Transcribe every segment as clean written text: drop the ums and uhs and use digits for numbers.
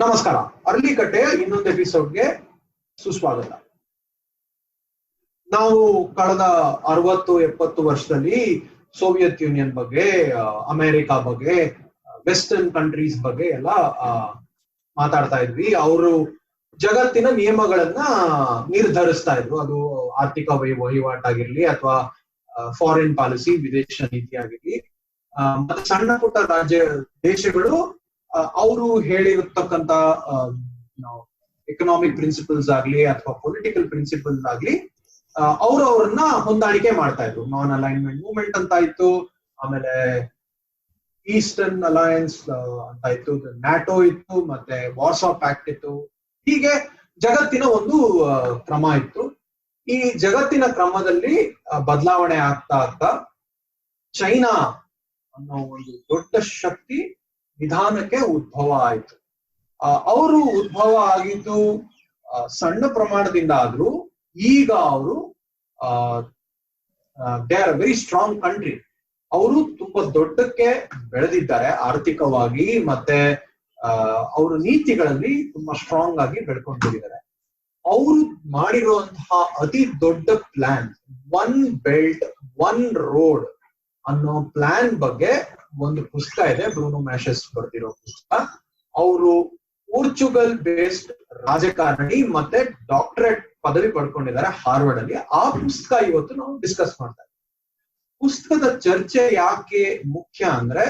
ನಮಸ್ಕಾರ. ಅರಳಿಕಟ್ಟೆಯ ಇನ್ನೊಂದು ಎಪಿಸೋಡ್ಗೆ ಸುಸ್ವಾಗತ. ನಾವು ಕಳೆದ 60-70 ವರ್ಷದಲ್ಲಿ ಸೋವಿಯತ್ ಯೂನಿಯನ್ ಬಗ್ಗೆ, ಅಮೆರಿಕಾ ಬಗ್ಗೆ, ವೆಸ್ಟರ್ನ್ ಕಂಟ್ರೀಸ್ ಬಗ್ಗೆ ಎಲ್ಲ ಮಾತಾಡ್ತಾ ಇದ್ವಿ. ಅವರು ಜಗತ್ತಿನ ನಿಯಮಗಳನ್ನ ನಿರ್ಧರಿಸ್ತಾ ಇದ್ರು. ಅದು ಆರ್ಥಿಕ ವಹಿವಾಟಾಗಿರ್ಲಿ ಅಥವಾ ಫಾರಿನ್ ಪಾಲಿಸಿ, ವಿದೇಶ ನೀತಿ ಆಗಿರ್ಲಿ. ಮತ್ತೆ ಸಣ್ಣ ಪುಟ್ಟ ದೇಶಗಳು ಅವರು ಹೇಳಿರತಕ್ಕಂತ ಎಕನಾಮಿಕ್ ಪ್ರಿನ್ಸಿಪಲ್ಸ್ ಆಗ್ಲಿ ಅಥವಾ ಪೊಲಿಟಿಕಲ್ ಪ್ರಿನ್ಸಿಪಲ್ಸ್ ಆಗ್ಲಿ ಅವ್ರನ್ನ ಹೊಂದಾಣಿಕೆ ಮಾಡ್ತಾ ಇದ್ರು. ನಾನ್ ಅಲೈನ್ಮೆಂಟ್ ಮೂವ್ಮೆಂಟ್ ಅಂತ ಇತ್ತು, ಆಮೇಲೆ ಈಸ್ಟರ್ನ್ ಅಲಯನ್ಸ್ ಅಂತ ಇತ್ತು, ನ್ಯಾಟೋ ಇತ್ತು, ಮತ್ತೆ ವಾರ್ಸಾ ಪ್ಯಾಕ್ಟ್ ಇತ್ತು. ಹೀಗೆ ಜಗತ್ತಿನ ಒಂದು ಕ್ರಮ ಇತ್ತು. ಈ ಜಗತ್ತಿನ ಕ್ರಮದಲ್ಲಿ ಬದಲಾವಣೆ ಆಗ್ತಾ ಆಗ್ತಾ ಚೈನಾ ಅನ್ನೋ ಒಂದು ದೊಡ್ಡ ಶಕ್ತಿ ನಿಧಾನಕ್ಕೆ ಉದ್ಭವ ಆಯ್ತು. ಅವರು ಉದ್ಭವ ಆಗಿದ್ದು ಸಣ್ಣ ಪ್ರಮಾಣದಿಂದ ಆದ್ರೂ ಈಗ ಅವರು they are very strong country. ಅವರು ತುಂಬಾ ದೊಡ್ಡಕ್ಕೆ ಬೆಳೆದಿದ್ದಾರೆ ಆರ್ಥಿಕವಾಗಿ, ಮತ್ತೆ ಅವರ ನೀತಿಗಳಲ್ಲಿ ತುಂಬಾ ಸ್ಟ್ರಾಂಗ್ ಆಗಿ ಬೆಳ್ಕೊಂಡಿದ್ದಾರೆ. ಅವರು ಮಾಡಿರುವಂತಹ ಅತಿ ದೊಡ್ಡ plan, one belt one road ಅನ್ನೋ ಪ್ಲಾನ್ ಬಗ್ಗೆ ಒಂದು ಪುಸ್ತಕ ಇದೆ, ಬ್ರೂನೋ ಮ್ಯಾಶಸ್ ಬರ್ದಿರೋ ಪುಸ್ತಕ. ಅವರು ಪೋರ್ಚುಗಲ್ ಬೇಸ್ಡ್ ರಾಜಕಾರಣಿ ಮತ್ತೆ ಡಾಕ್ಟರೇಟ್ ಪದವಿ ಪಡ್ಕೊಂಡಿದ್ದಾರೆ ಹಾರ್ವರ್ಡ್ ಅಲ್ಲಿ. ಆ ಪುಸ್ತಕ ಇವತ್ತು ನಾವು ಡಿಸ್ಕಸ್ ಮಾಡ್ತಾ ಇದ್ದೀವಿ. ಪುಸ್ತಕದ ಚರ್ಚೆ ಯಾಕೆ ಮುಖ್ಯ ಅಂದ್ರೆ,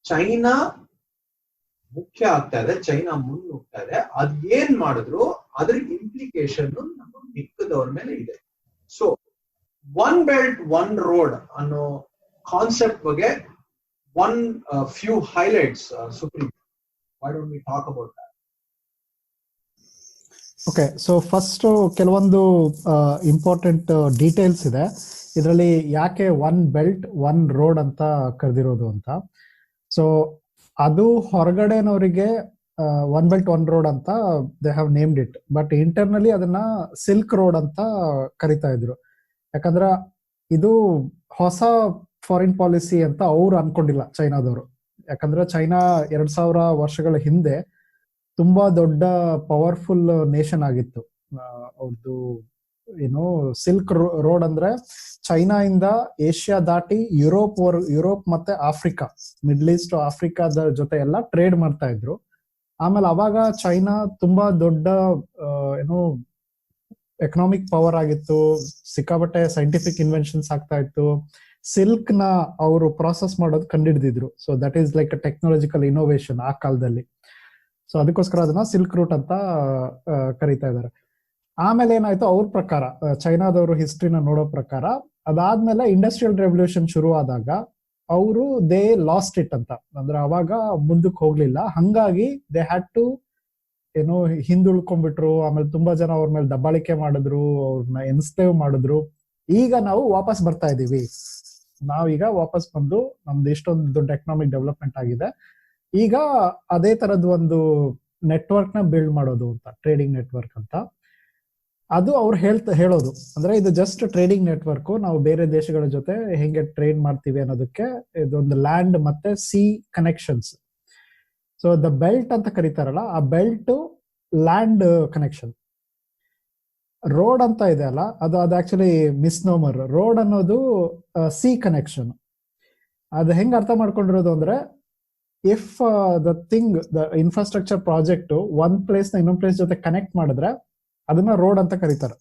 ಚೈನಾ ಮುಖ್ಯ ಆಗ್ತಾ ಇದೆ, ಚೈನಾ ಮುನ್ನುಗ್ತಾ ಇದೆ. ಅದೇನ್ ಮಾಡಿದ್ರು ಅದ್ರ ಇಂಪ್ಲಿಕೇಶನ್ ನಮ್ಮ ಮಿಕ್ಕದವ್ರ ಮೇಲೆ ಇದೆ. So one belt one road ಅನ್ನೋ ಕಾನ್ಸೆಪ್ಟ್ ಬಗ್ಗೆ one few highlights, Supreet. Why don't we talk about that? Okay, so first ಕೆಲವೊಂದು ಇಂಪಾರ್ಟೆಂಟ್ ಡೀಟೇಲ್ಸ್ ಇದೆ ಇದರಲ್ಲಿ, ಯಾಕೆ ಒನ್ ಬೆಲ್ಟ್ ಒನ್ ರೋಡ್ ಅಂತ ಕರೆದಿರೋದು ಅಂತ. ಸೊ ಅದು ಹೊರಗಡೆನವರಿಗೆ ಒನ್ ಬೆಲ್ಟ್ ಒನ್ ರೋಡ್ ಅಂತ they have named it, but internally ಅದನ್ನ ಸಿಲ್ಕ್ ರೋಡ್ ಅಂತ ಕರಿತಾ ಇದ್ರು. ಯಾಕಂದ್ರೆ ಇದು ಹೊಸ ಫಾರಿನ್ ಪಾಲಿಸಿ ಅಂತ ಅವ್ರು ಅನ್ಕೊಂಡಿಲ್ಲ ಚೈನಾದವರು. ಯಾಕಂದ್ರೆ ಚೈನಾ 2000 ವರ್ಷಗಳ ಹಿಂದೆ ತುಂಬಾ ದೊಡ್ಡ ಪವರ್ಫುಲ್ ನೇಷನ್ ಆಗಿತ್ತು. ಅವ್ರದ್ದು ಏನು ಸಿಲ್ಕ್ ರೋಡ್ ಅಂದ್ರೆ ಚೈನಾ ಇಂದ ಏಷ್ಯಾ ದಾಟಿ ಯುರೋಪ್ ಮತ್ತೆ ಆಫ್ರಿಕಾ, ಮಿಡ್ಲ್ ಈಸ್ಟ್ ಆಫ್ರಿಕಾದ ಜೊತೆ ಎಲ್ಲ ಟ್ರೇಡ್ ಮಾಡ್ತಾ ಇದ್ರು. ಆಮೇಲೆ ಅವಾಗ ಚೈನಾ ತುಂಬಾ ದೊಡ್ಡ ಏನು ಎಕನಾಮಿಕ್ ಪವರ್ ಆಗಿತ್ತು, ಸಿಕ್ಕಾಪಟ್ಟೆ ಸೈಂಟಿಫಿಕ್ ಇನ್ವೆನ್ಷನ್ಸ್ ಆಗ್ತಾ ಇತ್ತು. ಸಿಲ್ಕ್ ನ ಅವರು ಪ್ರಾಸೆಸ್ ಮಾಡೋದು ಕಂಡುಹಿಡಿದಿದ್ರು. So that is like a technological innovation ಆ ಕಾಲದಲ್ಲಿ. ಸೊ ಅದಕ್ಕೋಸ್ಕರ ಅದನ್ನ ಸಿಲ್ಕ್ ರೂಟ್ ಅಂತ ಕರೀತಾ ಇದ್ದಾರೆ. ಆಮೇಲೆ ಏನಾಯ್ತು, ಅವ್ರ ಪ್ರಕಾರ, ಚೈನಾದವರು ಹಿಸ್ಟ್ರಿನ ನೋಡೋ ಪ್ರಕಾರ, ಅದಾದ್ಮೇಲೆ ಇಂಡಸ್ಟ್ರಿಯಲ್ ರೆವಲ್ಯೂಷನ್ ಶುರು ಆದಾಗ ಅವರು ದೇ ಲಾಸ್ಟ್ ಇಟ್ ಅಂತ, ಅಂದ್ರೆ ಅವಾಗ ಮುಂದಕ್ಕೆ ಹೋಗ್ಲಿಲ್ಲ. ಹಂಗಾಗಿ ದೇ ಹ್ಯಾಡ್ ಟು ಏನೋ ಹಿಂದುಳ್ಕೊಂಡ್ಬಿಟ್ರು. ಆಮೇಲೆ ತುಂಬಾ ಜನ ಅವ್ರ ಮೇಲೆ ದಬ್ಬಾಳಿಕೆ ಮಾಡಿದ್ರು, ಅವ್ರನ್ನ ಎನ್ಸ್ಲೇವ್ ಮಾಡಿದ್ರು. ಈಗ ನಾವು ವಾಪಸ್ ಬರ್ತಾ ಇದೀವಿ. ನಾವೀಗ ವಾಪಸ್ ಬಂದು ನಮ್ದು ಇಷ್ಟೊಂದು ದೊಡ್ಡ ಎಕನಾಮಿಕ್ ಡೆವಲಪ್ಮೆಂಟ್ ಆಗಿದೆ, ಈಗ ಅದೇ ತರದ್ ಒಂದು ನೆಟ್ವರ್ಕ್ ನ ಬಿಲ್ಡ್ ಮಾಡೋದು ಅಂತ, ಟ್ರೇಡಿಂಗ್ ನೆಟ್ವರ್ಕ್ ಅಂತ. ಅದು ಅವ್ರು ಹೇಳೋದು ಅಂದ್ರೆ ಇದು ಜಸ್ಟ್ ಟ್ರೇಡಿಂಗ್ ನೆಟ್ವರ್ಕ್, ನಾವು ಬೇರೆ ದೇಶಗಳ ಜೊತೆ ಹೆಂಗೆ ಟ್ರೇಡ್ ಮಾಡ್ತೀವಿ ಅನ್ನೋದಕ್ಕೆ ಇದೊಂದು ಲ್ಯಾಂಡ್ ಮತ್ತೆ C connections. So the belt ಅಂತ ಕರೀತಾರಲ್ಲ, ಆ ಬೆಲ್ಟ್ ಲ್ಯಾಂಡ್ ಕನೆಕ್ಷನ್. ರೋಡ್ ಅಂತ ಇದೆ ಅಲ್ಲ, ಅದು ಆಕ್ಚುಲಿ ಮಿಸ್ನೋಮರ್. ರೋಡ್ ಅನ್ನೋದು ಸಿ ಕನೆಕ್ಷನ್. ಅದು ಹೆಂಗ್ ಅರ್ಥ ಮಾಡ್ಕೊಂಡಿರೋದು ಅಂದ್ರೆ, ಇಫ್ ದ ಇನ್ಫ್ರಾಸ್ಟ್ರಕ್ಚರ್ ಪ್ರಾಜೆಕ್ಟ್ ಒಂದ್ ಪ್ಲೇಸ್ ನ ಇನ್ನೊಂದ್ ಪ್ಲೇಸ್ ಜೊತೆ ಕನೆಕ್ಟ್ ಮಾಡಿದ್ರೆ ಅದನ್ನ ರೋಡ್ ಅಂತ ಕರೀತಾರೆ.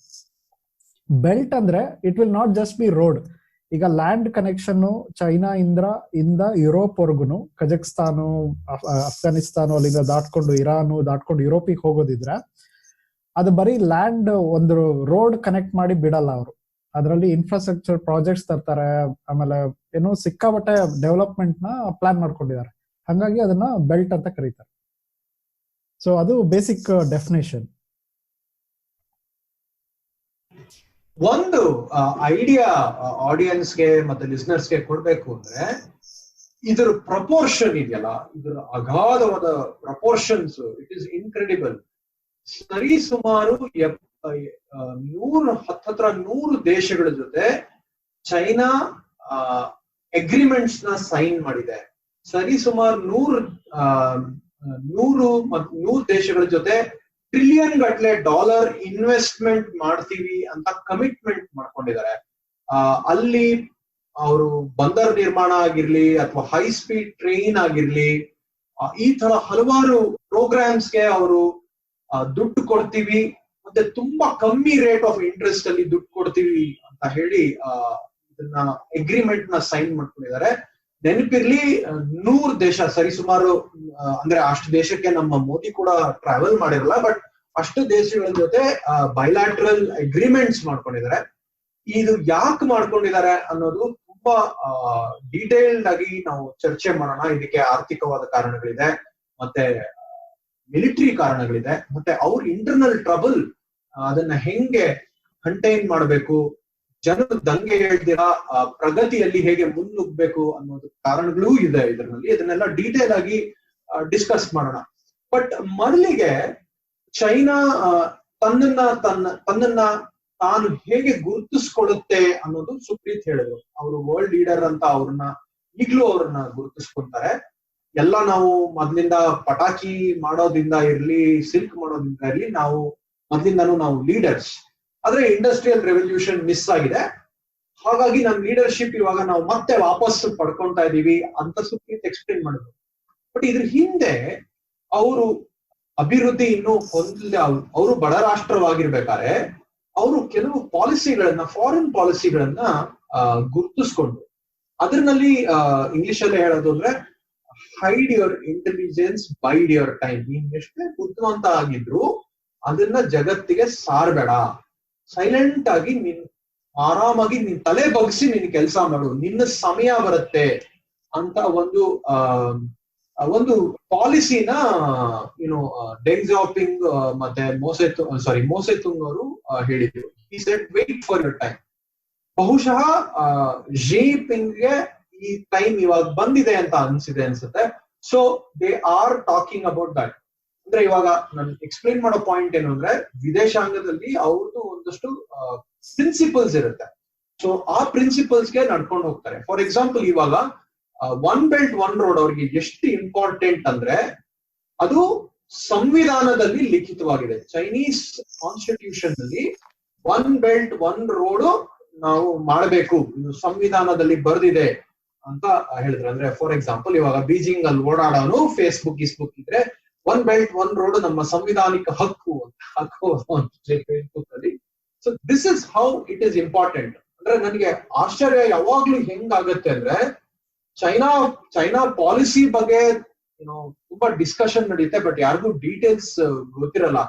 ಬೆಲ್ಟ್ ಅಂದ್ರೆ it will not just B road. ಈಗ ಲ್ಯಾಂಡ್ ಕನೆಕ್ಷನ್ ಚೈನಾ ಇಂದ ಯುರೋಪ್ ವರ್ಗುನು, ಕಜಕ್ಸ್ತಾನು, ಅಫ್ಘಾನಿಸ್ತಾನು ಅಲ್ಲಿಂದ ದಾಟ್ಕೊಂಡು ಇರಾನು ದಾಟ್ಕೊಂಡು ಯುರೋಪಿಗೆ ಹೋಗೋದಿದ್ರೆ ಅದು ಬರೀ ಲ್ಯಾಂಡ್, ಒಂದು ರೋಡ್ ಕನೆಕ್ಟ್ ಮಾಡಿ ಬಿಡಲ್ಲ ಅವರು. ಅದರಲ್ಲಿ ಇನ್ಫ್ರಾಸ್ಟ್ರಕ್ಚರ್ ಪ್ರಾಜೆಕ್ಟ್ಸ್ ತರ್ತಾರೆ, ಆಮೇಲೆ ಏನೋ ಸಿಕ್ಕಾಪಟ್ಟೆ ಡೆವಲಪ್ಮೆಂಟ್ ನ ಪ್ಲಾನ್ ಮಾಡ್ಕೊಂಡಿದ್ದಾರೆ. ಹಾಗಾಗಿ ಅದನ್ನ ಬೆಲ್ಟ್ ಅಂತ ಕರೀತಾರೆ. ಸೊ ಅದು ಬೇಸಿಕ್ ಡೆಫಿನೇಷನ್. ಒಂದು ಐಡಿಯಾ ಆಡಿಯನ್ಸ್ಗೆ ಮತ್ತೆ ಲಿಸ್ನರ್ಸ್ಗೆ ಕೊಡ್ಬೇಕು ಅಂದ್ರೆ, ಇದರ ಪ್ರಪೋರ್ಷನ್ ಇದೆಯಲ್ಲ, ಇದರ ಅಗಾಧವಾದ ಪ್ರಪೋರ್ಷನ್ಸ್, ಇಟ್ ಇಸ್ ಇನ್ಕ್ರೆಡಿಬಲ್. ಸರಿ ಸುಮಾರು 100 ದೇಶಗಳ ಜೊತೆ ಚೈನಾ ಅಗ್ರಿಮೆಂಟ್ಸ್ ನ ಸೈನ್ ಮಾಡಿದೆ. ಸರಿ ಸುಮಾರು 100 ನೂರು ದೇಶಗಳ ಜೊತೆ ಟ್ರಿಲಿಯನ್ ಗಟ್ಲೆ ಡಾಲರ್ ಇನ್ವೆಸ್ಟ್ಮೆಂಟ್ ಮಾಡ್ತೀವಿ ಅಂತ ಕಮಿಟ್ಮೆಂಟ್ ಮಾಡ್ಕೊಂಡಿದ್ದಾರೆ. ಅಲ್ಲಿ ಅವರು ಬಂದರ್ ನಿರ್ಮಾಣ ಆಗಿರ್ಲಿ ಅಥವಾ ಹೈ ಸ್ಪೀಡ್ ಟ್ರೈನ್ ಆಗಿರ್ಲಿ, ಈ ತರ ಹಲವಾರು ಪ್ರೋಗ್ರಾಮ್ಸ್ಗೆ ಅವರು ದುಡ್ಡು ಕೊಡ್ತೀವಿ, ಮತ್ತೆ ತುಂಬಾ ಕಮ್ಮಿ ರೇಟ್ ಆಫ್ ಇಂಟ್ರೆಸ್ಟ್ ಅಲ್ಲಿ ದುಡ್ಡು ಕೊಡ್ತೀವಿ ಅಂತ ಹೇಳಿ ಇದನ್ನ ಅಗ್ರಿಮೆಂಟ್ ನ ಸೈನ್ ಮಾಡ್ಕೊಂಡಿದ್ದಾರೆ. ನೆನಪಿರ್ಲಿ, 100 ದೇಶ ಸರಿಸುಮಾರು, ಅಂದ್ರೆ ಅಷ್ಟು ದೇಶಕ್ಕೆ ನಮ್ಮ ಮೋದಿ ಕೂಡ ಟ್ರಾವೆಲ್ ಮಾಡಿರಲ್ಲ, ಬಟ್ ಅಷ್ಟು ದೇಶಗಳ ಜೊತೆ ಬೈಲಾಟ್ರಲ್ ಅಗ್ರಿಮೆಂಟ್ಸ್ ಮಾಡ್ಕೊಂಡಿದ್ದಾರೆ. ಇದು ಯಾಕೆ ಮಾಡ್ಕೊಂಡಿದ್ದಾರೆ ಅನ್ನೋದು ತುಂಬಾ ಡೀಟೇಲ್ಡ್ ಆಗಿ ನಾವು ಚರ್ಚೆ ಮಾಡೋಣ. ಇದಕ್ಕೆ ಆರ್ಥಿಕವಾದ ಕಾರಣಗಳಿದೆ, ಮತ್ತೆ ಮಿಲಿಟರಿ ಕಾರಣಗಳಿದೆ, ಮತ್ತೆ ಅವ್ರ ಇಂಟರ್ನಲ್ ಟ್ರಬಲ್ ಅದನ್ನ ಹೆಂಗೆ ಕಂಟೈನ್ ಮಾಡಬೇಕು, ಜನರು ದಂಗೆ ಹೇಳ್ದಿರ ಪ್ರಗತಿಯಲ್ಲಿ ಹೇಗೆ ಮುನ್ನುಗ್ಬೇಕು ಅನ್ನೋದು ಕಾರಣಗಳೂ ಇದೆ ಇದರಲ್ಲಿ. ಇದನ್ನೆಲ್ಲ ಡೀಟೇಲ್ ಆಗಿ ಡಿಸ್ಕಸ್ ಮಾಡೋಣ. ಬಟ್ ಮೊದಲಿಗೆ ಚೈನಾ ತನ್ನನ್ನ ತಾನು ಹೇಗೆ ಗುರುತಿಸ್ಕೊಳ್ಳುತ್ತೆ ಅನ್ನೋದು ಸುಪ್ರೀತ್ ಹೇಳಿದ್ರು. ಅವರು ವರ್ಲ್ಡ್ ಲೀಡರ್ ಅಂತ ಈಗ್ಲೂ ಅವ್ರನ್ನ ಗುರುತಿಸ್ಕೊಂತಾರೆ. ಎಲ್ಲ ನಾವು ಮೊದ್ಲಿಂದ ಪಟಾಕಿ ಮಾಡೋದ್ರಿಂದ ಇರ್ಲಿ, ಸಿಲ್ಕ್ ಮಾಡೋದ್ರಿಂದ ಇರ್ಲಿ, ಮೊದ್ಲಿಂದಾನು ನಾವು ಲೀಡರ್ಸ್. ಆದ್ರೆ ಇಂಡಸ್ಟ್ರಿಯಲ್ ರೆವಲ್ಯೂಷನ್ ಮಿಸ್ ಆಗಿದೆ, ಹಾಗಾಗಿ ನಮ್ ಲೀಡರ್ಶಿಪ್ ಇವಾಗ ನಾವು ಮತ್ತೆ ವಾಪಸ್ ಪಡ್ಕೊಂತಾ ಇದೀವಿ ಅಂತ ಸುಪ್ರೀತ್ ಎಕ್ಸ್ಪ್ಲೇನ್ ಮಾಡಿದ್ರು. ಬಟ್ ಇದ್ರ ಹಿಂದೆ ಅವರು ಅಭಿವೃದ್ಧಿ ಇನ್ನೂ ಹೊಂದಿಲ್ಲ. ಅವರು ಬಡ ರಾಷ್ಟ್ರವಾಗಿರ್ಬೇಕಾದ್ರೆ ಅವರು ಕೆಲವು ಪಾಲಿಸಿಗಳನ್ನ, ಫಾರಿನ್ ಪಾಲಿಸಿಗಳನ್ನ ಗುರುತಿಸ್ಕೊಂಡು, ಅದ್ರಲ್ಲಿ ಇಂಗ್ಲಿಷ್ ಅಲ್ಲಿ ಹೇಳೋದು ಅಂದ್ರೆ hide your intelligence, ಬೈಡ್ your time. ನೀನ್ ಎಷ್ಟೇ ಬುದ್ಧಿವಂತ ಆಗಿದ್ರು ಅದನ್ನ ಜಗತ್ತಿಗೆ ಸಾರ್ಬೇಡ, ಸೈಲೆಂಟ್ ಆಗಿ ಆರಾಮಾಗಿ ನಿನ್ ತಲೆ ಬಗ್ಸಿ ನಿನ್ ಕೆಲಸ ಮಾಡು, ನಿನ್ನ ಸಮಯ ಬರುತ್ತೆ ಅಂತ ಒಂದು ಪಾಲಿಸಿನ ಡೆಂಗ್ ಜಾಪಿಂಗ್ ಮತ್ತೆ ಮೋಸೆತುಂಗ್ ಅವರು ಹೇಳಿದ್ರು. He said wait for your time. ಬಹುಶಃ ಗೆ ಈ ಟೈಮ್ ಇವಾಗ ಬಂದಿದೆ ಅಂತ ಅನ್ಸುತ್ತೆ. So they are talking about that. ಅಂದ್ರೆ ಇವಾಗ ನಾನು ಎಕ್ಸ್ಪ್ಲೇನ್ ಮಾಡೋ ಪಾಯಿಂಟ್ ಏನು ಅಂದ್ರೆ, ವಿದೇಶಾಂಗದಲ್ಲಿ ಅವ್ರದ್ದು ಒಂದಷ್ಟು ಪ್ರಿನ್ಸಿಪಲ್ಸ್ ಇರುತ್ತೆ. ಸೊ ಆ ಪ್ರಿನ್ಸಿಪಲ್ಸ್ಗೆ ನಡ್ಕೊಂಡು ಹೋಗ್ತಾರೆ. ಫಾರ್ ಎಕ್ಸಾಂಪಲ್, ಇವಾಗ ಒನ್ ಬೆಲ್ಟ್ ಒನ್ ರೋಡ್ ಅವ್ರಿಗೆ ಎಷ್ಟು ಇಂಪಾರ್ಟೆಂಟ್ ಅಂದ್ರೆ, ಅದು ಸಂವಿಧಾನದಲ್ಲಿ ಲಿಖಿತವಾಗಿದೆ. ಚೈನೀಸ್ ಕಾನ್ಸ್ಟಿಟ್ಯೂಷನ್ ನಲ್ಲಿ ಒನ್ ಬೆಲ್ಟ್ ಒನ್ ರೋಡ್ ನಾವು ಮಾಡಬೇಕು, ಇದು ಸಂವಿಧಾನದಲ್ಲಿ ಬರೆದಿದೆ ಅಂತ ಹೇಳಿದ್ರು. ಅಂದ್ರೆ ಫಾರ್ ಎಕ್ಸಾಂಪಲ್, ಇವಾಗ ಬೀಜಿಂಗ್ ಅಲ್ಲಿ ಓಡಾಡೋನು ಫೇಸ್ಬುಕ್ ಇದ್ರೆ ಒನ್ ಬೆಲ್ಟ್ ಒನ್ ರೋಡ್ ನಮ್ಮ ಸಂವಿಧಾನಿಕ ಹಕ್ಕು ಫೇಸ್ಬುಕ್ ಅಲ್ಲಿ. So this is how it is important. ಅಂದ್ರೆ ನನಗೆ ಆಶ್ಚರ್ಯ ಯಾವಾಗ್ಲೂ ಹೆಂಗಾಗತ್ತೆ ಅಂದ್ರೆ, ಚೈನಾ ಪಾಲಿಸಿ ಬಗ್ಗೆ ತುಂಬಾ ಡಿಸ್ಕಷನ್ ನಡೆಯುತ್ತೆ, ಬಟ್ ಯಾರಿಗೂ ಡೀಟೇಲ್ಸ್ ಗೊತ್ತಿರಲ್ಲ.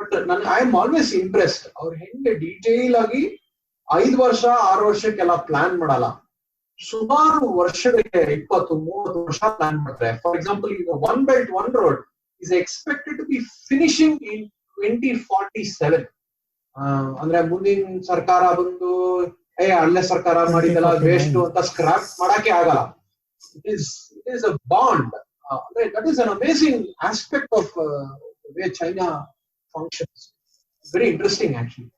But I am always impressed. ಅವ್ರು ಹೆಂಗೆ ಡೀಟೇಲ್ ಆಗಿ 5 ವರ್ಷ 6 ವರ್ಷಕ್ಕೆಲ್ಲ ಪ್ಲಾನ್ ಮಾಡಲ್ಲ, ಸುಮಾರು ವರ್ಷಗಳಿಗೆ 20-30 ವರ್ಷ ಪ್ಲಾನ್ ಮಾಡ್ತಾರೆ. ಫಾರ್ ಎಕ್ಸಾಂಪಲ್, ಈಗ one belt one road is expected to be finishing in 2047. ಅಂದ್ರೆ ಮುಂದಿನ ಸರ್ಕಾರ ಬಂದು ಅಲ್ಲೇ ಸರ್ಕಾರ ಮಾಡಿದಲ್ಲ ವೇಸ್ಟ್ ಅಂತ ಸ್ಕ್ರಾಪ್ ಮಾಡಕ್ಕೆ ಆಗಲ್ಲ. It is a bond. That is an amazing aspect of the way China functions. Very interesting actually.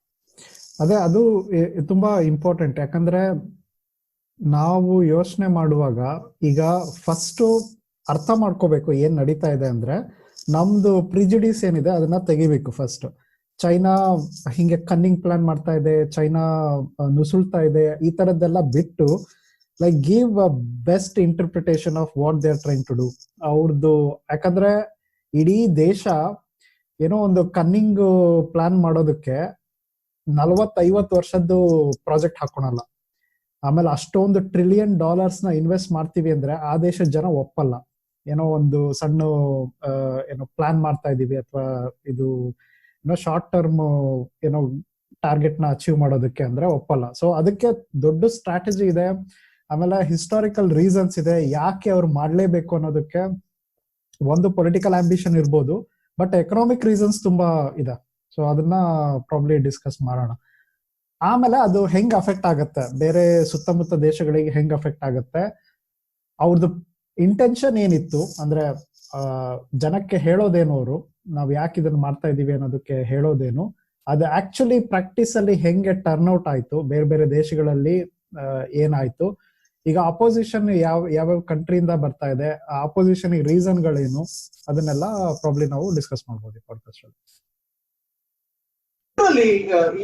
ಅದು ತುಂಬಾ ಇಂಪಾರ್ಟೆಂಟ್. ಯಾಕಂದ್ರೆ ನಾವು ಯೋಚನೆ ಮಾಡುವಾಗ ಈಗ ಫಸ್ಟ್ ಅರ್ಥ ಮಾಡ್ಕೋಬೇಕು ಏನ್ ನಡೀತಾ ಇದೆ ಅಂದ್ರೆ, ನಮ್ದು ಪ್ರಿಜುಡಿಸ್ ಏನಿದೆ ಅದನ್ನ ತೆಗಿಬೇಕು ಫಸ್ಟ್. ಚೈನಾ ಹಿಂಗೆ ಕನ್ನಿಂಗ್ ಪ್ಲಾನ್ ಮಾಡ್ತಾ ಇದೆ, ಚೈನಾ ನುಸುಳ್ತಾ ಇದೆ, ಈ ತರದ್ದೆಲ್ಲ ಬಿಟ್ಟು like give a best interpretation of what they are trying to do ಅವ್ರದ್ದು. ಯಾಕಂದ್ರೆ ಇಡೀ ದೇಶ ಏನೋ ಒಂದು ಕನ್ನಿಂಗ್ ಪ್ಲಾನ್ ಮಾಡೋದಕ್ಕೆ 40-50 ವರ್ಷದ್ದು ಪ್ರಾಜೆಕ್ಟ್ ಹಾಕೊಳಲ್ಲ. ಆಮೇಲೆ ಅಷ್ಟೊಂದು $1 ಟ್ರಿಲಿಯನ್ ನ ಇನ್ವೆಸ್ಟ್ ಮಾಡ್ತೀವಿ ಅಂದ್ರೆ ಆ ದೇಶದ ಜನ ಒಪ್ಪಲ್ಲ. ಏನೋ ಒಂದು ಸಣ್ಣ ಪ್ಲಾನ್ ಮಾಡ್ತಾ ಇದೀವಿ ಅಥವಾ ಇದು ಶಾರ್ಟ್ ಟರ್ಮ್ ಟಾರ್ಗೆಟ್ ನ ಅಚೀವ್ ಮಾಡೋದಕ್ಕೆ ಅಂದ್ರೆ ಒಪ್ಪಲ್ಲ. ಸೊ ಅದಕ್ಕೆ ದೊಡ್ಡ ಸ್ಟ್ರಾಟಜಿ ಇದೆ, ಆಮೇಲೆ ಹಿಸ್ಟಾರಿಕಲ್ ರೀಸನ್ಸ್ ಇದೆ ಯಾಕೆ ಅವ್ರು ಮಾಡ್ಲೇಬೇಕು ಅನ್ನೋದಕ್ಕೆ. ಒಂದು ಪೊಲಿಟಿಕಲ್ ಆಂಬಿಷನ್ ಇರ್ಬೋದು, ಬಟ್ ಎಕನಾಮಿಕ್ ರೀಸನ್ಸ್ ತುಂಬಾ ಇದೆ. ಸೊ ಅದನ್ನ ಪ್ರಾಬ್ಲಿ ಡಿಸ್ಕಸ್ ಮಾಡೋಣ. ಆಮೇಲೆ ಅದು ಹೆಂಗ್ ಅಫೆಕ್ಟ್ ಆಗುತ್ತೆ, ಬೇರೆ ಸುತ್ತಮುತ್ತ ದೇಶಗಳಿಗೆ ಹೆಂಗ್ ಅಫೆಕ್ಟ್ ಆಗುತ್ತೆ, ಅವ್ರದ್ದು ಇಂಟೆನ್ಷನ್ ಏನಿತ್ತು ಅಂದ್ರೆ ಜನಕ್ಕೆ ಹೇಳೋದೇನು, ಅವರು ನಾವ್ ಯಾಕೆ ಇದನ್ನ ಮಾಡ್ತಾ ಇದೀವಿ ಅನ್ನೋದಕ್ಕೆ ಹೇಳೋದೇನು, ಅದು ಆಕ್ಚುಲಿ ಪ್ರಾಕ್ಟೀಸ್ ಅಲ್ಲಿ ಹೆಂಗೆ ಟರ್ನ್ ಔಟ್ ಆಯ್ತು, ಬೇರೆ ಬೇರೆ ದೇಶಗಳಲ್ಲಿ ಏನಾಯ್ತು, ಈಗ ಅಪೋಸಿಷನ್ ಯಾವ್ಯಾವ ಕಂಟ್ರಿಯಿಂದ ಬರ್ತಾ ಇದೆ, ಆ ಅಪೋಸಿಷನ್ ರೀಸನ್ ಗಳೇನು, ಅದನ್ನೆಲ್ಲ ಪ್ರಾಬ್ಲಿ ನಾವು ಡಿಸ್ಕಸ್ ಮಾಡ್ಬೋದು ಈ ಪಾಡ್ಕಾಸ್ಟ್ ಅಲ್ಲಿ.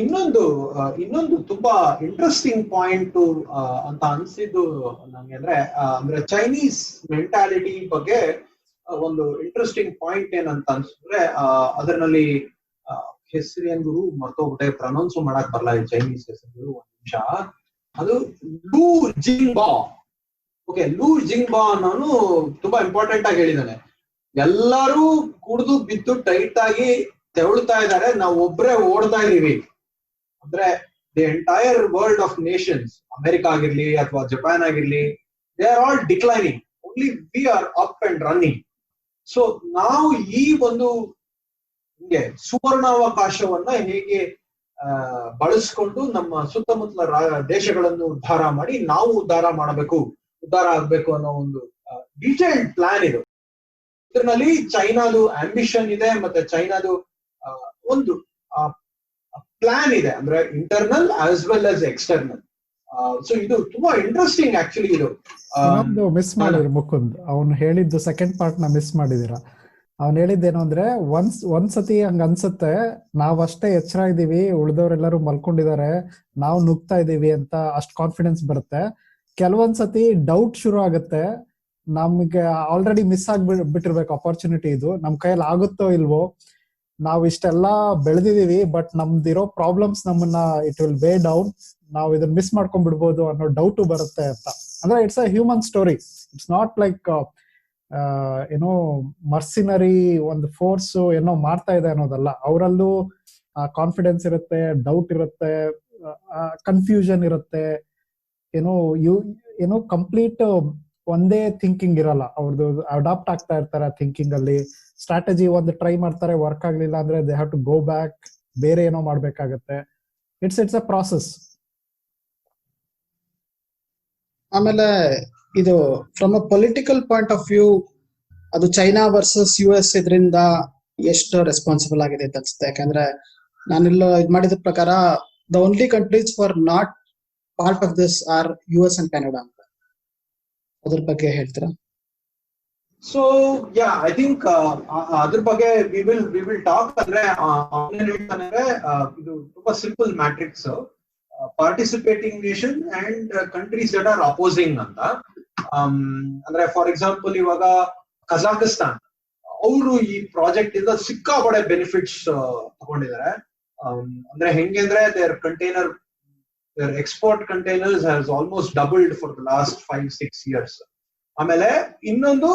ಇನ್ನೊಂದು ತುಂಬಾ ಇಂಟ್ರೆಸ್ಟಿಂಗ್ ಪಾಯಿಂಟ್ ಅಂತ ಅನ್ಸಿದ್ದು ನಂಗೆ ಅಂದ್ರೆ ಚೈನೀಸ್ ಮೆಂಟಾಲಿಟಿ ಬಗ್ಗೆ ಒಂದು ಇಂಟ್ರೆಸ್ಟಿಂಗ್ ಪಾಯಿಂಟ್ ಏನಂತ ಅನ್ಸಿದ್ರೆ, ಅದರಲ್ಲಿ ಹೆಸರು ಏನ್ ಗುರು ಮರ್ತೋಗ್ಬಿಟ್ಟೆ, ಪ್ರನೌನ್ಸ್ ಮಾಡಕ್ ಬರಲ್ಲ ಈ ಚೈನೀಸ್ ಹೆಸರು, ಒಂದ್ ನಿಮಿಷ. ಅದು ಲೂ ಜಿಂಗ್ಬಾ. ಓಕೆ, ಲೂ ಜಿಂಗ್ಬಾ ಅನ್ನೋನು ತುಂಬಾ ಇಂಪಾರ್ಟೆಂಟ್ ಆಗಿ ಹೇಳಿದಾನೆ. ಎಲ್ಲರೂ ಕುಡಿದು ಬಿದ್ದು ಟೈಟ್ ಆಗಿ ತೆವಳ್ತಾ ಇದ್ದಾರೆ, ನಾವು ಒಬ್ರೆ ಓಡ್ತಾ ಇದೀವಿ. ಅಂದ್ರೆ the entire world of Nations, America ಆಗಿರ್ಲಿ ಅಥವಾ ಜಪಾನ್ ಆಗಿರ್ಲಿ, they are all declining, only we are up and running. So ನಾವು ಈ ಒಂದು ಸುವರ್ಣಾವಕಾಶವನ್ನ ಹೇಗೆ ಬಳಸ್ಕೊಂಡು ನಮ್ಮ ಸುತ್ತಮುತ್ತಲ ದೇಶಗಳನ್ನು ಉದ್ಧಾರ ಮಾಡಿ ನಾವು ಉದ್ಧಾರ ಆಗ್ಬೇಕು ಅನ್ನೋ ಒಂದು ಡೀಟೇಲ್ಡ್ ಪ್ಲಾನ್ ಇದು. ಇದರಲ್ಲಿ ಚೈನಾದು ಆಂಬಿಷನ್ ಇದೆ, ಮತ್ತೆ ಚೈನಾದು ಒಂದು ಪ್ಲಾನ್ ಇದೆ, ಅಂದ್ರೆ internal as well as external. So ಇದು ತುಂಬಾ ಇಂಟ್ರೆಸ್ಟಿಂಗ್ ಆಕ್ಚುಲಿ. ಇದು ಮಿಸ್ ಮಾಡಿದ್ರು ಮುಕುಂದ್, ಅವ್ನು ಹೇಳಿದ್ದು ಸೆಕೆಂಡ್ ಪಾರ್ಟ್ ನ ಮಿಸ್ ಮಾಡಿದೀರಾ. ಅವ್ನು ಹೇಳಿದ್ದೇನು ಅಂದ್ರೆ, ಒಂದ್ಸತಿ ಹಂಗ ಅನ್ಸುತ್ತೆ ನಾವಷ್ಟೇ ಎಚ್ಚರ ಇದೀವಿ, ಉಳಿದವರೆಲ್ಲರೂ ಮಲ್ಕೊಂಡಿದ್ದಾರೆ, ನಾವು ನುಗ್ತಾ ಇದೀವಿ ಅಂತ ಅಷ್ಟ್ ಕಾನ್ಫಿಡೆನ್ಸ್ ಬರುತ್ತೆ. ಕೆಲವೊಂದ್ಸತಿ ಡೌಟ್ ಶುರು ಆಗುತ್ತೆ, ನಮ್ಗೆ ಆಲ್ರೆಡಿ ಮಿಸ್ ಬಿಟ್ಟಿರ್ಬೇಕು ಅಪರ್ಚುನಿಟಿ, ಇದು ನಮ್ ಕೈಯಲ್ಲಿ ಆಗುತ್ತೋ ಇಲ್ವೋ, ನಾವ್ ಇಷ್ಟೆಲ್ಲ ಬೆಳೆದಿದೀವಿ, ಬಟ್ ನಮ್ದಿರೋ ಪ್ರಾಬ್ಲಮ್ಸ್ ನಮ್ಮನ್ನ ಇಟ್ ವಿಲ್ ವೇ ಡೌನ್, ನಾವು ಇದನ್ನ ಮಿಸ್ ಮಾಡ್ಕೊಂಡ್ಬಿಡ್ಬೋದು ಅನ್ನೋ ಡೌಟು ಬರುತ್ತೆ ಅಂತ. ಅಂದ್ರೆ it's a human story, it's not like ಏನೋ ಮರ್ಸಿನರಿ ಒಂದು ಫೋರ್ಸ್ ಏನೋ ಮಾಡ್ತಾ ಇದೆ ಅನ್ನೋದಲ್ಲ. ಅವರಲ್ಲೂ ಕಾನ್ಫಿಡೆನ್ಸ್ ಇರುತ್ತೆ, ಡೌಟ್ ಇರುತ್ತೆ, ಕನ್ಫ್ಯೂಷನ್ ಇರುತ್ತೆ, ಏನೋ ಕಂಪ್ಲೀಟ್ ಒಂದೇ ಥಿಂಕಿಂಗ್ ಇರಲ್ಲ ಅವ್ರದ್ದು, ಅಡಾಪ್ಟ್ ಆಗ್ತಾ ಇರ್ತಾರೆ ಥಿಂಕಿಂಗ್ ಅಲ್ಲಿ. ಸ್ಟ್ರಾಟಜಿ ಒಂದು ಟ್ರೈ ಮಾಡ್ತಾರೆ, ವರ್ಕ್ ಆಗ್ಲಿಲ್ಲ ಅಂದ್ರೆ they have to go back, ಬೇರೆ ಏನೋ ಮಾಡ್ಬೇಕಾಗತ್ತೆ. It's a process. ಆಮೇಲೆ ಇದು from a political point of view, ಅದು ಚೈನಾ ವರ್ಸಸ್ US ಇದರಿಂದ ಎಷ್ಟು ರೆಸ್ಪಾನ್ಸಿಬಲ್ ಆಗಿದೆ ಅಂತ ಅನ್ಸುತ್ತೆ. ಯಾಕಂದ್ರೆ ನಾನೆಲ್ಲೋ ಇದು ಮಾಡಿದ ಪ್ರಕಾರ the only countries for not part of this are US and Canada ಅಂತ. ಅದ್ರ ಬಗ್ಗೆ ಹೇಳ್ತೀರಾ? ಸೊ ಐ ಥಿಂಕ್ ಅದ್ರ ಬಗ್ಗೆ ವಿ ವಿಲ್ ಟಾಕ್. ಅಂದ್ರೆ ಇದು ತುಂಬಾ simple matrix, participating nation and countries that are opposing ಅಂತ. ಅಂದ್ರೆ ಫಾರ್ ಎಕ್ಸಾಂಪಲ್ ಇವಾಗ ಕಜಾಕಿಸ್ತಾನ್, ಅವರು ಈ ಪ್ರಾಜೆಕ್ಟ್ ಇಂದ ಸಿಕ್ಕಾಪಡೆ ಬೆನಿಫಿಟ್ಸ್ ತಗೊಂಡಿದ್ದಾರೆ. ಅಂದ್ರೆ ಹೆಂಗೆ ಅಂದ್ರೆ their export containers has almost doubled for the last 5-6 years. ಆಮೇಲೆ ಇನ್ನೊಂದು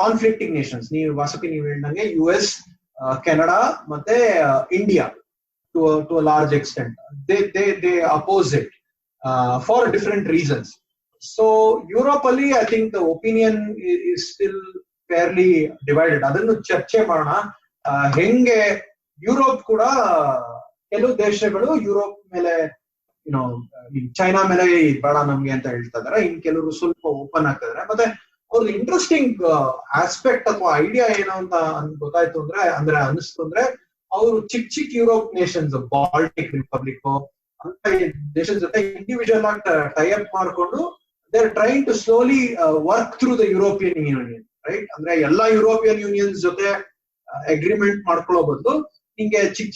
ಕಾನ್ಫ್ಲಿಕ್ಟಿಂಗ್ ನೇಷನ್ಸ್, ನೀವು ಹೇಳ್ದಂಗೆ US, ಕೆನಡಾ ಮತ್ತೆ India to a large extent, they oppose it for different reasons. So Europe ಅಲ್ಲಿ I think the opinion is still fairly divided. ಅದನ್ನು ಚರ್ಚೆ ಮಾಡೋಣ. ಹೆಂಗೆ ಯುರೋಪ್ ಕೂಡ, ಕೆಲವು ದೇಶಗಳು ಯುರೋಪ್ ಮೇಲೆ ಚೈನಾ ಮೇಲೆ ಬೇಡ ನಮ್ಗೆ ಅಂತ ಹೇಳ್ತಾ ಇದಾರೆ, ಇನ್ ಕೆಲವರು ಸ್ವಲ್ಪ ಓಪನ್ ಆಗ್ತಾ ಇದಾರೆ. ಮತ್ತೆ ಅವ್ರದ್ದು ಇಂಟ್ರೆಸ್ಟಿಂಗ್ ಆಸ್ಪೆಕ್ಟ್ ಅಥವಾ ಐಡಿಯಾ ಏನು ಅಂತ ಗೊತ್ತಾಯ್ತು ಅಂದ್ರೆ ಅನಿಸ್ತು ಅಂದ್ರೆ, ಅವರು ಚಿಕ್ಕ ಯುರೋಪ್ ನೇಷನ್ಸ್, ಬಾಲ್ಟಿಕ್ ರಿಪಬ್ಲಿಕ್ ಅಂತ ದೇಶದ ಜೊತೆ ಇಂಡಿವಿಜುವಲ್ ಆಗಿ ಟೈ ಅಪ್ ಮಾಡ್ಕೊಂಡು they are trying to slowly work through the European Union, right? ಅಂದ್ರೆ ಎಲ್ಲಾ ಯುರೋಪಿಯನ್ ಯೂನಿಯನ್ಸ್ ಜೊತೆ ಅಗ್ರಿಮೆಂಟ್ ಮಾಡ್ಕೊಳ್ಳೋ ಬದಲು ಹಿಂಗೆ ಚಿಕ್ಕ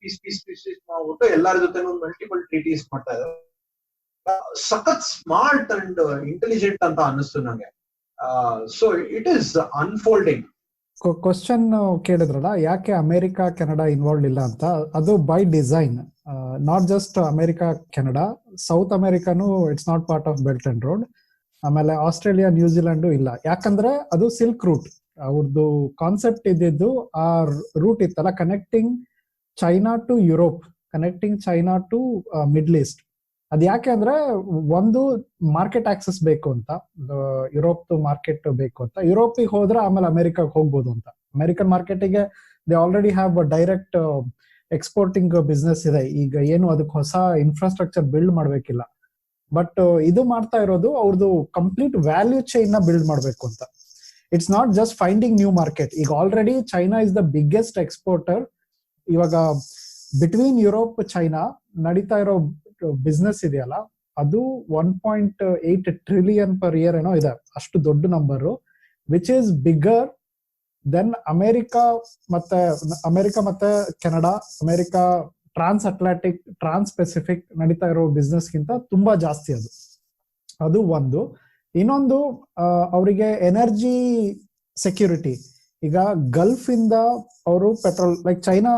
ಪೀಸ್ ಮಾಡ್ಬಿಟ್ಟು ಎಲ್ಲರ ಜೊತೆ ಮಲ್ಟಿಪಲ್ ಟ್ರೀಟೀಸ್ ಮಾಡ್ತಾ ಇದ್ದಾರೆ. ಸಖತ್ ಸ್ಮಾರ್ಟ್ ಅಂಡ್ ಇಂಟೆಲಿಜೆಂಟ್ ಅಂತ ಅನ್ನಿಸ್ತು ನಂಗೆ. So it is unfolding. Question ಕೇಳಿದ್ರಲ್ಲ, ಯಾಕೆ ಅಮೆರಿಕಾ ಕೆನಡಾ ಇನ್ವಾಲ್ವ್ ಇಲ್ಲ ಅಂತ. ಅದು by design, not just America Canada, south ಅಮೆರಿಕಾನು it's not part of belt and road. ಆಮೇಲೆ ಆಸ್ಟ್ರೇಲಿಯಾ, ನ್ಯೂಜಿಲೆಂಡ್ ಇಲ್ಲ. ಯಾಕಂದ್ರೆ ಅದು ಸಿಲ್ಕ್ ರೂಟ್, ಅವ್ರದ್ದು ಕಾನ್ಸೆಪ್ಟ್ ಇದ್ದಿದ್ದು ಆ ರೂಟ್ ಇತ್ತಲ್ಲ, connecting China to Europe, connecting China to Middle East. ಅದ್ ಯಾಕೆ ಅಂದ್ರೆ ಒಂದು ಮಾರ್ಕೆಟ್ ಆಕ್ಸೆಸ್ ಬೇಕು ಅಂತ, ಯುರೋಪ್ ಮಾರ್ಕೆಟ್ ಬೇಕು ಅಂತ. ಯುರೋಪಿಗೆ ಹೋದ್ರೆ ಆಮೇಲೆ ಅಮೆರಿಕಾಗೆ ಹೋಗ್ಬೋದು ಅಂತ. ಅಮೆರಿಕನ್ ಮಾರ್ಕೆಟಿಗೆ they already have direct exporting business ಇದೆ. ಈಗ ಏನು ಅದಕ್ಕೆ ಹೊಸ ಇನ್ಫ್ರಾಸ್ಟ್ರಕ್ಚರ್ ಬಿಲ್ಡ್ ಮಾಡ್ಬೇಕಿಲ್ಲ. ಬಟ್ ಇದು ಮಾಡ್ತಾ ಇರೋದು ಅವ್ರದ್ದು ಕಂಪ್ಲೀಟ್ ವ್ಯಾಲ್ಯೂ ಚೈನ್ ನ ಬಿಲ್ಡ್ ಮಾಡ್ಬೇಕು ಅಂತ. It's not just finding new market. ಈಗ already China is the biggest exporter. ಇವಾಗ ಬಿಟ್ವೀನ್ ಯುರೋಪ್ ಚೈನಾ ನಡೀತಾ ಇರೋ ಬಿಸ್ನೆಸ್ ಇದೆಯಲ್ಲ, ಅದು 1.8 ಟ್ರಿಲಿಯನ್ ಪರ್ ಇಯರ್ ಏನೋ ಇದೆ, ಅಷ್ಟು ದೊಡ್ಡ number, which is bigger than America ಮತ್ತೆ Canada, America transatlantic, transpacific ನಡೀತಾ ಇರೋ ಬಿಸ್ನೆಸ್ ಗಿಂತ ತುಂಬಾ ಜಾಸ್ತಿ ಅದು ಒಂದು. ಇನ್ನೊಂದು ಅವರಿಗೆ ಎನರ್ಜಿ ಸೆಕ್ಯೂರಿಟಿ. ಈಗ ಗಲ್ಫ್ ಇಂದ ಅವರು petrol, like China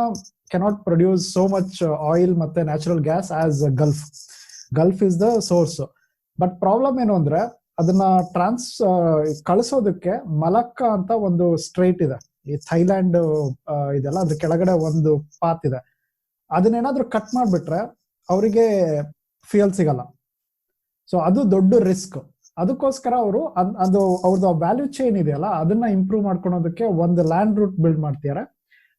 cannot produce so much oil ಮತ್ತೆ natural gas as gulf is the source. But problem ಏನು ಅಂದ್ರೆ ಅದನ್ನ ಕಳಿಸೋದಕ್ಕೆ ಮಲಕ್ಕಾ ಅಂತ ಒಂದು ಸ್ಟ್ರೈಟ್ ಇದೆ, ಈ ಥೈಲ್ಯಾಂಡ್ ಇದೆಲ್ಲ, ಅದ್ರ ಕೆಳಗಡೆ ಒಂದು ಪಾತ್ ಇದೆ. ಅದನ್ನೇನಾದ್ರೂ ಕಟ್ ಮಾಡ್ಬಿಟ್ರೆ ಅವರಿಗೆ ಫ್ಯೂಯಲ್ ಸಿಗಲ್ಲ. ಸೊ ಅದು ದೊಡ್ಡ ರಿಸ್ಕ್. ಅದಕ್ಕೋಸ್ಕರ ಅವರು ಅದು ಅವ್ರದ್ದು ವ್ಯಾಲ್ಯೂ ಚೈನ್ ಇದೆಯಲ್ಲ, ಅದನ್ನ ಇಂಪ್ರೂವ್ ಮಾಡ್ಕೊಳೋದಕ್ಕೆ ಒಂದು ಲ್ಯಾಂಡ್ ರೂಟ್ ಬಿಲ್ಡ್ ಮಾಡ್ತಿದ್ದಾರೆ,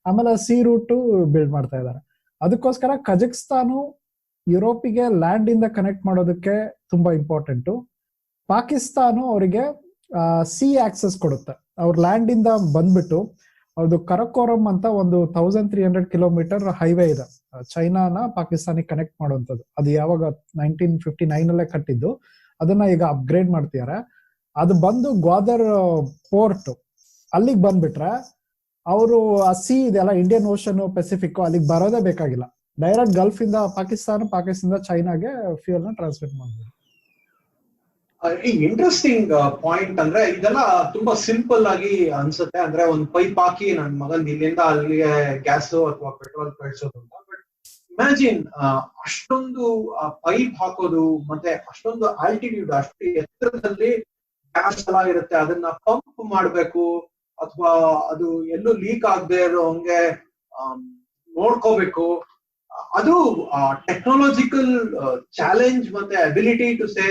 ಆಮೇಲೆ ಸಿ ರೂಟ್ ಬಿಲ್ಡ್ ಮಾಡ್ತಾ ಇದ್ದಾರೆ. ಅದಕ್ಕೋಸ್ಕರ ಕಜಕಿಸ್ತಾನು ಯುರೋಪಿಗೆ ಲ್ಯಾಂಡ್ ಇಂದ ಕನೆಕ್ಟ್ ಮಾಡೋದಕ್ಕೆ ತುಂಬಾ ಇಂಪಾರ್ಟೆಂಟು. ಪಾಕಿಸ್ತಾನು ಅವರಿಗೆ ಸಿ ಆಕ್ಸೆಸ್ ಕೊಡುತ್ತೆ. ಅವ್ರ ಲ್ಯಾಂಡ್ ಇಂದ ಬಂದ್ಬಿಟ್ಟು ಅವ್ರದ್ದು ಕರಕೋರಂ ಅಂತ ಒಂದು 1300 ಕಿಲೋಮೀಟರ್ ಹೈವೇ ಇದೆ, ಚೈನಾನ ಪಾಕಿಸ್ತಾನಿಗೆ ಕನೆಕ್ಟ್ ಮಾಡುವಂಥದ್ದು. ಅದು ಯಾವಾಗ 1959 ಅಲ್ಲೇ ಕಟ್ಟಿದ್ದು, ಅದನ್ನ ಈಗ ಅಪ್ಗ್ರೇಡ್ ಮಾಡ್ತಿದ್ದಾರೆ. ಅದು ಬಂದು ಗ್ವಾದರ್ ಪೋರ್ಟ್ ಅಲ್ಲಿಗೆ ಬಂದ್ಬಿಟ್ರೆ ಅವರು ಆ ಸಿ ಇದೆಯಲ್ಲ, ಇಂಡಿಯನ್ ಓಷನ್ ಪೆಸಿಫಿಕ್, ಅಲ್ಲಿಗೆ ಬರೋದೇ ಬೇಕಾಗಿಲ್ಲ. ಡೈರೆಕ್ಟ್ ಗಲ್ಫ್ ಇಂದ ಪಾಕಿಸ್ತಾನ ಚೈನಾಗೆ ಫ್ಯೂಯಲ್ ನ ಟ್ರಾನ್ಸ್ಮಿಟ್ ಮಾಡ್ಬೋದು. ಇಂಟ್ರೆಸ್ಟಿಂಗ್ ಪಾಯಿಂಟ್ ಅಂದ್ರೆ ಇದೆಲ್ಲ ತುಂಬಾ ಸಿಂಪಲ್ ಆಗಿ ಅನ್ಸುತ್ತೆ. ಅಂದ್ರೆ ಒಂದು ಪೈಪ್ ಹಾಕಿ ನನ್ ಮಗನ್ ಇಲ್ಲಿಂದ ಅಲ್ಲಿಗೆ ಗ್ಯಾಸ್ ಅಥವಾ ಪೆಟ್ರೋಲ್ ಕಳ್ಸೋದು ಅಂತ. ಬಟ್ ಇಮ್ಯಾಜಿನ್ ಅಷ್ಟೊಂದು ಪೈಪ್ ಹಾಕೋದು, ಮತ್ತೆ ಅಷ್ಟೊಂದು ಆಲ್ಟಿಟ್ಯೂಡ್, ಅಷ್ಟು ಎತ್ತರದಲ್ಲಿ ಗ್ಯಾಸ್ ಎಲ್ಲ ಇರುತ್ತೆ, ಅದನ್ನ ಪಂಪ್ ಮಾಡ್ಬೇಕು, ಅಥವಾ ಅದು ಎಲ್ಲೂ ಲೀಕ್ ಆಗದೆ ಇರೋ ಹಂಗೆ ನೋಡ್ಕೋಬೇಕು. ಅದು ಟೆಕ್ನಾಲಜಿಕಲ್ ಚಾಲೆಂಜ್ ಮತ್ತೆ ಅಬಿಲಿಟಿ ಟು ಸೇ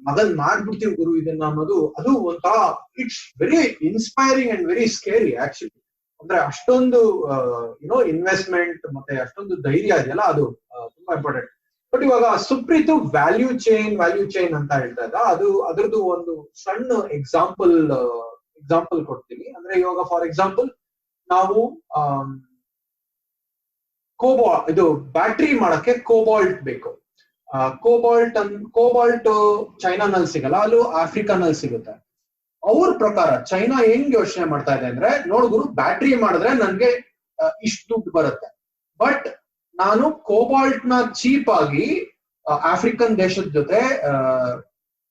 ಮಗನ್ ಮಾಡ್ಬಿಡ್ತೀವಿ ಗುರು ಇದನ್ನ ಅನ್ನೋದು, ಅದು ಒಂಥರ it's very inspiring and very scary actually. ಅಂದ್ರೆ ಅಷ್ಟೊಂದು ಇನ್ವೆಸ್ಟ್ಮೆಂಟ್ ಮತ್ತೆ ಅಷ್ಟೊಂದು ಧೈರ್ಯ ಇದೆಯಲ್ಲ, ಅದು ತುಂಬಾ ಇಂಪಾರ್ಟೆಂಟ್. ಬಟ್ ಇವಾಗ ಸುಪ್ರೀತ್ ವ್ಯಾಲ್ಯೂ ಚೈನ್ ಅಂತ ಹೇಳ್ತಾ ಇದ್ದ, ಅದು ಅದ್ರದ್ದು ಒಂದು ಸಣ್ಣ ಎಕ್ಸಾಂಪಲ್ ಕೊಡ್ತೀನಿ. ಅಂದ್ರೆ ಇವಾಗ ಫಾರ್ ಎಕ್ಸಾಂಪಲ್ ನಾವು ಇದು ಬ್ಯಾಟ್ರಿ ಮಾಡಕ್ಕೆ ಕೋಬಾಲ್ಟ್ ಬೇಕು. ಕೋಬಾಲ್ಟ್ ಚೈನಾನಲ್ಲಿ ಸಿಗಲ್ಲ, ಅಲ್ಲೂ ಆಫ್ರಿಕಾನಲ್ಲಿ ಸಿಗುತ್ತೆ. ಅವ್ರ ಪ್ರಕಾರ ಚೈನಾ ಹೆಂಗ್ ಯೋಚನೆ ಮಾಡ್ತಾ ಇದೆ ಅಂದ್ರೆ, ನೋಡ್ಗುರು ಬ್ಯಾಟ್ರಿ ಮಾಡಿದ್ರೆ ನನ್ಗೆ ಇಷ್ಟು ದುಡ್ಡು ಬರುತ್ತೆ, ಬಟ್ ನಾನು ಕೋಬಾಲ್ಟ್ ನ ಚೀಪ್ ಆಗಿ ಆಫ್ರಿಕನ್ ದೇಶದ ಜೊತೆ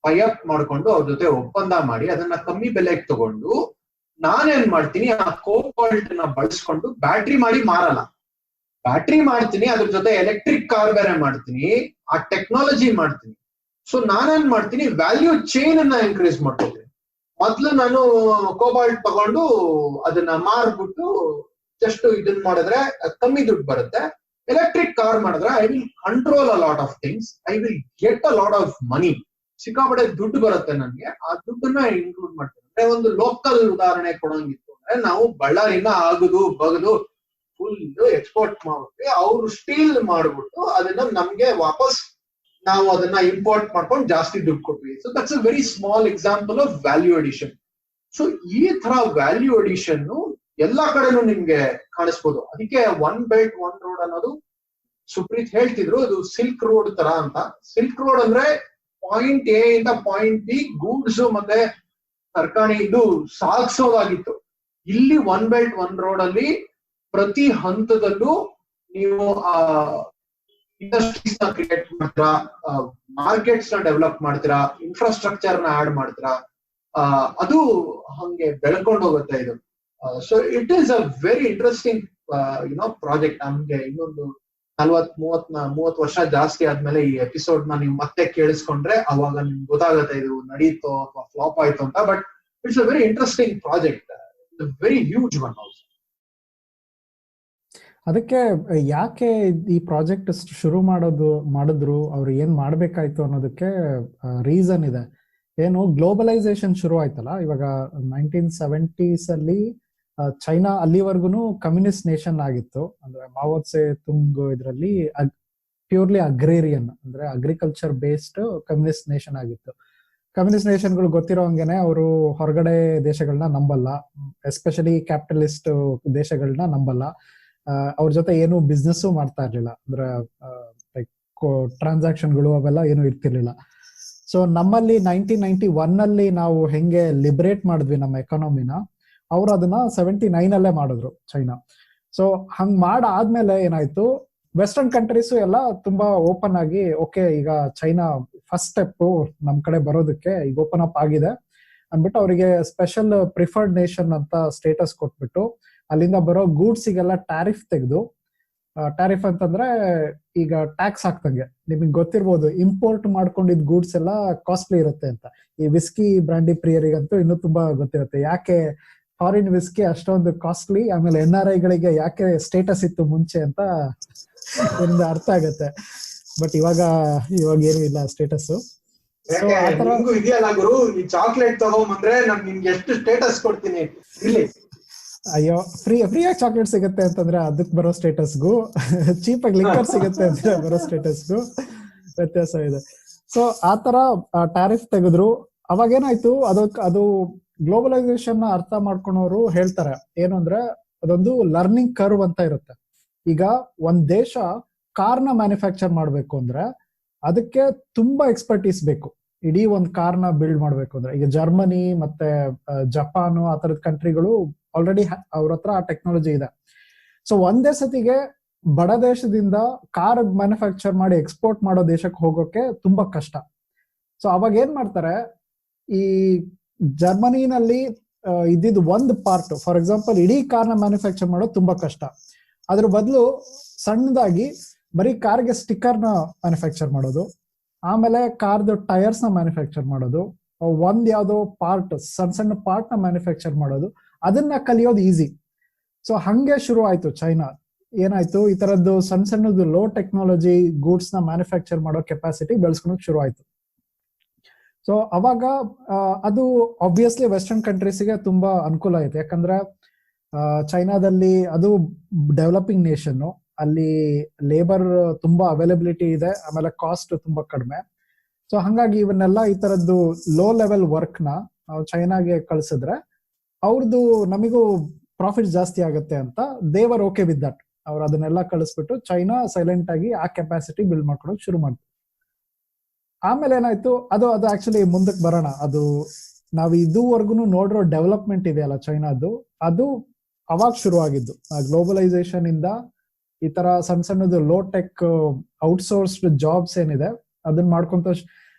ಟೈಅಪ್ ಮಾಡ್ಕೊಂಡು ಅವ್ರ ಜೊತೆ ಒಪ್ಪಂದ ಮಾಡಿ ಅದನ್ನ ಕಮ್ಮಿ ಬೆಲೆಗೆ ತಗೊಂಡು ನಾನೇನ್ ಮಾಡ್ತೀನಿ, ಆ ಕೋಬಾಲ್ಟ್ ನ ಬಳಸ್ಕೊಂಡು ಬ್ಯಾಟ್ರಿ ಮಾಡಿ ಮಾರಲ್ಲ, ಬ್ಯಾಟ್ರಿ ಮಾಡ್ತೀನಿ, ಅದ್ರ ಜೊತೆ ಎಲೆಕ್ಟ್ರಿಕ್ ಕಾರ್ ಬೇರೆ ಮಾಡ್ತೀನಿ, ಆ ಟೆಕ್ನಾಲಜಿ ಮಾಡ್ತೀನಿ. ಸೊ ನಾನೇನ್ ಮಾಡ್ತೀನಿ, ವ್ಯಾಲ್ಯೂ ಚೈನ್ ಅನ್ನ ಇನ್ಕ್ರೀಸ್ ಮಾಡ್ಕೊತೀನಿ. ಮೊದ್ಲು ನಾನು ಕೋಬಾಲ್ಟ್ ತಗೊಂಡು ಅದನ್ನ ಮಾರ್ಬಿಟ್ಟು ಜಸ್ಟ್ ಇದನ್ ಮಾಡಿದ್ರೆ ಕಮ್ಮಿ ದುಡ್ಡು ಬರುತ್ತೆ. ಎಲೆಕ್ಟ್ರಿಕ್ ಕಾರ್ ಮಾಡಿದ್ರೆ I will control a lot of things, I will get a lot of money, ಸಿಕ್ಕಾಪಟ್ಟೆ ದುಡ್ಡು ಬರುತ್ತೆ ನನ್ಗೆ, ಆ ದುಡ್ಡನ್ನ ಇನ್ಕ್ಲೂಡ್ ಮಾಡ್ತೀನಿ. ಅಂದ್ರೆ ಒಂದು ಲೋಕಲ್ ಉದಾಹರಣೆ ಕೊಡಂಗಿತ್ತು ಅಂದ್ರೆ, ನಾವು ಬಳ್ಳಾರಿನ ಬಗದು ಫುಲ್ ಎಕ್ಸ್ಪೋರ್ಟ್ ಮಾಡ್ಬಿಟ್ಟು ಅವ್ರು ಸ್ಟೀಲ್ ಮಾಡ್ಬಿಟ್ಟು ಅದನ್ನ ನಮ್ಗೆ ವಾಪಸ್ ನಾವು ಅದನ್ನ ಇಂಪೋರ್ಟ್ ಮಾಡ್ಕೊಂಡು ಜಾಸ್ತಿ ದುಡ್ಡು ಕೊಟ್ವಿ. So that's a very small example of value addition. So ಈ ತರ ವ್ಯಾಲ್ಯೂ ಅಡಿಷನ್ ಎಲ್ಲಾ ಕಡೆನೂ ನಿಮ್ಗೆ ಕಾಣಿಸ್ಬೋದು. ಅದಕ್ಕೆ ಒನ್ ಬೆಲ್ಟ್ ಒನ್ ರೋಡ್ ಅನ್ನೋದು ಸುಪ್ರೀತ್ ಹೇಳ್ತಿದ್ರು, ಅದು ಸಿಲ್ಕ್ ರೋಡ್ ತರ ಅಂತ. ಸಿಲ್ಕ್ ರೋಡ್ ಅಂದ್ರೆ ಪಾಯಿಂಟ್ ಎ ಇಂದ ಪಾಯಿಂಟ್ ಬಿ ಗೂಡ್ಸ್ ಮತ್ತೆ ತರಕಾರಿ ಇದು ಸಾಗಿಸೋದಾಗಿತ್ತು. ಇಲ್ಲಿ ಒನ್ ಬೆಲ್ಟ್ ಒನ್ ರೋಡ್ ಅಲ್ಲಿ ಪ್ರತಿ ಹಂತದಲ್ಲೂ ನೀವು ಇಂಡಸ್ಟ್ರೀಸ್ ನ ಕ್ರಿಯೇಟ್ ಮಾಡ್ತೀರಾ, ಮಾರ್ಕೆಟ್ಸ್ ನ ಡೆವಲಪ್ ಮಾಡ್ತೀರಾ, ಇನ್ಫ್ರಾಸ್ಟ್ರಕ್ಚರ್ ನ ಆಡ್ ಮಾಡ್ತೀರಾ, ಅದು ಹಂಗೆ ಬೆಳ್ಕೊಂಡು ಹೋಗುತ್ತೆ ಇದು. So it is a very interesting project. ನಮ್ಗೆ ಇನ್ನೊಂದು 40-30 ವರ್ಷ ಜಾಸ್ತಿ ಆದ್ಮೇಲೆ ಈ ಎಪಿಸೋಡ್ ನ ನೀವು ಮತ್ತೆ ಕೇಳಿಸ್ಕೊಂಡ್ರೆ ಅವಾಗ ನಿಮ್ಗೆ ಗೊತ್ತಾಗುತ್ತೆ ಇದು ನಡೀತೋ ಅಥವಾ ಫ್ಲಾಪ್ ಆಯ್ತು ಅಂತ. But it's a very interesting project, very huge one also. ಅದಕ್ಕೆ ಯಾಕೆ ಈ ಪ್ರಾಜೆಕ್ಟ್ ಶುರು ಮಾಡಿದ್ರು, ಅವ್ರು ಏನ್ ಮಾಡ್ಬೇಕಾಯ್ತು ಅನ್ನೋದಕ್ಕೆ ರೀಸನ್ ಇದೆ. ಏನು ಗ್ಲೋಬಲೈಸೇಷನ್ ಶುರು ಆಯ್ತಲ್ಲ ಇವಾಗ 1970s ಅಲ್ಲಿ ಚೈನಾ ಅಲ್ಲಿವರೆಗೂ ಕಮ್ಯುನಿಸ್ಟ್ ನೇಷನ್ ಆಗಿತ್ತು. ಅಂದ್ರೆ ಮಾವೋ ಸೆ ತುಂಗ್ ಇದರಲ್ಲಿ ಪ್ಯೂರ್ಲಿ ಅಗ್ರೇರಿಯನ್, ಅಂದ್ರೆ ಅಗ್ರಿಕಲ್ಚರ್ ಬೇಸ್ಡ್ ಕಮ್ಯುನಿಸ್ಟ್ ನೇಷನ್ ಆಗಿತ್ತು. ಕಮ್ಯುನಿಸ್ಟ್ ನೇಷನ್ಗಳು ಗೊತ್ತಿರೋ ಹಂಗೇನೆ ಅವರು ಹೊರಗಡೆ ದೇಶಗಳನ್ನ ನಂಬಲ್ಲ, ಎಸ್ಪೆಷಲಿ ಕ್ಯಾಪಿಟಲಿಸ್ಟ್ ದೇಶಗಳನ್ನ ನಂಬಲ್ಲ. ಅವ್ರ ಜೊತೆ ಏನು ಬಿಸ್ನೆಸ್ ಮಾಡ್ತಾ ಇರ್ಲಿಲ್ಲ. ಅಂದ್ರೆ ಲೈಕ್ ಟ್ರಾನ್ಸಾಕ್ಷನ್ಗಳು ಅವೆಲ್ಲ ಏನು ಇರ್ತಿರ್ಲಿಲ್ಲ. ಸೊ ನಮ್ಮಲ್ಲಿ 1991 ಅಲ್ಲಿ ನಾವು ಹೆಂಗೆ ಲಿಬರೇಟ್ ಮಾಡಿದ್ವಿ ನಮ್ಮ ಎಕಾನಮಿನ, ಅವ್ರು ಅದನ್ನ 79 ಅಲ್ಲೇ ಮಾಡಿದ್ರು ಚೈನಾ. ಸೊ ಹಂಗ್ ಮಾಡಾದ್ಮೇಲೆ ಏನಾಯ್ತು, ವೆಸ್ಟರ್ನ್ ಕಂಟ್ರೀಸು ಎಲ್ಲ ತುಂಬಾ ಓಪನ್ ಆಗಿ ಓಕೆ ಈಗ ಚೈನಾ ಫಸ್ಟ್ ಸ್ಟೆಪ್ ನಮ್ ಕಡೆ ಬರೋದಕ್ಕೆ ಈಗ ಓಪನ್ ಅಪ್ ಆಗಿದೆ ಅಂದ್ಬಿಟ್ಟು ಅವರಿಗೆ ಸ್ಪೆಷಲ್ ಪ್ರಿಫರ್ಡ್ ನೇಷನ್ ಅಂತ ಸ್ಟೇಟಸ್ ಕೊಟ್ಬಿಟ್ಟು ಅಲ್ಲಿಂದ ಬರೋ ಗೂಡ್ಸಿಗೆಲ್ಲ ಟ್ಯಾರಿಫ್ ತೆಗೆದು, ಟ್ಯಾರಿಫ್ ಅಂತಂದ್ರೆ ಈಗ ಟ್ಯಾಕ್ಸ್ ಹಾಕ್ತಂಗೆ. ನಿಮಗೆ ಗೊತ್ತಿರ್ಬೋದು, ಇಂಪೋರ್ಟ್ ಮಾಡ್ಕೊಂಡಿದ್ ಗೂಡ್ಸ್ ಎಲ್ಲ ಕಾಸ್ಟ್ಲಿ ಇರುತ್ತೆ ಅಂತ. ಈ ವಿಸ್ಕಿ ಬ್ರಾಂಡಿ ಪ್ರಿಯರಿಗಂತೂ ಇನ್ನೂ ತುಂಬಾ ಗೊತ್ತಿರುತ್ತೆ ಯಾಕೆ ಫಾರಿನ್ ವಿಸ್ಕಿ ಅಷ್ಟೊಂದು ಕಾಸ್ಟ್ಲಿ, ಆಮೇಲೆ NRI ಗಳಿಗೆ ಯಾಕೆ ಸ್ಟೇಟಸ್ ಇತ್ತು ಮುಂಚೆ ಅಂತ ಒಂದು ಅರ್ಥ ಆಗತ್ತೆ. ಬಟ್ ಇವಾಗ ಏನು ಇಲ್ಲ ಸ್ಟೇಟಸ್. ಇದೆಯಲ್ಲ ಗುರು, ಈ ಚಾಕ್ಲೇಟ್ ತಗೊಂಬಂದ್ರೆ ನಾನು ನಿಮ್ಗೆ ಎಷ್ಟು ಸ್ಟೇಟಸ್ ಕೊಡ್ತೀನಿ ಇಲ್ಲಿ. ಅಯ್ಯೋ, ಫ್ರೀಯಾಗಿ ಚಾಕ್ಲೇಟ್ ಸಿಗುತ್ತೆ ಅಂತಂದ್ರೆ ಅದಕ್ಕೆ ಬರೋ ಸ್ಟೇಟಸ್ಗೂ, ಚೀಪ್ ಆಗಿ ಲಿಕ್ಕರ್ ಸಿಗುತ್ತೆ ಅಂದ್ರೆ ಬರೋ ಸ್ಟೇಟಸ್ಗೂ ವ್ಯತ್ಯಾಸ ಇದೆ. ಸೊ ಆತರ ಟ್ಯಾರಿಫ್ ತೆಗೆದ್ರು. ಅವಾಗ ಏನಾಯ್ತು, ಅದು ಗ್ಲೋಬಲೈಸೇಷನ್ ಅರ್ಥ ಮಾಡ್ಕೊಳೋರು ಹೇಳ್ತಾರೆ ಏನು ಅಂದ್ರೆ, ಅದೊಂದು ಲರ್ನಿಂಗ್ ಕರ್ವ್ ಅಂತ ಇರುತ್ತೆ. ಈಗ ಒಂದ್ ದೇಶ ಕಾರ್ನ ಮ್ಯಾನುಫ್ಯಾಕ್ಚರ್ ಮಾಡ್ಬೇಕು ಅಂದ್ರೆ ಅದಕ್ಕೆ ತುಂಬಾ ಎಕ್ಸ್ಪರ್ಟೀಸ್ ಬೇಕು. ಇಡೀ ಒಂದ್ ಕಾರ್ನ ಬಿಲ್ಡ್ ಮಾಡ್ಬೇಕು ಅಂದ್ರೆ ಈಗ ಜರ್ಮನಿ ಮತ್ತೆ ಜಪಾನು ಆ ತರದ ಕಂಟ್ರಿಗಳು ಆಲ್ರೆಡಿ ಅವ್ರ ಹತ್ರ ಆ ಟೆಕ್ನಾಲಜಿ ಇದೆ. ಸೊ ಒಂದೇ ಸತಿಗೆ ಬಡ ದೇಶದಿಂದ ಕಾರ್ ಮ್ಯಾನುಫ್ಯಾಕ್ಚರ್ ಮಾಡಿ ಎಕ್ಸ್ಪೋರ್ಟ್ ಮಾಡೋ ದೇಶಕ್ಕೆ ಹೋಗೋಕೆ ತುಂಬಾ ಕಷ್ಟ. ಸೊ ಅವಾಗ ಏನ್ ಮಾಡ್ತಾರೆ, ಈ ಜರ್ಮನಿನಲ್ಲಿ ಇದ್ದಿದ್ದು ಒಂದು ಪಾರ್ಟ್, ಫಾರ್ ಎಕ್ಸಾಂಪಲ್ ಇಡೀ ಕಾರ್ನ ಮ್ಯಾನುಫ್ಯಾಕ್ಚರ್ ಮಾಡೋದು ತುಂಬಾ ಕಷ್ಟ. ಅದ್ರ ಬದಲು ಸಣ್ಣದಾಗಿ ಬರೀ ಕಾರ್ಗೆ ಸ್ಟಿಕ್ಕರ್ನ ಮ್ಯಾನುಫ್ಯಾಕ್ಚರ್ ಮಾಡೋದು, ಆಮೇಲೆ ಕಾರ್ದು ಟೈರ್ಸ್ ನ ಮ್ಯಾನುಫ್ಯಾಕ್ಚರ್ ಮಾಡೋದು, ಒಂದ್ ಯಾವ್ದೋ ಪಾರ್ಟ್ ಸಣ್ಣ ಸಣ್ಣ ಪಾರ್ಟ್ ನ ಮ್ಯಾನುಫ್ಯಾಕ್ಚರ್ ಮಾಡೋದು, ಅದನ್ನ ಕಲಿಯೋದು ಈಸಿ. ಸೊ ಹಂಗೆ ಶುರು ಆಯ್ತು ಚೈನಾ. ಏನಾಯ್ತು, ಈ ತರದ್ದು ಸಣ್ಣ ಸಣ್ಣದು ಲೋ ಟೆಕ್ನಾಲಜಿ ಗೂಡ್ಸ್ ನ ಮ್ಯಾನುಫ್ಯಾಕ್ಚರ್ ಮಾಡೋ ಕೆಪಾಸಿಟಿ ಬೆಳೆಸ್ಕೊಳಕ್ ಶುರು ಆಯ್ತು. ಸೊ ಅವಾಗ ಅದು ಆಬ್ವಿಯಸ್ಲಿ ವೆಸ್ಟರ್ನ್ ಕಂಟ್ರೀಸ್ಗೆ ತುಂಬಾ ಅನುಕೂಲ ಆಯ್ತು. ಯಾಕಂದ್ರೆ ಚೈನಾದಲ್ಲಿ ಅದು ಡೆವಲಪಿಂಗ್ ನೇಷನ್, ಅಲ್ಲಿ ಲೇಬರ್ ತುಂಬಾ ಅವೈಲಬಿಲಿಟಿ ಇದೆ, ಆಮೇಲೆ ಕಾಸ್ಟ್ ತುಂಬಾ ಕಡಿಮೆ. ಸೊ ಹಂಗಾಗಿ ಇವನ್ನೆಲ್ಲ ಈ ತರದ್ದು ಲೋ ಲೆವೆಲ್ ವರ್ಕ್ ನ ನಾವು ಚೈನಾಗೆ ಕಳ್ಸಿದ್ರೆ ಅವ್ರದ್ದು ನಮಿಗೂ ಪ್ರಾಫಿಟ್ ಜಾಸ್ತಿ ಆಗುತ್ತೆ ಅಂತ ದೇವರ್ ಓಕೆ ವಿತ್ ದಟ್. ಅವ್ರು ಅದನ್ನೆಲ್ಲ ಕಳಿಸ್ಬಿಟ್ಟು ಚೈನಾ ಸೈಲೆಂಟ್ ಆಗಿ ಆ ಕೆಪಾಸಿಟಿ ಬಿಲ್ಡ್ ಮಾಡ್ಕೊಳಕ್ ಶುರು ಮಾಡ್ತು. ಆಮೇಲೆ ಏನಾಯ್ತು, ಅದು ಆಕ್ಚುಲಿ ಮುಂದಕ್ಕೆ ಬರೋಣ. ಅದು ನಾವು ಇದುವರೆಗೂ ನೋಡಿರೋ ಡೆವಲಪ್ಮೆಂಟ್ ಇದೆಯಲ್ಲ ಚೈನಾದು, ಅದು ಅವಾಗ ಶುರು ಆಗಿದ್ದು. ಗ್ಲೋಬಲೈಸೇಷನ್ ಇಂದ ಈ ತರ ಸಣ್ಣ ಸಣ್ಣದು ಲೋ ಟೆಕ್ ಔಟ್ಸೋರ್ಸ್ಡ್ ಜಾಬ್ಸ್ ಏನಿದೆ ಅದನ್ನ ಮಾಡ್ಕೊಂತ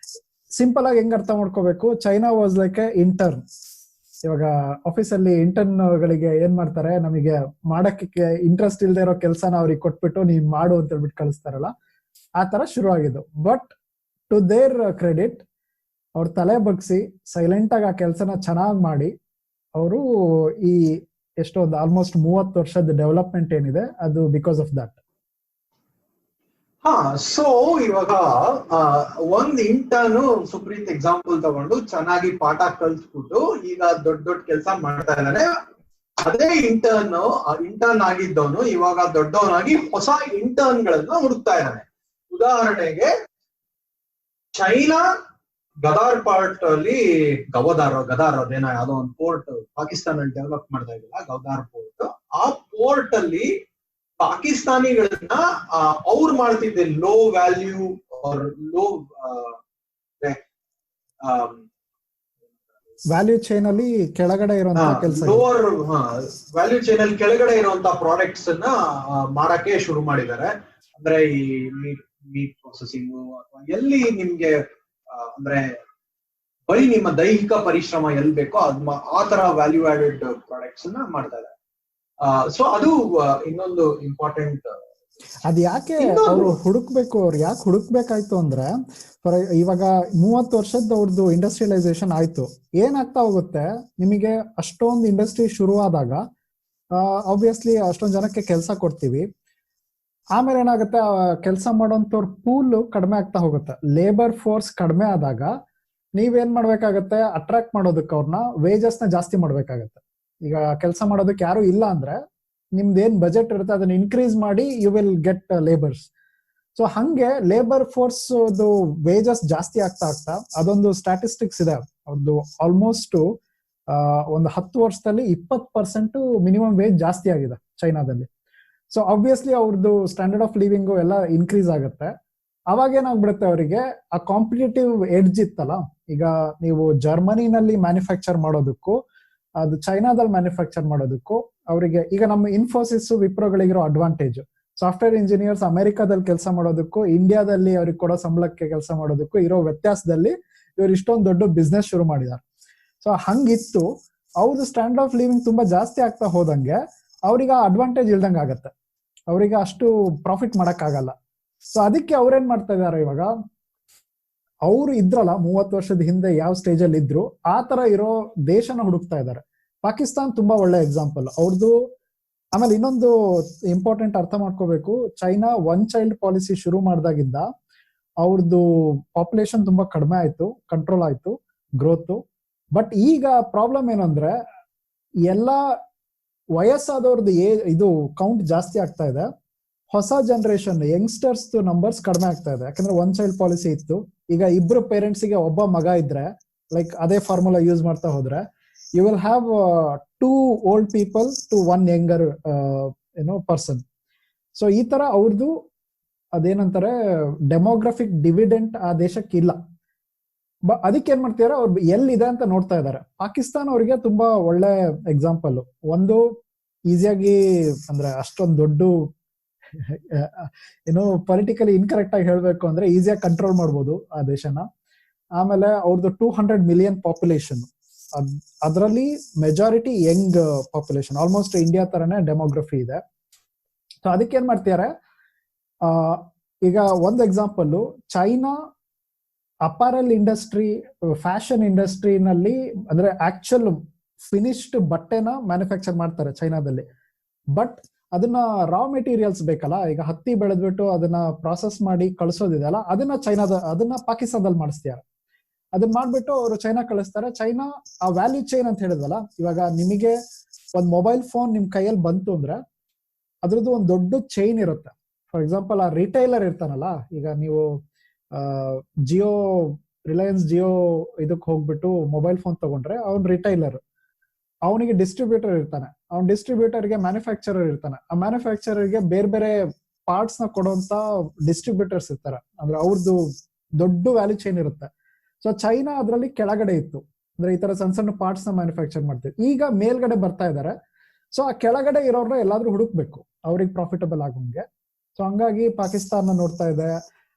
ಸಿಂಪಲ್ ಆಗಿ ಹೆಂಗ್ ಅರ್ಥ ಮಾಡ್ಕೋಬೇಕು, China was like A intern. ಇವಾಗ ಆಫೀಸಲ್ಲಿ ಇಂಟರ್ನ್ ಗಳಿಗೆ ಏನ್ ಮಾಡ್ತಾರೆ, ನಮಗೆ ಮಾಡಕ್ಕೆ ಇಂಟ್ರೆಸ್ಟ್ ಇಲ್ದೇ ಇರೋ ಕೆಲಸನ ಅವ್ರಿಗೆ ಕೊಟ್ಬಿಟ್ಟು ನೀನ್ ಮಾಡು ಅಂತ ಹೇಳ್ಬಿಟ್ಟು ಕಳಿಸ್ತಾರಲ್ಲ, ಆ ತರ ಶುರು ಆಗಿದ್ದು. ಬಟ್ ಟು ದೇರ್ ಕ್ರೆಡಿಟ್, ಅವ್ರ ತಲೆ ಬಗ್ಸಿ ಸೈಲೆಂಟ್ ಆಗಿ ಆ ಕೆಲಸನ ಚೆನ್ನಾಗಿ ಮಾಡಿ ಅವರು ಈ ಎಷ್ಟೊಂದು ಆಲ್ಮೋಸ್ಟ್ 30 ವರ್ಷದ ಡೆವಲಪ್ಮೆಂಟ್ ಏನಿದೆ ಅದು ಬಿಕಾಸ್ ಆಫ್ ದಟ್. ಸೊ ಇವಾಗ ಒಂದ್ ಇಂಟರ್ನ್ ಸುಪ್ರೀತ್ ಎಕ್ಸಾಂಪಲ್ ತಗೊಂಡು ಚೆನ್ನಾಗಿ ಪಾಠ ಕಲ್ಸ್ಬಿಟ್ಟು ಈಗ ದೊಡ್ಡ ದೊಡ್ಡ ಕೆಲಸ ಮಾಡ್ತಾ ಇದ್ದಾನೆ. ಅದೇ ಇಂಟರ್ನ್ ಆಗಿದ್ದವನು ಇವಾಗ ದೊಡ್ಡವನಾಗಿ ಹೊಸ ಇಂಟರ್ನ್ ಗಳನ್ನ ಹುಡುಕ್ತಾ ಇದ್ದಾನೆ. ಉದಾಹರಣೆಗೆ ಚೈನಾ ಗದಾರ್ ಪಾರ್ಟ್ ಅಲ್ಲಿ ಗದಾರ್ ಅದೇನೋ ಯಾವ್ದೋ ಒಂದು ಪೋರ್ಟ್ ಪಾಕಿಸ್ತಾನ ಅಲ್ಲಿ ಡೆವಲಪ್ ಮಾಡ್ತಾ ಇದ್ದಿಲ್ಲ, ಗದಾರ್ ಪೋರ್ಟ್. ಆ ಪೋರ್ಟ್ ಅಲ್ಲಿ ಪಾಕಿಸ್ತಾನಿಗಳನ್ನ ಅವ್ರು ಮಾಡ್ತಿದ್ದೆ low value low value chain ಅಲ್ಲಿ ಕೆಳಗಡೆ ಇರುವಂತ ಕೆಲಸ, ಲೋವರ್ ವ್ಯಾಲ್ಯೂ ಚೈನ್ ಅಲ್ಲಿ ಕೆಳಗಡೆ ಇರುವಂತ ಪ್ರಾಡಕ್ಟ್ಸ್ ಅನ್ನ ಮಾಡಕ್ಕೆ ಶುರು ಮಾಡಿದ್ದಾರೆ. ಅಂದ್ರೆ ಈ ಮೀಟ್ ಪ್ರೊಸೆಸಿಂಗ್ ಅಥವಾ ಎಲ್ಲಿ ನಿಮ್ಗೆ ಅಂದ್ರೆ ಬರೀ ನಿಮ್ಮ ದೈಹಿಕ ಪರಿಶ್ರಮ ಎಲ್ಲಿ ಬೇಕೋ ಆ ತರ ವ್ಯಾಲ್ಯೂ ಆಡೆಡ್ ಪ್ರಾಡಕ್ಟ್ಸ್ ಅನ್ನ ಮಾಡ್ತಾ ಇದ್ದಾರೆ. ಸೊ ಅದು ಇನ್ನೊಂದು ಇಂಪಾರ್ಟೆಂಟ್. ಅದ್ ಯಾಕೆ ಅವ್ರು ಹುಡುಕ್ಬೇಕು, ಅವ್ರು ಯಾಕೆ ಹುಡುಕ್ಬೇಕಾಯ್ತು ಅಂದ್ರೆ, ಇವಾಗ 30 ವರ್ಷದ ಅವ್ರದ್ದು ಇಂಡಸ್ಟ್ರಿಯಲೈಸೇಷನ್ ಆಯ್ತು. ಏನಾಗ್ತಾ ಹೋಗುತ್ತೆ, ನಿಮಗೆ ಅಷ್ಟೊಂದು ಇಂಡಸ್ಟ್ರಿ ಶುರುವಾದಾಗ ಆಬ್ವಿಯಸ್ಲಿ ಅಷ್ಟೊಂದ್ ಜನಕ್ಕೆ ಕೆಲಸ ಕೊಡ್ತೀವಿ. ಆಮೇಲೆ ಏನಾಗುತ್ತೆ, ಕೆಲಸ ಮಾಡೋಂಥವ್ರ ಪೂಲ್ ಕಡಿಮೆ ಆಗ್ತಾ ಹೋಗುತ್ತೆ. ಲೇಬರ್ ಫೋರ್ಸ್ ಕಡಿಮೆ ಆದಾಗ ನೀವೇನ್ ಮಾಡ್ಬೇಕಾಗತ್ತೆ, ಅಟ್ರಾಕ್ಟ್ ಮಾಡೋದಕ್ಕೆ ಅವ್ರನ್ನ ವೇಜಸ್ ನ ಜಾಸ್ತಿ ಮಾಡ್ಬೇಕಾಗತ್ತೆ. ಈಗ ಕೆಲಸ ಮಾಡೋದಕ್ಕೆ ಯಾರು ಇಲ್ಲ ಅಂದ್ರೆ ನಿಮ್ದೇನ್ ಬಜೆಟ್ ಇರುತ್ತೆ ಅದನ್ನ ಇನ್ಕ್ರೀಸ್ ಮಾಡಿ you will get labours. So ಹಂಗೆ ಲೇಬರ್ ಫೋರ್ಸ್ ವೇಜಸ್ ಜಾಸ್ತಿ ಆಗ್ತಾ ಅದೊಂದು ಸ್ಟ್ಯಾಟಿಸ್ಟಿಕ್ಸ್ ಇದೆ ಅವ್ರದ್ದು. ಆಲ್ಮೋಸ್ಟ್ ಒಂದು 10 ವರ್ಷದಲ್ಲಿ 20% ಮಿನಿಮಮ್ ವೇಜ್ ಜಾಸ್ತಿ ಆಗಿದೆ ಚೈನಾದಲ್ಲಿ. ಸೊ ಆಬ್ವಿಯಸ್ಲಿ ಅವ್ರದ್ದು ಸ್ಟ್ಯಾಂಡರ್ಡ್ ಆಫ್ ಲಿವಿಂಗು ಎಲ್ಲ ಇನ್ಕ್ರೀಸ್ ಆಗುತ್ತೆ. ಅವಾಗ ಏನಾಗ್ಬಿಡುತ್ತೆ ಅವರಿಗೆ ಆ ಕಾಂಪಿಟೇಟಿವ್ ಎಡ್ಜ್ ಇತ್ತಲ್ಲ, ಈಗ ನೀವು ಜರ್ಮನಿನಲ್ಲಿ ಮ್ಯಾನುಫ್ಯಾಕ್ಚರ್ ಮಾಡೋದಕ್ಕೂ ಅದು ಚೈನಾದಲ್ಲಿ ಮ್ಯಾನುಫ್ಯಾಕ್ಚರ್ ಮಾಡೋದಕ್ಕೂ ಅವರಿಗೆ, ಈಗ ನಮ್ಮ ಇನ್ಫೋಸಿಸ್ ವಿಪ್ರೋಗಳಿಗಿರೋ ಅಡ್ವಾಂಟೇಜ್, ಸಾಫ್ಟ್ವೇರ್ ಇಂಜಿನಿಯರ್ಸ್ ಅಮೆರಿಕಾದಲ್ಲಿ ಕೆಲಸ ಮಾಡೋದಕ್ಕೂ ಇಂಡಿಯಾದಲ್ಲಿ ಅವ್ರಿಗೆ ಕೊಡೋ ಸಂಬಳಕ್ಕೆ ಕೆಲಸ ಮಾಡೋದಕ್ಕೂ ಇರೋ ವ್ಯತ್ಯಾಸದಲ್ಲಿ ಇವ್ರು ಇಷ್ಟೊಂದು ದೊಡ್ಡ ಬಿಸ್ನೆಸ್ ಶುರು ಮಾಡಿದ್ದಾರೆ. ಸೊ ಹಂಗಿತ್ತು, ಅವ್ರದ್ದು ಸ್ಟ್ಯಾಂಡ್ ಆಫ್ ಲಿವಿಂಗ್ ತುಂಬಾ ಜಾಸ್ತಿ ಆಗ್ತಾ ಹೋದಂಗೆ ಅವ್ರಿಗೆ ಅಡ್ವಾಂಟೇಜ್ ಇಲ್ದಂಗೆ ಆಗತ್ತೆ, ಅವರಿಗೆ ಅಷ್ಟು ಪ್ರಾಫಿಟ್ ಮಾಡಕ್ ಆಗಲ್ಲ. ಸೊ ಅದಕ್ಕೆ ಅವ್ರೇನ್ ಮಾಡ್ತಾ ಇದಾರೆ, ಇವಾಗ ಅವ್ರು ಇದ್ರಲ್ಲ 30 ವರ್ಷದ ಹಿಂದೆ ಯಾವ ಸ್ಟೇಜ್ ಅಲ್ಲಿ ಇದ್ರು ಆ ತರ ಇರೋ ದೇಶನ ಹುಡುಕ್ತಾ ಇದ್ದಾರೆ. ಪಾಕಿಸ್ತಾನ್ ತುಂಬಾ ಒಳ್ಳೆ ಎಕ್ಸಾಂಪಲ್ ಅವ್ರದ್ದು. ಆಮೇಲೆ ಇನ್ನೊಂದು ಇಂಪಾರ್ಟೆಂಟ್ ಅರ್ಥ ಮಾಡ್ಕೋಬೇಕು, ಚೈನಾ ಒನ್ ಚೈಲ್ಡ್ ಪಾಲಿಸಿ ಶುರು ಮಾಡ್ದಾಗಿಂದ ಅವ್ರದ್ದು ಪಾಪ್ಯುಲೇಷನ್ ತುಂಬಾ ಕಡಿಮೆ ಆಯ್ತು, ಕಂಟ್ರೋಲ್ ಆಯ್ತು ಗ್ರೋತ್. ಬಟ್ ಈಗ ಪ್ರಾಬ್ಲಮ್ ಏನಂದ್ರೆ ಎಲ್ಲಾ ವಯಸ್ಸಾದವ್ರದ್ದು ಇದು ಕೌಂಟ್ ಜಾಸ್ತಿ ಆಗ್ತಾ ಇದೆ, ಹೊಸ ಜನರೇಷನ್ ಯಂಗ್ಸ್ಟರ್ಸ್ ನಂಬರ್ಸ್ ಕಡಿಮೆ ಆಗ್ತಾ ಇದೆ. ಯಾಕಂದ್ರೆ ಒನ್ ಚೈಲ್ಡ್ ಪಾಲಿಸಿ ಇತ್ತು, ಈಗ ಇಬ್ರು ಪೇರೆಂಟ್ಸ್ ಗೆ ಒಬ್ಬ ಮಗ ಇದ್ರೆ, ಲೈಕ್ ಅದೇ ಫಾರ್ಮುಲಾ ಯೂಸ್ ಮಾಡ್ತಾ ಹೋದ್ರೆ you will have 2 old people to 1 younger person. So ಈ ತರ ಅವ್ರದ್ದು ಅದೇನಂತಾರೆ ಡೆಮೋಗ್ರಫಿಕ್ ಡಿವಿಡೆಂಟ್ ಆ ದೇಶಕ್ಕೆ ಇಲ್ಲ. ಅದಕ್ಕೆ ಏನ್ ಮಾಡ್ತಿದಾರೆ, ಅವ್ರು ಎಲ್ಲಿದೆ ಅಂತ ನೋಡ್ತಾ ಇದಾರೆ. ಪಾಕಿಸ್ತಾನ ಅವರಿಗೆ ತುಂಬಾ ಒಳ್ಳೆ ಎಕ್ಸಾಂಪಲ್. ಒಂದು ಈಸಿಯಾಗಿ ಅಂದ್ರೆ ಅಷ್ಟೊಂದು ದೊಡ್ಡ ಪೊಲಿಟಿಕಲಿ ಇನ್ಕರೆಕ್ಟ್ ಆಗಿ ಹೇಳ್ಬೇಕು ಅಂದ್ರೆ ಈಸಿಯಾಗಿ ಕಂಟ್ರೋಲ್ ಮಾಡ್ಬೋದು ಆ ದೇಶನ. ಆಮೇಲೆ ಅವ್ರದ್ದು 200 ಮಿಲಿಯನ್ ಪಾಪ್ಯುಲೇಷನ್, ಅದರಲ್ಲಿ majority Young population, almost India ತರನೇ ಡೆಮೋಗ್ರಫಿ ಇದೆ. ಸೊ ಅದಕ್ಕೆ ಏನ್ ಮಾಡ್ತಿದ್ದಾರೆ, ಈಗ ಒಂದು example, China apparel industry, fashion ಇಂಡಸ್ಟ್ರಿನಲ್ಲಿ ಅಂದ್ರೆ ಆಕ್ಚುಲ್ ಫಿನಿಶ್ಡ್ ಬಟ್ಟೆನ ಮ್ಯಾನುಫ್ಯಾಕ್ಚರ್ ಮಾಡ್ತಾರೆ ಚೈನಾದಲ್ಲಿ. ಬಟ್ ಅದನ್ನ ರಾ ಮೆಟೀರಿಯಲ್ಸ್ ಬೇಕಲ್ಲ, ಈಗ ಹತ್ತಿ ಬೆಳೆದ್ಬಿಟ್ಟು ಅದನ್ನ ಪ್ರಾಸೆಸ್ ಮಾಡಿ ಕಳಿಸೋದಿದೆಯಲ್ಲ, ಅದನ್ನ ಪಾಕಿಸ್ತಾನದಲ್ಲಿ ಮಾಡಿಸ್ತಾರೆ. ಅದನ್ನ ಮಾಡ್ಬಿಟ್ಟು ಅವರು ಚೈನಾ ಕಳಿಸ್ತಾರೆ. ಚೈನಾ ಆ ವ್ಯಾಲ್ಯೂ ಚೈನ್ ಅಂತ ಹೇಳಿದ್ವಲ್ಲ, ಇವಾಗ ನಿಮಗೆ ಒಂದ್ ಮೊಬೈಲ್ ಫೋನ್ ನಿಮ್ ಕೈಯಲ್ಲಿ ಬಂತು ಅಂದ್ರೆ ಅದ್ರದ್ದು ಒಂದು ದೊಡ್ಡ ಚೈನ್ ಇರುತ್ತೆ. ಫಾರ್ ಎಕ್ಸಾಂಪಲ್ ಆ ರಿಟೈಲರ್ ಇರ್ತಾನಲ್ಲ, ಈಗ ನೀವು ರಿಲಯನ್ಸ್ ಜಿಯೋ ಇದಕ್ಕೆ ಹೋಗ್ಬಿಟ್ಟು ಮೊಬೈಲ್ ಫೋನ್ ತಗೊಂಡ್ರೆ ಅವ್ನ್ ರಿಟೈಲರ್, ಅವನಿಗೆ ಡಿಸ್ಟ್ರಿಬ್ಯೂಟರ್ ಇರ್ತಾನೆ, ಅವ್ನ ಡಿಸ್ಟ್ರಿಬ್ಯೂಟರ್ಗೆ ಮ್ಯಾನುಫ್ಯಾಕ್ಚರರ್ ಇರ್ತಾನೆ, ಆ ಮ್ಯಾನುಫ್ಯಾಕ್ಚರರ್ಗೆ ಬೇರೆ ಬೇರೆ ಪಾರ್ಟ್ಸ್ ನ ಕೊಡುವಂತ ಡಿಸ್ಟ್ರಿಬ್ಯೂಟರ್ಸ್ ಇರ್ತಾರೆ. ಅಂದ್ರೆ ಅವ್ರದ್ದು ದೊಡ್ಡ ವ್ಯಾಲ್ಯೂ ಚೈನ್ ಇರುತ್ತೆ. ಸೊ ಚೈನಾ ಅದರಲ್ಲಿ ಕೆಳಗಡೆ ಇತ್ತು, ಅಂದ್ರೆ ಈ ತರ ಸಣ್ಣ ಸಣ್ಣ ಪಾರ್ಟ್ಸ್ ನ ಮ್ಯಾನುಫ್ಯಾಕ್ಚರ್ ಮಾಡ್ತೀವಿ. ಈಗ ಮೇಲ್ಗಡೆ ಬರ್ತಾ ಇದಾರೆ. ಸೊ ಆ ಕೆಳಗಡೆ ಇರೋರ್ನ ಎಲ್ಲಾದ್ರೂ ಹುಡುಕ್ಬೇಕು ಅವ್ರಿಗೆ ಪ್ರಾಫಿಟಬಲ್ ಆಗೋಂಗೆ. ಸೊ ಹಂಗಾಗಿ ಪಾಕಿಸ್ತಾನ ನೋಡ್ತಾ ಇದೆ.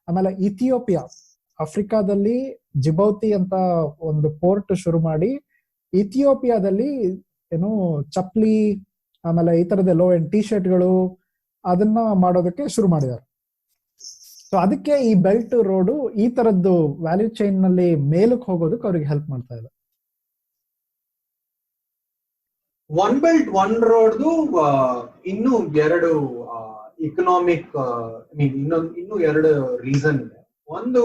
ಆಮೇಲೆ ಇಥಿಯೋಪಿಯಾ, ಆಫ್ರಿಕಾದಲ್ಲಿ ಜಿಬೌತಿ ಅಂತ ಒಂದು ಪೋರ್ಟ್ ಶುರು ಮಾಡಿ ಇಥಿಯೋಪಿಯಾದಲ್ಲಿ ಚಪ್ಲಿ ಆಮೇಲೆ ಈ ತರದ ಲೋ ಎಂಡ್ ಟಿ ಶರ್ಟ್ಗಳು ಅದನ್ನ ಮಾಡೋದಕ್ಕೆ ಶುರು ಮಾಡಿದ್ದಾರೆ. ಸೊ ಅದಕ್ಕೆ ಈ ಬೆಲ್ಟ್ ರೋಡ್ ಈ ತರದ್ದು ವ್ಯಾಲ್ಯೂ ಚೈನ್ ನಲ್ಲಿ ಮೇಲಕ್ಕೆ ಹೋಗೋದಕ್ಕೆ ಅವ್ರಿಗೆ ಹೆಲ್ಪ್ ಮಾಡ್ತಾ ಇದೆ. ಒನ್ ಬೆಲ್ಟ್ ಒನ್ ರೋಡ್ದು ಇನ್ನೂ ಎರಡು ಇಕನಾಮಿಕ್ ಇನ್ನೂ ಎರಡು ರೀಸನ್ ಇದೆ. ಒಂದು,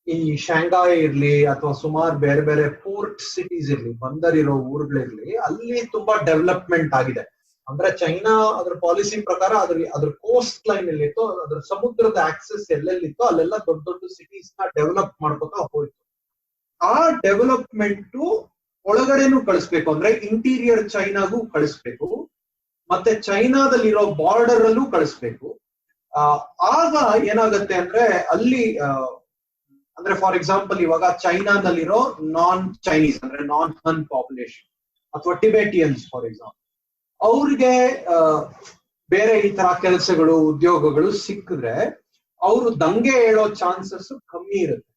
ಈ ಶಾಂಘಾಯ್ ಇರ್ಲಿ ಅಥವಾ ಸುಮಾರು ಬೇರೆ ಬೇರೆ ಪೋರ್ಟ್ ಸಿಟೀಸ್ ಇರ್ಲಿ, ಬಂದರ್ ಇರೋ ಊರುಗಳಿರ್ಲಿ, ಅಲ್ಲಿ ತುಂಬಾ ಡೆವಲಪ್ಮೆಂಟ್ ಆಗಿದೆ. ಅಂದ್ರೆ ಚೈನಾ ಅದ್ರ ಪಾಲಿಸಿ ಪ್ರಕಾರ ಅದ್ರ ಕೋಸ್ಟ್ ಲೈನ್ ಎಲ್ಲಿತ್ತು, ಅದ್ರ ಸಮುದ್ರದ ಆಕ್ಸೆಸ್ ಎಲ್ಲೆಲ್ಲಿತ್ತು ಅಲ್ಲೆಲ್ಲ ದೊಡ್ಡ ದೊಡ್ಡ ಸಿಟೀಸ್ ನ ಡೆವಲಪ್ ಮಾಡ್ಕೋತಾ ಹೋಯ್ತು. ಆ ಡೆವಲಪ್ಮೆಂಟ್ ಒಳಗಡೆನೂ ಕಳಿಸ್ಬೇಕು, ಅಂದ್ರೆ ಇಂಟೀರಿಯರ್ ಚೈನಾಗೂ ಕಳಿಸ್ಬೇಕು, ಮತ್ತೆ ಚೈನಾದಲ್ಲಿರೋ ಬಾರ್ಡರ್ ಅಲ್ಲೂ ಕಳಿಸ್ಬೇಕು. ಆಗ ಏನಾಗತ್ತೆ ಅಂದ್ರೆ ಅಲ್ಲಿ ಅಂದ್ರೆ ಫಾರ್ ಎಕ್ಸಾಂಪಲ್ ಇವಾಗ ಚೈನಾದಲ್ಲಿರೋ ನಾನ್ ಚೈನೀಸ್ ಅಂದ್ರೆ ನಾನ್ ಹನ್ ಪಾಪ್ಯುಲೇಷನ್ ಅಥವಾ ಟಿಬೆಟಿಯನ್ಸ್ ಫಾರ್ ಎಕ್ಸಾಂಪಲ್, ಅವ್ರಿಗೆ ಬೇರೆ ಈ ತರ ಕೆಲಸಗಳು ಉದ್ಯೋಗಗಳು ಸಿಕ್ಕಿದ್ರೆ ಅವರು ದಂಗೆ ಹೇಳೋ ಚಾನ್ಸಸ್ ಕಮ್ಮಿ ಇರುತ್ತೆ.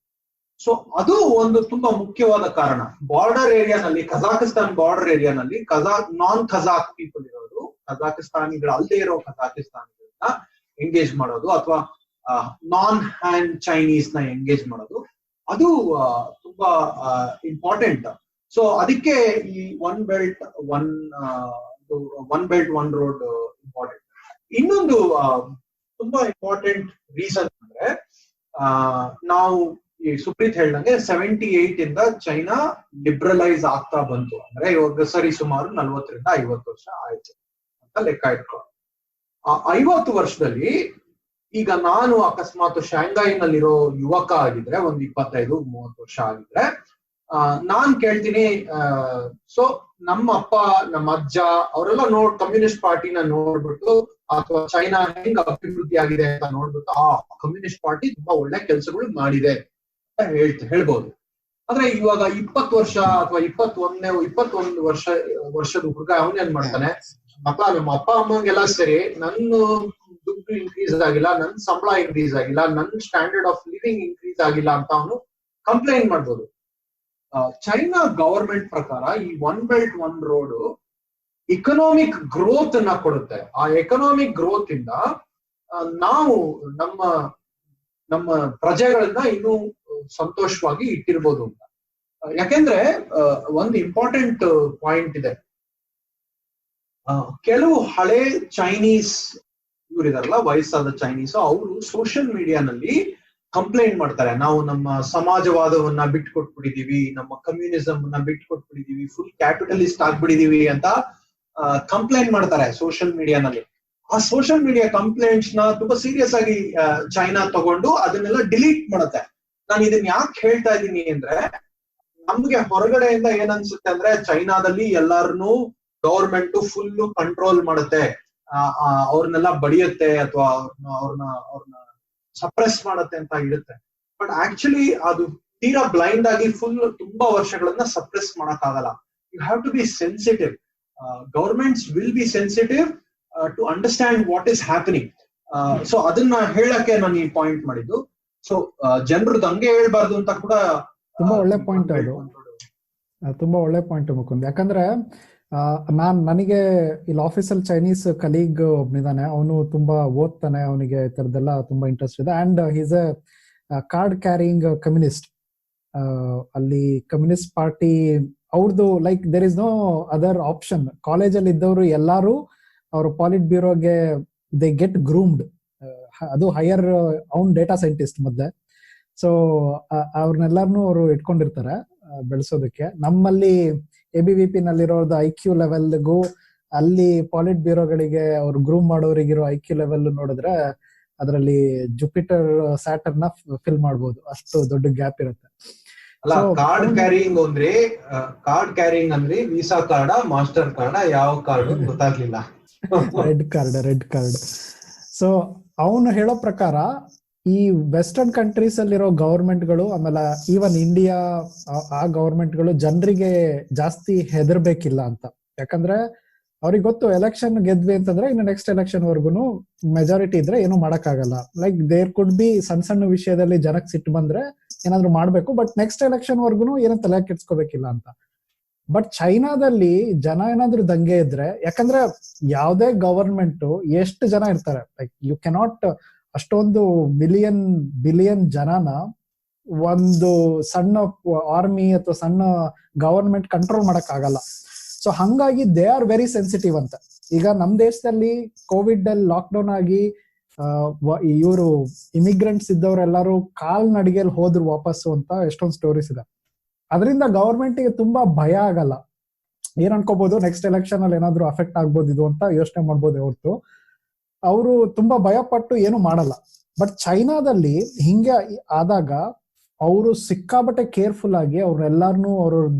ಸೊ ಅದು ಒಂದು ತುಂಬಾ ಮುಖ್ಯವಾದ ಕಾರಣ. ಬಾರ್ಡರ್ ಏರಿಯಾನಲ್ಲಿ, ಕಜಾಕಿಸ್ತಾನ್ ಬಾರ್ಡರ್ ಏರಿಯಾನಲ್ಲಿ ನಾನ್ ಕಜಾಕ್ ಪೀಪಲ್ ಇರೋದು, ಕಜಾಕಿಸ್ತಾನಿಗಳು ಅಲ್ಲೇ ಇರೋ ಕಜಾಕಿಸ್ತಾನಿಗಳನ್ನ ಎಂಗೇಜ್ ಮಾಡೋದು ಅಥವಾ ನಾನ್ ಹ್ಯಾಂಡ್ ಚೈನೀಸ್ ನ ಎಂಗೇಜ್ ಮಾಡೋದು, ಅದು ತುಂಬಾ ಇಂಪಾರ್ಟೆಂಟ್. ಸೊ ಅದಕ್ಕೆ ಈ one belt one road important. ಇನ್ನೊಂದು ತುಂಬಾ ಇಂಪಾರ್ಟೆಂಟ್ ರೀಸನ್ ಅಂದ್ರೆ, ನಾವು ಈ ಸುಪ್ರೀತ್ ಹೇಳ್ದಂಗೆ 78 ಇಂದ ಚೈನಾ ಲಿಬ್ರಲೈಸ್ ಆಗ್ತಾ ಬಂತು. ಅಂದ್ರೆ ಇವಾಗ ಸರಿ ಸುಮಾರು 40 ರಿಂದ 50 ವರ್ಷ ಆಯ್ತು ಅಂತ ಲೆಕ್ಕ ಇಟ್ಕೊಂಡು, ಆ 50 ವರ್ಷದಲ್ಲಿ ಈಗ ನಾನು ಅಕಸ್ಮಾತ್ ಶಾಂಘೈನಲ್ಲಿರೋ ಯುವಕ ಆಗಿದ್ರೆ, ಒಂದು 25-30 ವರ್ಷ ಆಗಿದ್ರೆ, ನಾನ್ ಕೇಳ್ತೀನಿ, ಸೊ ನಮ್ಮ ಅಪ್ಪ ನಮ್ಮ ಅಜ್ಜ ಅವರೆಲ್ಲ ಕಮ್ಯುನಿಸ್ಟ್ ಪಾರ್ಟಿನ ನೋಡ್ಬಿಟ್ಟು ಅಥವಾ ಚೈನಾ ಹೆಂಗ್ ಅಭಿವೃದ್ಧಿ ಆಗಿದೆ ಅಂತ ನೋಡ್ಬಿಟ್ಟು ಕಮ್ಯುನಿಸ್ಟ್ ಪಾರ್ಟಿ ತುಂಬಾ ಒಳ್ಳೆ ಕೆಲಸಗಳು ಮಾಡಿದೆ ಅಂತ ಹೇಳ್ಬೋದು. ಆದ್ರೆ ಇವಾಗ 20 ವರ್ಷ ಅಥವಾ 21 ವರ್ಷದ ಹುಡುಗ ಅವನೇನ್ ಮಾಡ್ತಾನೆ, ನಮ್ಮ ಅಪ್ಪ ಅಮ್ಮಂಗೆಲ್ಲ ಸರಿ, ನನ್ನ ದುಡ್ಡು ಇನ್ಕ್ರೀಸ್ ಆಗಿಲ್ಲ, ನನ್ ಸಂಬಳ ಇನ್ಕ್ರೀಸ್ ಆಗಿಲ್ಲ, ನನ್ ಸ್ಟ್ಯಾಂಡರ್ಡ್ ಆಫ್ ಲಿವಿಂಗ್ ಇನ್ಕ್ರೀಸ್ ಆಗಿಲ್ಲ ಅಂತ ಅವನು ಕಂಪ್ಲೇಂಟ್ ಮಾಡ್ಬೋದು. ಚೈನಾ ಗವರ್ಮೆಂಟ್ ಪ್ರಕಾರ ಈ one belt one road economic growth ಅನ್ನ ಕೊಡುತ್ತೆ. ಆ ಎಕನಾಮಿಕ್ ಗ್ರೋತ್ ಇಂದ ನಾವು ನಮ್ಮ ಪ್ರಜೆಗಳನ್ನ ಇನ್ನೂ ಸಂತೋಷವಾಗಿ ಇಟ್ಟಿರ್ಬೋದು ಅಂತ. ಯಾಕೆಂದ್ರೆ ಒಂದು ಇಂಪಾರ್ಟೆಂಟ್ ಪಾಯಿಂಟ್ ಇದೆ. ಕೆಲವು ಹಳೆ ಚೈನೀಸ್ ಇವರಿದಾರಲ್ಲ, ವಯಸ್ಸಾದ ಚೈನೀಸ್, ಅವರು ಸೋಷಿಯಲ್ ಮೀಡಿಯಾನಲ್ಲಿ ಕಂಪ್ಲೇಂಟ್ ಮಾಡ್ತಾರೆ, ನಾವು ನಮ್ಮ ಸಮಾಜವಾದವನ್ನ ಬಿಟ್ಕೊಟ್ಬಿಟ್ಟಿದೀವಿ, ನಮ್ಮ ಕಮ್ಯುನಿಸಮ್ ಅನ್ನ ಬಿಟ್ಕೊಟ್ಬಿಟ್ಟಿದೀವಿ, ಫುಲ್ ಕ್ಯಾಪಿಟಲಿಸ್ಟ್ ಆಗ್ಬಿಟ್ಟಿದೀವಿ ಅಂತ ಕಂಪ್ಲೇಂಟ್ ಮಾಡ್ತಾರೆ ಸೋಷಿಯಲ್ ಮೀಡಿಯಾನಲ್ಲಿ. ಆ ಸೋಷಿಯಲ್ ಮೀಡಿಯಾ ಕಂಪ್ಲೇಂಟ್ಸ್ ನ ತುಂಬಾ ಸೀರಿಯಸ್ ಆಗಿ ಚೈನಾ ತಗೊಂಡು ಅದನ್ನೆಲ್ಲ ಡಿಲೀಟ್ ಮಾಡುತ್ತೆ. ನಾನು ಇದನ್ನ ಯಾಕೆ ಹೇಳ್ತಾ ಇದ್ದೀನಿ ಅಂದ್ರೆ, ನಮ್ಗೆ ಹೊರಗಡೆಯಿಂದ ಏನ್ ಅನ್ಸುತ್ತೆ ಅಂದ್ರೆ ಚೈನಾದಲ್ಲಿ ಎಲ್ಲಾರನ್ನೂ ಗವರ್ಮೆಂಟ್ ಫುಲ್ ಕಂಟ್ರೋಲ್ ಮಾಡುತ್ತೆ, ಅವ್ರನ್ನೆಲ್ಲ ಬಡಿಯುತ್ತೆ ಅಥವಾ ಅವ್ರನ್ನ ಸಪ್ರೆಸ್ ಮಾಡುತ್ತೆ ಅಂತ ಇರುತ್ತೆ. ಬಟ್ ಆಕ್ಚುಲಿ ಅದು ತೀರಾ ಬ್ಲೈಂಡ್ ಆಗಿ ಫುಲ್ ತುಂಬಾ ವರ್ಷಗಳನ್ನ ಸಪ್ರೆಸ್ ಮಾಡಕ್ಕಾಗಲ್ಲ. You have to be sensitive. Governments will be sensitive to understand what is happening. So ಅದನ್ನ ಹೇಳಕ್ಕೆ ನಾನು ಈ ಪಾಯಿಂಟ್ ಮಾಡಿದ್ದು. ಸೊ ಜನರು ದಂಗೆ ಹೇಳ್ಬಾರ್ದು ಅಂತ ಕೂಡ ತುಂಬಾ ಒಳ್ಳೆ ಪಾಯಿಂಟ್ ಅದು, ತುಂಬಾ ಒಳ್ಳೆ ಪಾಯಿಂಟ್ ಮುಕುಂದ್. ಯಾಕಂದ್ರೆ ನನಗೆ ಇಲ್ಲಿ ಆಫೀಸಲ್ಲಿ ಚೈನೀಸ್ ಕಲೀಗ್ ಒಬ್ನಿದಾನೆ, ಅವನು ತುಂಬಾ ಓದ್ತಾನೆ, ಅವನಿಗೆ ಈ ತರದೆಲ್ಲ ತುಂಬಾ ಇಂಟ್ರೆಸ್ಟ್ ಇದೆ. And he's a card carrying communist. ಅಲ್ಲಿ ಕಮ್ಯುನಿಸ್ಟ್ ಪಾರ್ಟಿ ಅವ್ರದ್ದು like there is no other option. ಕಾಲೇಜಲ್ಲಿ ಇದ್ದವರು ಎಲ್ಲಾರು ಅವರು ಪಾಲಿಟ್ ಬ್ಯೂರೋಗೆ ದೇ ಗೆಟ್ ಗ್ರೂಮ್ಡ್. ಅದು ಹೈಯರ್, ಅವ್ನ್ ಡೇಟಾ ಸೈಂಟಿಸ್ಟ್ ಮೊದ್ಲೆ. ಸೊ ಅವ್ರನ್ನೆಲ್ಲಾರನು ಅವರು ಇಟ್ಕೊಂಡಿರ್ತಾರೆ ಬೆಳೆಸೋದಕ್ಕೆ. ನಮ್ಮಲ್ಲಿ ABVP ನಲ್ಲಿರೋದು IQ ಲೆವೆಲ್ಗೂ ಅಲ್ಲಿ ಪಾಲಿಟ್ ಬ್ಯೂರೋಗಳಿಗೆ ಅವ್ರು ಗ್ರೂಮ್ ಮಾಡೋರಿಗಿರೋ IQ ಲೆವೆಲ್ ನೋಡಿದ್ರೆ ಅದರಲ್ಲಿ ಜುಪಿಟರ್ ಸ್ಯಾಟರ್ನ್ ಫಿಲ್ ಮಾಡ್ಬೋದು, ಅಷ್ಟು ದೊಡ್ಡ ಗ್ಯಾಪ್ ಇರುತ್ತೆ. ಅಲ್ಲ, ಕಾರ್ಡ್ ಕ್ಯಾರಿಂಗ್ ಅಂದ್ರೆ ವೀಸಾ ಕಾರ್ಡ, ಮಾಸ್ಟರ್ ಕಾರ್ಡ, ಯಾವ ಕಾರ್ಡ್ ಗೊತ್ತಾಗ್ಲಿಲ್ಲ. Red card. ಸೊ ಅವನು ಹೇಳೋ ಪ್ರಕಾರ ಈ ವೆಸ್ಟರ್ನ್ ಕಂಟ್ರೀಸ್ ಅಲ್ಲಿರೋ ಗವರ್ಮೆಂಟ್ಗಳು, ಆಮೇಲೆ ಈವನ್ ಇಂಡಿಯಾ, ಆ ಗವರ್ಮೆಂಟ್ಗಳು ಜನರಿಗೆ ಜಾಸ್ತಿ ಹೆದರ್ಬೇಕಿಲ್ಲ ಅಂತ. ಯಾಕಂದ್ರೆ ಅವ್ರಿಗೆ ಗೊತ್ತು, ಎಲೆಕ್ಷನ್ ಗೆದ್ವಿ ಅಂತಂದ್ರೆ ಇನ್ನು ನೆಕ್ಸ್ಟ್ ಎಲೆಕ್ಷನ್ ವರ್ಗುನು ಮೆಜಾರಿಟಿ ಇದ್ರೆ ಏನು ಮಾಡಕ್ಕಾಗಲ್ಲ. ಲೈಕ್ ದೇರ್ ಕುಡ್ ಬಿ ಸಣ್ಣ ವಿಷಯದಲ್ಲಿ ಜನಕ್ಕೆ ಸಿಟ್ಟು ಬಂದ್ರೆ ಏನಾದ್ರು ಮಾಡ್ಬೇಕು, ಬಟ್ ನೆಕ್ಸ್ಟ್ ಎಲೆಕ್ಷನ್ ವರ್ಗುನು ಏನೋ ತಲೆ ಕೆಡ್ಸ್ಕೋಬೇಕಿಲ್ಲ ಅಂತ. ಬಟ್ ಚೈನಾದಲ್ಲಿ ಜನ ಏನಾದ್ರು ದಂಗೆ ಇದ್ರೆ, ಯಾಕಂದ್ರೆ ಯಾವ್ದೇ ಗವರ್ಮೆಂಟ್ ಎಷ್ಟು ಜನ ಇರ್ತಾರೆ, ಲೈಕ್ ಯು ಕೆನಾಟ್ ಅಷ್ಟೊಂದು ಬಿಲಿಯನ್ ಜನನ ಒಂದು ಸಣ್ಣ ಆರ್ಮಿ ಅಥವಾ ಸಣ್ಣ ಗವರ್ಮೆಂಟ್ ಕಂಟ್ರೋಲ್ ಮಾಡಕ್ ಆಗಲ್ಲ. ಸೊ ಹಂಗಾಗಿ ದೇ ಆರ್ ವೆರಿ ಸೆನ್ಸಿಟಿವ್ ಅಂತ. ಈಗ ನಮ್ ದೇಶದಲ್ಲಿ ಕೋವಿಡ್ ಅಲ್ಲಿ ಲಾಕ್ಡೌನ್ ಆಗಿ ಇವರು ಇಮಿಗ್ರೆಂಟ್ಸ್ ಇದ್ದವರೆಲ್ಲರೂ ಕಾಲ್ನಡಿಗೆಯಲ್ಲಿ ಹೋದ್ರು ವಾಪಸ್ಸು ಅಂತ ಎಷ್ಟೊಂದು ಸ್ಟೋರೀಸ್ ಇದೆ. ಅದರಿಂದ ಗವರ್ಮೆಂಟ್ ಗೆ ತುಂಬಾ ಭಯ ಆಗಲ್ಲ. ಏನ್ ಅನ್ಕೋಬಹುದು, ನೆಕ್ಸ್ಟ್ ಎಲೆಕ್ಷನ್ ಅಲ್ಲಿ ಏನಾದ್ರು ಅಫೆಕ್ಟ್ ಆಗ್ಬೋದು ಇದು ಅಂತ ಯೋಚನೆ ಮಾಡ್ಬೋದು ಹೊರತು ಅವರು ತುಂಬಾ ಭಯ ಪಟ್ಟು ಏನು ಮಾಡಲ್ಲ. ಬಟ್ ಚೈನಾದಲ್ಲಿ ಹಿಂಗೆ ಆದಾಗ ಅವರು ಸಿಕ್ಕಾಬಟ್ಟೆ ಕೇರ್ಫುಲ್ ಆಗಿ ಅವ್ರನ್ನೆಲ್ಲಾರನು ಅವ್ರ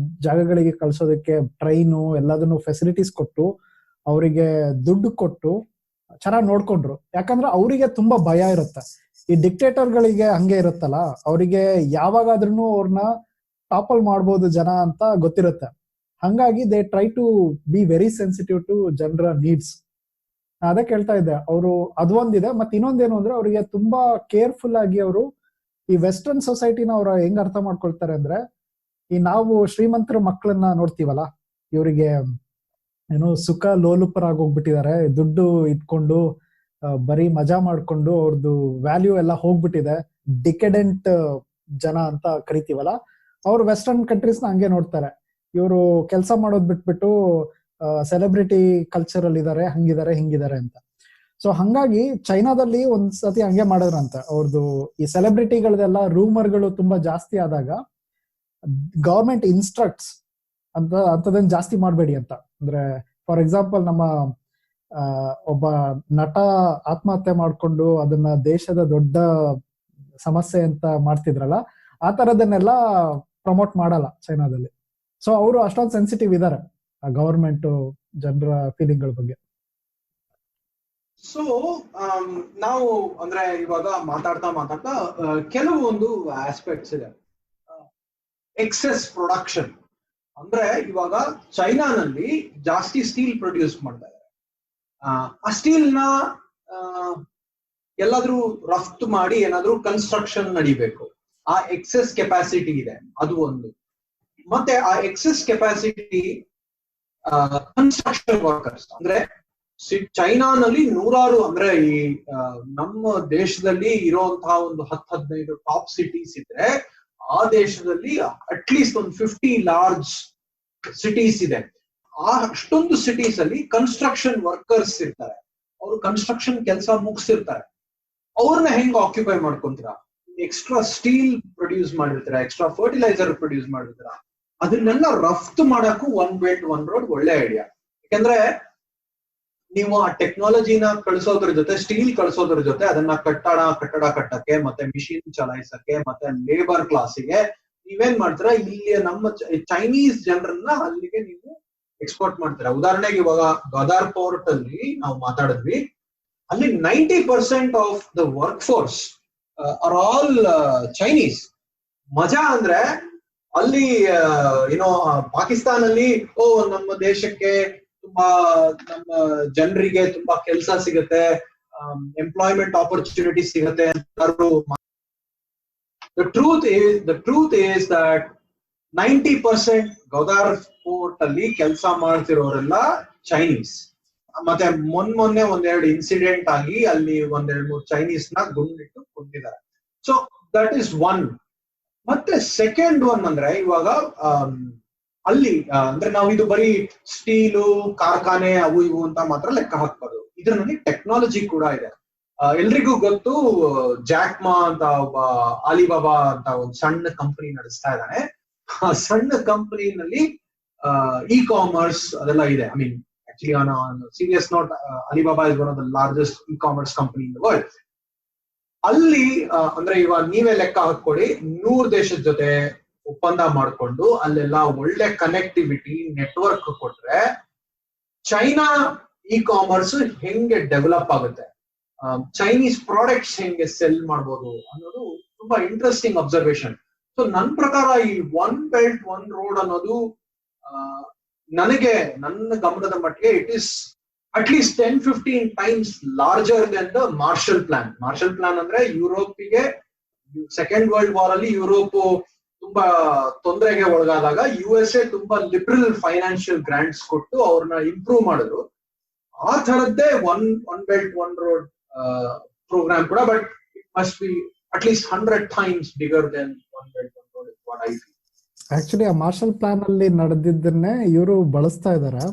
ಜಾಗಗಳಿಗೆ ಕಳ್ಸೋದಕ್ಕೆ ಟ್ರೈನು ಎಲ್ಲದನ್ನು ಫೆಸಿಲಿಟೀಸ್ ಕೊಟ್ಟು ಅವರಿಗೆ ದುಡ್ಡು ಕೊಟ್ಟು ಚೆನ್ನಾಗಿ ನೋಡ್ಕೊಂಡ್ರು. ಯಾಕಂದ್ರೆ ಅವರಿಗೆ ತುಂಬಾ ಭಯ ಇರುತ್ತೆ. ಈ ಡಿಕ್ಟೇಟರ್ಗಳಿಗೆ ಹಂಗೆ ಇರುತ್ತಲ್ಲ, ಅವರಿಗೆ ಯಾವಾಗಾದ್ರೂ ಅವ್ರನ್ನ ಟಾಪಲ್ ಮಾಡ್ಬೋದು ಜನ ಅಂತ ಗೊತ್ತಿರುತ್ತೆ. ಹಂಗಾಗಿ they try to be very sensitive to ಜನರ ನೀಡ್ಸ್. ಅದೇ ಕೇಳ್ತಾ ಇದ್ದೆ, ಅವರು ಅದು ಒಂದಿದೆ. ಮತ್ತೆ ಇನ್ನೊಂದೇನು ಅಂದ್ರೆ ಅವರಿಗೆ ತುಂಬಾ ಕೇರ್ಫುಲ್ ಆಗಿ ಅವರು ಈ ವೆಸ್ಟರ್ನ್ ಸೊಸೈಟಿನ ಅವ್ರ ಹೆಂಗ್ ಅರ್ಥ ಮಾಡ್ಕೊಳ್ತಾರೆ ಅಂದ್ರೆ, ಈ ನಾವು ಶ್ರೀಮಂತರ ಮಕ್ಕಳನ್ನ ನೋಡ್ತೀವಲ್ಲ, ಇವರಿಗೆ ಏನೋ ಸುಖ ಲೋಲುಪರಾಗೋಗ್ಬಿಟ್ಟಿದ್ದಾರೆ, ದುಡ್ಡು ಇಟ್ಕೊಂಡು ಬರೀ ಮಜಾ ಮಾಡ್ಕೊಂಡು ಅವ್ರದ್ದು ವ್ಯಾಲ್ಯೂ ಎಲ್ಲ ಹೋಗ್ಬಿಟ್ಟಿದೆ, ಡಿಕೆಡೆಂಟ್ ಜನ ಅಂತ ಕರಿತೀವಲ್ಲ, ಅವ್ರು ವೆಸ್ಟರ್ನ್ ಕಂಟ್ರೀಸ್ನ ಹಂಗೆ ನೋಡ್ತಾರೆ. ಇವರು ಕೆಲಸ ಮಾಡೋದ್ ಬಿಟ್ಬಿಟ್ಟು ಸೆಲೆಬ್ರಿಟಿ ಕಲ್ಚರ್ ಅಲ್ಲಿ ಇದಾರೆ, ಹಂಗಿದ್ದಾರೆ ಹಿಂಗಿದ್ದಾರೆ ಅಂತ. ಸೊ ಹಂಗಾಗಿ ಚೈನಾದಲ್ಲಿ ಒಂದ್ಸತಿ ಹಂಗೆ ಮಾಡಿದ್ರಂತ. ಅವ್ರದ್ದು ಈ ಸೆಲೆಬ್ರಿಟಿಗಳದೆಲ್ಲ ರೂಮರ್ಗಳು ತುಂಬಾ ಜಾಸ್ತಿ ಆದಾಗ ಗವರ್ಮೆಂಟ್ ಇನ್ಸ್ಟ್ರಕ್ಟ್ಸ್ ಅಂತದನ್ನ ಜಾಸ್ತಿ ಮಾಡಬೇಡಿ ಅಂತ. ಅಂದ್ರೆ ಫಾರ್ ಎಕ್ಸಾಂಪಲ್, ನಮ್ಮ ಒಬ್ಬ ನಟ ಆತ್ಮಹತ್ಯೆ ಮಾಡ್ಕೊಂಡು ಅದನ್ನ ದೇಶದ ದೊಡ್ಡ ಸಮಸ್ಯೆ ಅಂತ ಮಾಡ್ತಿದ್ರಲ್ಲ, ಆ ತರದನ್ನೆಲ್ಲ ಪ್ರಮೋಟ್ ಮಾಡಲ್ಲ ಚೈನಾದಲ್ಲಿ. ಸೊ ಅವರು ಅಷ್ಟೊಂದು ಸೆನ್ಸಿಟಿವ್ ಇದಾರೆ. ಗವರ್ಮೆಂಟ್ ಜನರ ಫೀಲಿಂಗ್ಗಳ ಬಗ್ಗೆ? ಸೊ ನಾವು ಅಂದ್ರೆ ಇವಾಗ ಮಾತಾಡ್ತಾ ಕೆಲವೊಂದು ಆಸ್ಪೆಕ್ಟ್ಸ್ ಇದೆ. ಎಕ್ಸೆಸ್ ಪ್ರೊಡಕ್ಷನ್ ಅಂದ್ರೆ ಇವಾಗ ಚೈನಾನಲ್ಲಿ ಜಾಸ್ತಿ ಸ್ಟೀಲ್ ಪ್ರೊಡ್ಯೂಸ್ ಮಾಡ್ತಾ ಇದ್ದಾರೆ. ಆ ಸ್ಟೀಲ್ ನ ಎಲ್ಲಾದ್ರೂ ರಫ್ತು ಮಾಡಿ ಏನಾದ್ರೂ ಕನ್ಸ್ಟ್ರಕ್ಷನ್ ನಡಿಬೇಕು. ಆ ಎಕ್ಸೆಸ್ ಕೆಪಾಸಿಟಿ ಇದೆ, ಅದು ಒಂದು. ಮತ್ತೆ ಆ ಎಕ್ಸೆಸ್ ಕೆಪಾಸಿಟಿ ಕನ್ಸ್ಟ್ರಕ್ಷನ್ ವರ್ಕರ್ಸ್ ಅಂದ್ರೆ ಚೈನಾನಲ್ಲಿ ನೂರಾರು ಅಂದ್ರೆ ಈ ನಮ್ಮ ದೇಶದಲ್ಲಿ ಇರುವಂತಹ ಒಂದು 10-15 ಟಾಪ್ ಸಿಟೀಸ್ ಇದ್ರೆ, ಆ ದೇಶದಲ್ಲಿ ಅಟ್ಲೀಸ್ಟ್ ಒಂದು 50 ಲಾರ್ಜ್ ಸಿಟೀಸ್ ಇದೆ. ಅಷ್ಟೊಂದು ಸಿಟೀಸ್ ಅಲ್ಲಿ ಕನ್ಸ್ಟ್ರಕ್ಷನ್ ವರ್ಕರ್ಸ್ ಇರ್ತಾರೆ. ಅವರು ಕನ್ಸ್ಟ್ರಕ್ಷನ್ ಕೆಲಸ ಮುಗಿಸಿರ್ತಾರೆ. ಅವ್ರನ್ನ ಹೆಂಗ್ ಆಕ್ಯುಪೈ ಮಾಡ್ಕೊಂತೀರಾ? ಎಕ್ಸ್ಟ್ರಾ ಸ್ಟೀಲ್ ಪ್ರೊಡ್ಯೂಸ್ ಮಾಡಿರ್ತೀರಾ, ಎಕ್ಸ್ಟ್ರಾ ಫರ್ಟಿಲೈಸರ್ ಪ್ರೊಡ್ಯೂಸ್ ಮಾಡಿರ್ತೀರಾ. ಅದನ್ನೆಲ್ಲ ರಫ್ತು ಮಾಡಕ್ಕೂ ಒನ್ ಬೆಲ್ಟ್ ಒನ್ ರೋಡ್ ಒಳ್ಳೆ ಐಡಿಯಾ. ಯಾಕಂದ್ರೆ ನೀವು ಆ ಟೆಕ್ನಾಲಜಿನ ಕಳಿಸೋದ್ರ ಜೊತೆ, ಸ್ಟೀಲ್ ಕಳಿಸೋದ್ರ ಜೊತೆ ಅದನ್ನ ಕಟ್ಟಡ ಕಟ್ಟಕ್ಕೆ, ಮತ್ತೆ ಮಿಷಿನ್ ಚಲಾಯಿಸಕ್ಕೆ, ಮತ್ತೆ ಲೇಬರ್ ಕ್ಲಾಸಿಗೆ ನೀವೇನ್ ಮಾಡ್ತೀರಾ, ಇಲ್ಲಿ ನಮ್ಮ ಚೈನೀಸ್ ಜನರನ್ನ ಅಲ್ಲಿಗೆ ನೀವು ಎಕ್ಸ್ಪೋರ್ಟ್ ಮಾಡ್ತೀರಾ. ಉದಾಹರಣೆಗೆ ಇವಾಗ ಗದಾರ್ ಪೋರ್ಟ್ ಅಲ್ಲಿ ನಾವು ಮಾತಾಡಿದ್ವಿ, ಅಲ್ಲಿ 90% of the work force are all Chinese. ಮಜಾ ಅಂದ್ರೆ ಅಲ್ಲಿ ಏನೋ ಪಾಕಿಸ್ತಾನಲ್ಲಿ ನಮ್ಮ ದೇಶಕ್ಕೆ ತುಂಬಾ, ನಮ್ಮ ಜನರಿಗೆ ತುಂಬಾ ಕೆಲಸ ಸಿಗುತ್ತೆ, ಎಂಪ್ಲಾಯ್ಮೆಂಟ್ ಆಪರ್ಚುನಿಟಿ ಸಿಗುತ್ತೆ ಅಂತ. The truth is that 90% ಗೌದಾರ್ port ಅಲ್ಲಿ ಕೆಲಸ ಮಾಡ್ತಿರೋರೆಲ್ಲ ಚೈನೀಸ್. ಮತ್ತೆ ಮೊನ್ನೆ ಒಂದೆರಡು ಇನ್ಸಿಡೆಂಟ್ ಆಗಿ ಅಲ್ಲಿ 1-2-3 ಚೈನೀಸ್ ನ ಗುಂಡಿಟ್ಟು ಕೊಂದಿದ್ದಾರೆ. So that is one. ಮತ್ತೆ ಸೆಕೆಂಡ್ ಒನ್ ಅಂದ್ರೆ ಇವಾಗ ಅಲ್ಲಿ ಅಂದ್ರೆ ನಾವು ಇದು ಬರೀ ಸ್ಟೀಲು ಕಾರ್ಖಾನೆ ಅವು ಇವು ಅಂತ ಮಾತ್ರ ಲೆಕ್ಕ ಹಾಕ್ಬಾರ್ದು. ಇದರಲ್ಲಿ ಟೆಕ್ನಾಲಜಿ ಕೂಡ ಇದೆ. ಎಲ್ರಿಗೂ ಗೊತ್ತು, ಜಾಕ್ ಮಾ ಅಂತ ಒಬ್ಬ ಆಲಿಬಾಬಾ ಅಂತ ಒಂದು ಸಣ್ಣ ಕಂಪನಿ ನಡೆಸ್ತಾ ಇದ್ದಾನೆ. ಆ ಸಣ್ಣ ಕಂಪನಿನಲ್ಲಿ ಇ ಕಾಮರ್ಸ್ ಅದೆಲ್ಲ ಇದೆ. I mean actually on serious note, Alibaba is one of the largest E commerce company in the world. ಅಲ್ಲಿ ಅಂದ್ರೆ ಇವಾಗ ನೀವೇ ಲೆಕ್ಕ ಹಾಕೊಳ್ಳಿ, 100 ದೇಶದ ಜೊತೆ ಒಪ್ಪಂದ ಮಾಡ್ಕೊಂಡು ಅಲ್ಲೆಲ್ಲ ಒಳ್ಳೆ ಕನೆಕ್ಟಿವಿಟಿ ನೆಟ್ವರ್ಕ್ ಕೊಟ್ರೆ ಚೈನಾ ಇ ಕಾಮರ್ಸ್ ಹೆಂಗೆ ಡೆವಲಪ್ ಆಗುತ್ತೆ, ಚೈನೀಸ್ ಪ್ರಾಡಕ್ಟ್ಸ್ ಹೆಂಗೆ ಸೆಲ್ ಮಾಡ್ಬೋದು ಅನ್ನೋದು ತುಂಬಾ ಇಂಟ್ರೆಸ್ಟಿಂಗ್ ಅಬ್ಸರ್ವೇಷನ್. ಸೊ ನನ್ನ ಪ್ರಕಾರ ಈ ಒನ್ ಬೆಲ್ಟ್ ಒನ್ ರೋಡ್ ಅನ್ನೋದು ನನ್ನ ಗಮನದ ಮಟ್ಟಿಗೆ it is at least 10-15 times larger than the Marshall plan. Marshall plan ಅಂದ್ರೆ ಯುರೋಪಿಗೆ ಸೆಕೆಂಡ್ ವರ್ಲ್ಡ್ ವಾರ್ ಅಲ್ಲಿ ಯುರೋಪ್ ತುಂಬಾ ತೊಂದರೆಗೆ ಒಳಗಾದಾಗ USA ತುಂಬಾ ಲಿಬರಲ್ ಫೈನಾನ್ಷಿಯಲ್ ಗ್ರಾಂಟ್ಸ್ ಕೊಟ್ಟು ಅವ್ರನ್ನ ಇಂಪ್ರೂವ್ ಮಾಡಿದ್ರು. ಆ ತರದ್ದೇ one belt one road programme ಕೂಡ, but it must be at least 100 times bigger than one belt one road is what I feel. Actually ಆ ಮಾರ್ಷಲ್ ಪ್ಲಾನ್ ಅಲ್ಲಿ ನಡೆದಿದ್ದನ್ನೇ ಇವರು ಬಳಸ್ತಾ ಇದಾರೆ.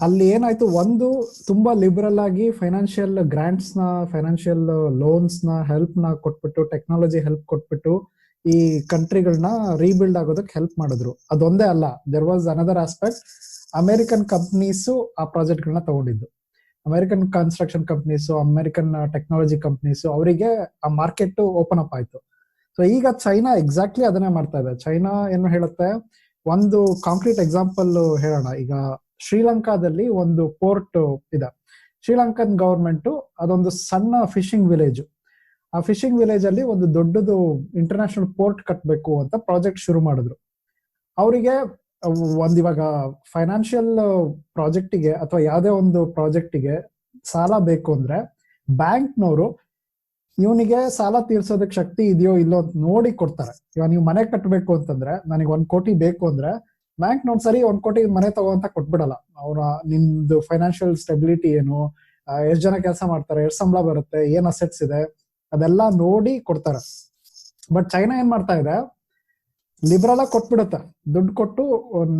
ಅಲ್ಲಿ ಏನಾಯ್ತು, ಒಂದು ತುಂಬಾ ಲಿಬರಲ್ ಆಗಿ ಫೈನಾನ್ಷಿಯಲ್ ಗ್ರಾಂಟ್ಸ್ ನ, ಫೈನಾನ್ಷಿಯಲ್ ಲೋನ್ಸ್ ನ, ಹೆಲ್ಪ್ ನ ಕೊಟ್ಬಿಟ್ಟು, ಟೆಕ್ನಾಲಜಿ ಹೆಲ್ಪ್ ಕೊಟ್ಬಿಟ್ಟು ಈ ಕಂಟ್ರಿಗಳನ್ನ ರೀಬಿಲ್ಡ್ ಆಗೋದಕ್ಕೆ ಹೆಲ್ಪ್ ಮಾಡಿದ್ರು. ಅದೊಂದೇ ಅಲ್ಲ, there was another aspect. American companies ಆ ಪ್ರಾಜೆಕ್ಟ್ ಗಳನ್ನ ತಗೊಂಡಿದ್ದು. American construction companies, American technology companies, ಅವರಿಗೆ ಆ ಮಾರ್ಕೆಟ್ ಓಪನ್ ಅಪ್ ಆಯ್ತು. ಸೊ ಈಗ ಚೈನಾ ಎಕ್ಸಾಕ್ಟ್ಲಿ ಅದನ್ನೇ ಮಾಡ್ತಾ ಇದೆ. ಚೈನಾ ಏನು ಹೇಳುತ್ತೆ, ಒಂದು ಕಾಂಕ್ರೀಟ್ ಎಕ್ಸಾಂಪಲ್ ಹೇಳೋಣ. ಈಗ ಶ್ರೀಲಂಕಾದಲ್ಲಿ ಒಂದು ಪೋರ್ಟ್ ಇದೆ. ಶ್ರೀಲಂಕನ್ ಗವರ್ಮೆಂಟ್ ಅದೊಂದು ಸಣ್ಣ ಫಿಶಿಂಗ್ ವಿಲೇಜ್, ಆ ಫಿಶಿಂಗ್ ವಿಲೇಜ್ ಅಲ್ಲಿ ಒಂದು ದೊಡ್ಡದು ಇಂಟರ್ನ್ಯಾಷನಲ್ ಪೋರ್ಟ್ ಕಟ್ಟಬೇಕು ಅಂತ ಪ್ರಾಜೆಕ್ಟ್ ಶುರು ಮಾಡಿದ್ರು. ಅವರಿಗೆ ಇವಾಗ ಫೈನಾನ್ಷಿಯಲ್ ಪ್ರಾಜೆಕ್ಟಿಗೆ ಅಥವಾ ಯಾವುದೇ ಒಂದು ಪ್ರಾಜೆಕ್ಟಿಗೆ ಸಾಲ ಬೇಕು ಅಂದ್ರೆ ಬ್ಯಾಂಕ್ನವರು ಇವನಿಗೆ ಸಾಲ ತೀರ್ಸೋದಕ್ಕೆ ಶಕ್ತಿ ಇದೆಯೋ ಇಲ್ಲೋ ಅಂತ ನೋಡಿ ಕೊಡ್ತಾರೆ. ಇವಾಗ ನೀವು ಮನೆ ಕಟ್ಟಬೇಕು ಅಂತಂದ್ರೆ, ನನಗೆ 1 ಕೋಟಿ ಬೇಕು ಅಂದ್ರೆ ಬ್ಯಾಂಕ್ ನೋಡ್ ಸರಿ 1 ಕೋಟಿ ಮನೆ ತಗೋಂತ ಕೊಟ್ಬಿಡಲ್ಲ. ಅವ್ರ ನಿಮ್ದು ಫೈನಾನ್ಷಿಯಲ್ ಸ್ಟೆಬಿಲಿಟಿ ಏನು, ಎಷ್ಟು ಜನ ಕೆಲಸ ಮಾಡ್ತಾರೆ, ಎಷ್ಟು ಸಂಬಳ ಬರುತ್ತೆ, ಏನ್ ಅಸೆಟ್ಸ್ ಇದೆ, ಅದೆಲ್ಲ ನೋಡಿ ಕೊಡ್ತಾರೆ. ಬಟ್ ಚೈನಾ ಏನ್ ಮಾಡ್ತಾ ಇದೆ, ಲಿಬರಲ್ ಆಗಿ ಕೊಟ್ಬಿಡುತ್ತೆ, ದುಡ್ಡು ಕೊಟ್ಟು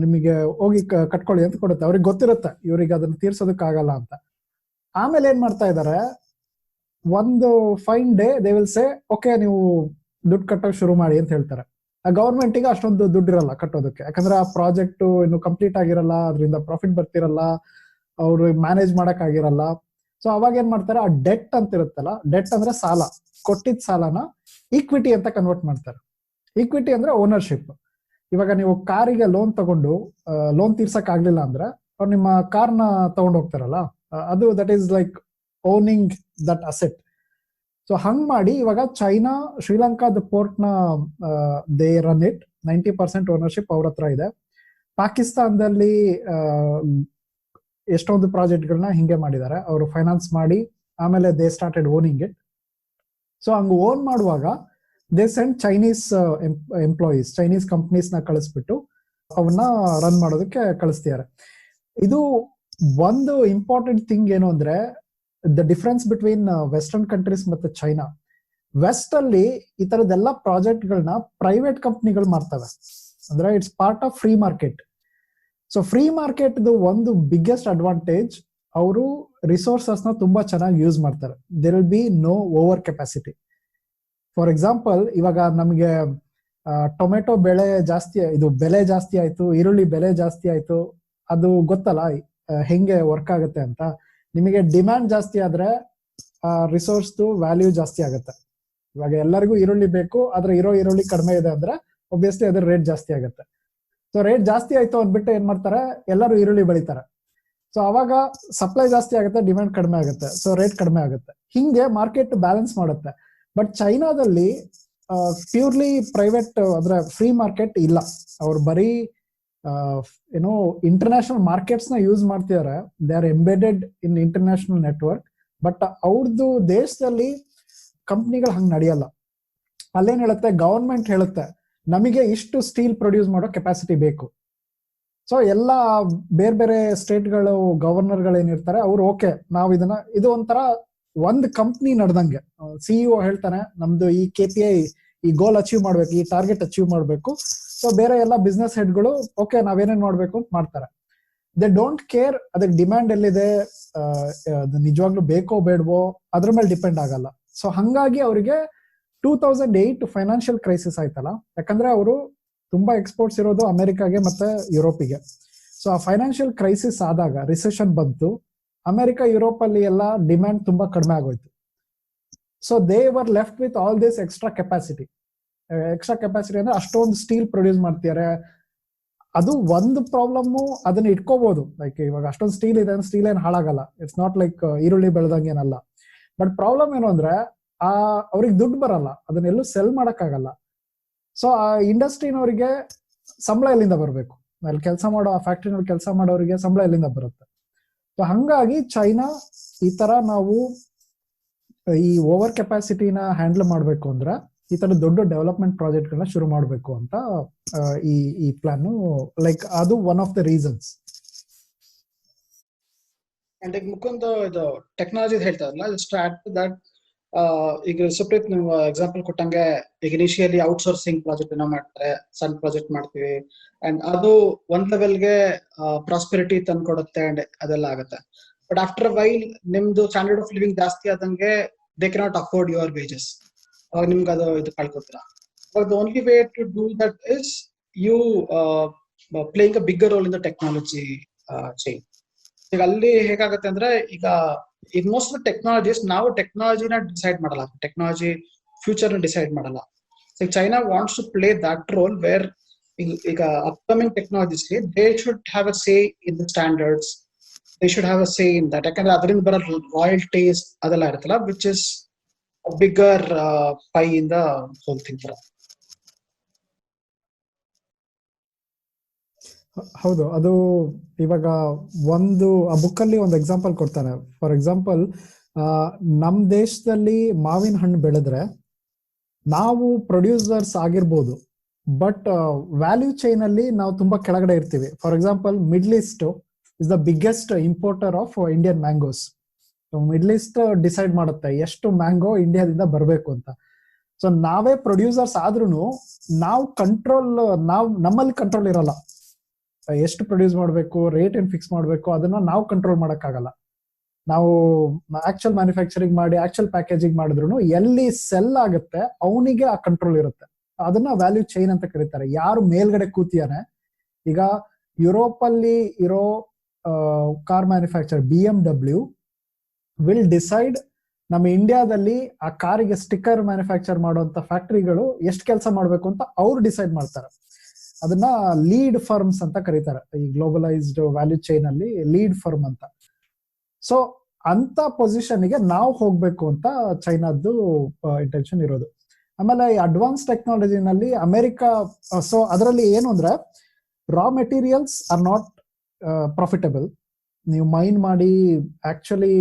ನಿಮಗೆ ಹೋಗಿ ಕಟ್ಕೊಳ್ಳಿ ಅಂತ ಕೊಡುತ್ತೆ. ಅವ್ರಿಗೆ ಗೊತ್ತಿರುತ್ತೆ ಇವ್ರಿಗೆ ಅದನ್ನ ತೀರ್ಸೋದಕ್ಕಾಗಲ್ಲ ಅಂತ. ಆಮೇಲೆ ಏನ್ ಮಾಡ್ತಾ ಇದಾರೆ, ಒಂದು fine day they will say okay ನೀವು ದುಡ್ಡು ಕಟ್ಟೋಕೆ ಶುರು ಮಾಡಿ ಅಂತ ಹೇಳ್ತಾರೆ. ಆ ಗವರ್ಮೆಂಟಿಗೆ ಅಷ್ಟೊಂದು ದುಡ್ಡು ಇರಲ್ಲ ಕಟ್ಟೋದಕ್ಕೆ, ಯಾಕಂದ್ರೆ ಆ ಪ್ರಾಜೆಕ್ಟ್ ಇನ್ನು ಕಂಪ್ಲೀಟ್ ಆಗಿರಲ್ಲ, ಅದರಿಂದ ಪ್ರಾಫಿಟ್ ಬರ್ತಿರಲ್ಲ, ಅವರು ಮ್ಯಾನೇಜ್ ಮಾಡಕ್ ಆಗಿರಲ್ಲ. ಸೊ ಅವಾಗ ಏನ್ ಮಾಡ್ತಾರೆ, ಆ ಡೆಟ್ ಅಂತ ಇರುತ್ತಲ್ಲ, ಡೆಟ್ ಅಂದ್ರೆ ಸಾಲ, ಕೊಟ್ಟಿದ್ದ ಸಾಲನ ಈಕ್ವಿಟಿ ಅಂತ ಕನ್ವರ್ಟ್ ಮಾಡ್ತಾರೆ. ಈಕ್ವಿಟಿ ಅಂದ್ರೆ ಓನರ್ಶಿಪ್. ಇವಾಗ ನೀವು ಕಾರಿಗೆ ಲೋನ್ ತಗೊಂಡು ಲೋನ್ ತೀರ್ಸಕ್ ಆಗ್ಲಿಲ್ಲ ಅಂದ್ರೆ ಅವ್ರು ನಿಮ್ಮ ಕಾರ್ನ ತಗೊಂಡು ಹೋಗ್ತಾರಲ್ಲ, ಅದು that is like owning that asset. So ಹಂಗ್ ಮಾಡಿ ಇವಾಗ ಚೈನಾ ಶ್ರೀಲಂಕಾದ ಪೋರ್ಟ್ ನ ದೇ ರನ್ ಇಟ್, 90% ಓನರ್ಶಿಪ್ ಅವ್ರ ಹತ್ರ ಇದೆ. ಪಾಕಿಸ್ತಾನದಲ್ಲಿ ಎಷ್ಟೊಂದು ಪ್ರಾಜೆಕ್ಟ್ಗಳನ್ನ ಹಿಂಗೆ ಮಾಡಿದ್ದಾರೆ, ಅವರು ಫೈನಾನ್ಸ್ ಮಾಡಿ ಆಮೇಲೆ they started owning it. So ಹಂಗ ಓನ್ ಮಾಡುವಾಗ they send Chinese employees, Chinese companies ನ ಕಳಿಸ್ಬಿಟ್ಟು ಅವನ್ನ ರನ್ ಮಾಡೋದಕ್ಕೆ ಕಳಿಸ್ತಿದ್ದಾರೆ. ಇದು ಒಂದು ಇಂಪಾರ್ಟೆಂಟ್ ಥಿಂಗ್ ಏನು ಅಂದ್ರೆ the difference between western countries ಮತ್ತೆ ಚೈನಾ. ವೆಸ್ಟ್ ಅಲ್ಲಿ ಈ ತರದೆಲ್ಲ ಪ್ರಾಜೆಕ್ಟ್ ಗಳನ್ನ ಪ್ರೈವೇಟ್ ಕಂಪ್ನಿಗಳು ಮಾಡ್ತವೆ, ಅಂದ್ರೆ it's part of free market. So free market ಒಂದು ಬಿಗ್ಗೆಸ್ಟ್ ಅಡ್ವಾಂಟೇಜ್, ಅವರು ರಿಸೋರ್ಸಸ್ ನ ತುಂಬಾ ಚೆನ್ನಾಗಿ ಯೂಸ್ ಮಾಡ್ತಾರೆ. There will be no over capacity. For example, ಇವಾಗ ನಮಗೆ ಟೊಮೆಟೊ ಬೆಳೆ ಜಾಸ್ತಿ ಆಯ್ತು, ಈರುಳ್ಳಿ ಬೆಲೆ ಜಾಸ್ತಿ ಆಯ್ತು, ಅದು ಗೊತ್ತಲ್ಲ ಹೆಂಗೆ ವರ್ಕ್ ಆಗುತ್ತೆ ಅಂತ. ನಿಮಗೆ ಡಿಮ್ಯಾಂಡ್ ಜಾಸ್ತಿ ಆದ್ರೆ ರಿಸೋರ್ಸ್ ವ್ಯಾಲ್ಯೂ ಜಾಸ್ತಿ ಆಗುತ್ತೆ. ಇವಾಗ ಎಲ್ಲರಿಗೂ ಈರುಳ್ಳಿ ಬೇಕು, ಆದ್ರೆ ಇರೋ ಈರುಳ್ಳಿ ಕಡಿಮೆ ಇದೆ ಅಂದ್ರೆ ಒಬ್ವಿಯಸ್ಲಿ ಅದ್ರ ರೇಟ್ ಜಾಸ್ತಿ ಆಗುತ್ತೆ. ಸೊ ರೇಟ್ ಜಾಸ್ತಿ ಆಯ್ತು ಅಂದ್ಬಿಟ್ಟು ಏನ್ ಮಾಡ್ತಾರೆ, ಎಲ್ಲರೂ ಈರುಳ್ಳಿ ಬೆಳಿತಾರೆ. ಸೊ ಅವಾಗ ಸಪ್ಲೈ ಜಾಸ್ತಿ ಆಗುತ್ತೆ, ಡಿಮ್ಯಾಂಡ್ ಕಡಿಮೆ ಆಗುತ್ತೆ, ಸೊ ರೇಟ್ ಕಡಿಮೆ ಆಗುತ್ತೆ. ಹಿಂಗೆ ಮಾರ್ಕೆಟ್ ಬ್ಯಾಲೆನ್ಸ್ ಮಾಡುತ್ತೆ. ಬಟ್ ಚೈನಾದಲ್ಲಿ ಪ್ಯೂರ್ಲಿ ಪ್ರೈವೇಟ್ ಅಂದ್ರೆ ಫ್ರೀ ಮಾರ್ಕೆಟ್ ಇಲ್ಲ. ಅವ್ರು ಬರೀ ಏನೋ ಇಂಟರ್ನ್ಯಾಷನಲ್ ಮಾರ್ಕೆಟ್ಸ್ ನ ಯೂಸ್ ಮಾಡ್ತಿದ್ದಾರೆ. They are embedded in international network. But ಅವ್ರದ್ದು ದೇಶದಲ್ಲಿ ಕಂಪ್ನಿಗಳು ಹಂಗ್ ನಡೆಯಲ್ಲ. ಅಲ್ಲೇನ್ ಹೇಳುತ್ತೆ, ಗವರ್ಮೆಂಟ್ ಹೇಳುತ್ತೆ ನಮಗೆ ಇಷ್ಟು ಸ್ಟೀಲ್ ಪ್ರೊಡ್ಯೂಸ್ ಮಾಡೋ ಕೆಪಾಸಿಟಿ ಬೇಕು. ಸೊ ಎಲ್ಲ ಬೇರೆ ಬೇರೆ ಸ್ಟೇಟ್ಗಳು ಗವರ್ನರ್ಗಳು ಏನಿರ್ತಾರೆ ಅವ್ರು ಓಕೆ ನಾವು ಇದು ಒಂಥರ ಒಂದ್ ಕಂಪ್ನಿ ನಡೆದಂಗೆ. ಸಿಇಒ ಹೇಳ್ತಾನೆ ನಮ್ದು ಈ KPI, ಈ ಗೋಲ್ ಅಚೀವ್ ಮಾಡ್ಬೇಕು, ಈ ಟಾರ್ಗೆಟ್ ಅಚೀವ್ ಮಾಡ್ಬೇಕು. ಸೊ ಬೇರೆ ಎಲ್ಲ ಬಿಸ್ನೆಸ್ ಹೆಡ್ಗಳು ಓಕೆ ನಾವೇನೇನ್ ಮಾಡ್ಬೇಕು ಅಂತ ಮಾಡ್ತಾರೆ. ದೇ ಡೋಂಟ್ ಕೇರ್ ಅದಕ್ಕೆ ಡಿಮ್ಯಾಂಡ್ ಎಲ್ಲಿದೆ, ನಿಜವಾಗ್ಲೂ ಬೇಕೋ ಬೇಡವೋ ಅದ್ರ ಮೇಲೆ ಡಿಪೆಂಡ್ ಆಗಲ್ಲ. ಸೊ ಹಂಗಾಗಿ ಅವರಿಗೆ 2008 ಫೈನಾನ್ಷಿಯಲ್ ಕ್ರೈಸಿಸ್ ಆಯ್ತಲ್ಲ, ಯಾಕಂದ್ರೆ ಅವರು ತುಂಬಾ ಎಕ್ಸ್ಪೋರ್ಟ್ಸ್ ಇರೋದು ಅಮೆರಿಕಾಗೆ ಮತ್ತೆ ಯುರೋಪಿಗೆ. ಸೊ ಆ ಫೈನಾನ್ಷಿಯಲ್ ಕ್ರೈಸಿಸ್ ಆದಾಗ ರಿಸೆಷನ್ ಬಂತು, ಅಮೆರಿಕ ಯುರೋಪ್ ಅಲ್ಲಿ ಎಲ್ಲ ಡಿಮ್ಯಾಂಡ್ ತುಂಬಾ ಕಡಿಮೆ ಆಗೋಯ್ತು. So they were left with all this extra capacity ಅಂದ್ರೆ ಅಷ್ಟೊಂದು ಸ್ಟೀಲ್ ಪ್ರೊಡ್ಯೂಸ್ ಮಾಡ್ತಿದ್ದಾರೆ. ಅದು ಒಂದು ಪ್ರಾಬ್ಲಮ್, ಅದನ್ನ ಇಟ್ಕೋಬಹುದು. ಲೈಕ್ ಇವಾಗ ಅಷ್ಟೊಂದು ಸ್ಟೀಲ್ ಇದೆ, ಸ್ಟೀಲ್ ಏನ್ ಹಾಳಾಗಲ್ಲ, ಇಟ್ಸ್ ನಾಟ್ ಲೈಕ್ ಈರುಳ್ಳಿ ಬೆಳೆದಂಗೇನಲ್ಲ. ಬಟ್ ಪ್ರಾಬ್ಲಮ್ ಏನು ಅಂದ್ರೆ ಅವ್ರಿಗೆ ದುಡ್ಡು ಬರಲ್ಲ, ಅದನ್ನೆಲ್ಲೂ ಸೆಲ್ ಮಾಡಕ್ ಆಗಲ್ಲ. ಸೊ ಆ ಇಂಡಸ್ಟ್ರಿನವರಿಗೆ ಸಂಬಳ ಎಲ್ಲಿಂದ ಬರಬೇಕು, ಅಲ್ಲಿ ಕೆಲಸ ಮಾಡೋ ಆ ಫ್ಯಾಕ್ಟ್ರಿನಲ್ಲಿ ಕೆಲಸ ಮಾಡೋರಿಗೆ ಸಂಬಳ ಎಲ್ಲಿಂದ ಬರುತ್ತೆ. ಸೊ ಹಂಗಾಗಿ ಚೈನಾ ಈ ತರ ನಾವು ಈ ಓವರ್ ಕೆಪಾಸಿಟಿನ ಹ್ಯಾಂಡಲ್ ಮಾಡ್ಬೇಕು ಅಂದ್ರೆ ಈ ತರ ದೊಡ್ಡ ಡೆವಲಪ್ಮೆಂಟ್ ಪ್ರಾಜೆಕ್ಟ್ ಗಳನ್ನ ಶುರು ಮಾಡ್ಬೇಕು ಅಂತ ಈ ಪ್ಲಾನ್, ಲೈಕ್ ಅದು one of the reasons. And ಈಗ ಮುಖಂದು ಇದು ಟೆಕ್ನಾಲಜಿ ಹೇಳ್ತಾರಲ್ಲ, ಜಸ್ಟ್ ಆಡ್ ಟು ದಟ್, ಈಗ ಸುಪ್ರೀತ್ ನೀವು ಎಕ್ಸಾಂಪಲ್ ಕೊಟ್ಟಂಗೆ ಈಗ ಇನಿಷಿಯಲಿ ಔಟ್ಸೋರ್ಸಿಂಗ್ ಪ್ರಾಜೆಕ್ಟ್ ಏನೋ ಮಾಡ್ತಾರೆ, ಸಣ್ಣ ಪ್ರಾಜೆಕ್ಟ್ ಮಾಡ್ತೀವಿ ಅಂಡ್ ಅದು ಒಂದ್ ಲೆವೆಲ್ಗೆ ಪ್ರಾಸ್ಪೆರಿಟಿ ತಂದ್ಕೊಡುತ್ತೆ ಅಂಡ್ ಅದೆಲ್ಲ ಆಗುತ್ತೆ. ಬಟ್ ಆಫ್ಟರ್ ವೈಲ್ ನಿಮ್ದು ಸ್ಟ್ಯಾಂಡರ್ಡ್ ಆಫ್ ಲಿವಿಂಗ್ ಜಾಸ್ತಿ ಆದಂಗೆ they cannot afford your wages, ಅವಾಗ ನಿಮ್ಗೆ ಅದು ಇದು ಕಳ್ಕೊತೀರ. The only way to do that is you playing a bigger role in the technology chain. ಈಗ ಅಲ್ಲಿ ಹೇಗಾಗುತ್ತೆ ಅಂದ್ರೆ, ಈಗ ಮೋಸ್ಟ್ ಆಫ್ ಟೆಕ್ನಾಲಜೀಸ್ ನಾವು ಟೆಕ್ನಾಲಜಿನ ಡಿಸೈಡ್ ಮಾಡಲ್ಲ, ಟೆಕ್ನಾಲಜಿ ಫ್ಯೂಚರ್ ನ ಡಿಸೈಡ್ ಮಾಡಲ್ಲ. China wants to play that role where ಈಗ upcoming technologies they should have a say in the standards, they should have a say in that. ಯಾಕಂದ್ರೆ ಅದರಿಂದ ಬರೋ royalties ಅದೆಲ್ಲ ಇರುತ್ತಲ್ಲ, which is bigger pie in the whole thing. ಹೌದು, ಅದು ಇವಾಗ ಒಂದು ಆ ಬುಕ್ ಅಲ್ಲಿ ಒಂದು ಎಕ್ಸಾಂಪಲ್ ಕೊಡ್ತಾನೆ. ಫಾರ್ ಎಕ್ಸಾಂಪಲ್, ನಮ್ ದೇಶದಲ್ಲಿ ಮಾವಿನ ಹಣ್ಣು ಬೆಳೆದ್ರೆ ನಾವು ಪ್ರೊಡ್ಯೂಸರ್ಸ್ ಆಗಿರ್ಬೋದು, ಬಟ್ ವ್ಯಾಲ್ಯೂ ಚೈನ್ ಅಲ್ಲಿ ನಾವು ತುಂಬಾ ಕೆಳಗಡೆ ಇರ್ತೀವಿ. For example, middle East is the biggest importer of Indian mangoes. Middle East decide ಮಾಡುತ್ತೆ ಎಷ್ಟು ಮ್ಯಾಂಗೋ ಇಂಡಿಯಾದಿಂದ ಬರಬೇಕು ಅಂತ. ಸೊ ನಾವೇ ಪ್ರೊಡ್ಯೂಸರ್ಸ್ ಆದ್ರೂ ನಮ್ಮಲ್ಲಿ ಕಂಟ್ರೋಲ್ ಇರಲ್ಲ. ಎಷ್ಟು ಪ್ರೊಡ್ಯೂಸ್ ಮಾಡಬೇಕು, ರೇಟ್ ಏನ್ ಫಿಕ್ಸ್ ಮಾಡಬೇಕು, ಅದನ್ನ ನಾವು ಕಂಟ್ರೋಲ್ ಮಾಡಕ್ಕಾಗಲ್ಲ. ನಾವು ಆಕ್ಚುಯಲ್ ಮ್ಯಾನುಫ್ಯಾಕ್ಚರಿಂಗ್ ಮಾಡಿ ಆಕ್ಚುಯಲ್ ಪ್ಯಾಕೇಜಿಂಗ್ ಮಾಡಿದ್ರು ಎಲ್ಲಿ ಸೆಲ್ ಆಗುತ್ತೆ ಅವನಿಗೆ ಆ ಕಂಟ್ರೋಲ್ ಇರುತ್ತೆ. ಅದನ್ನ ವ್ಯಾಲ್ಯೂ ಚೈನ್ ಅಂತ ಕರೀತಾರೆ. ಯಾರು ಮೇಲ್ಗಡೆ ಕೂತಿಯಾನೆ, ಈಗ ಯುರೋಪ್ ಅಲ್ಲಿ ಇರೋ car manufacture BMW will decide ನಮ್ಮ ಇಂಡಿಯಾದಲ್ಲಿ ಆ ಕಾರಿಗೆ ಸ್ಟಿಕ್ಕರ್ ಮ್ಯಾನುಫ್ಯಾಕ್ಚರ್ ಮಾಡುವಂತ ಫ್ಯಾಕ್ಟರಿಗಳು ಎಷ್ಟು ಕೆಲಸ ಮಾಡ್ಬೇಕು ಅಂತ ಅವ್ರು ಡಿಸೈಡ್ ಮಾಡ್ತಾರೆ. ಅದನ್ನ ಲೀಡ್ ಫರ್ಮ್ಸ್ ಅಂತ ಕರೀತಾರೆ ಈ ಗ್ಲೋಬಲೈಸ್ಡ್ ವ್ಯಾಲ್ಯೂ ಚೈನ್ ಅಲ್ಲಿ ಲೀಡ್ ಫರ್ಮ್ ಅಂತ. ಸೊ ಅಂತ ಪೊಸಿಷನ್ಗೆ ನಾವು ಹೋಗ್ಬೇಕು ಅಂತ ಚೈನಾದ್ದು ಇಂಟೆನ್ಷನ್ ಇರೋದು. ಆಮೇಲೆ ಈ ಅಡ್ವಾನ್ಸ್ ಟೆಕ್ನಾಲಜಿನಲ್ಲಿ ಅಮೆರಿಕಾ, ಸೊ ಅದರಲ್ಲಿ ಏನು ಅಂದ್ರೆ raw materials are not profitable. ನೀವು ಮೈನ್ ಮಾಡಿ ಆಕ್ಚುಲಿ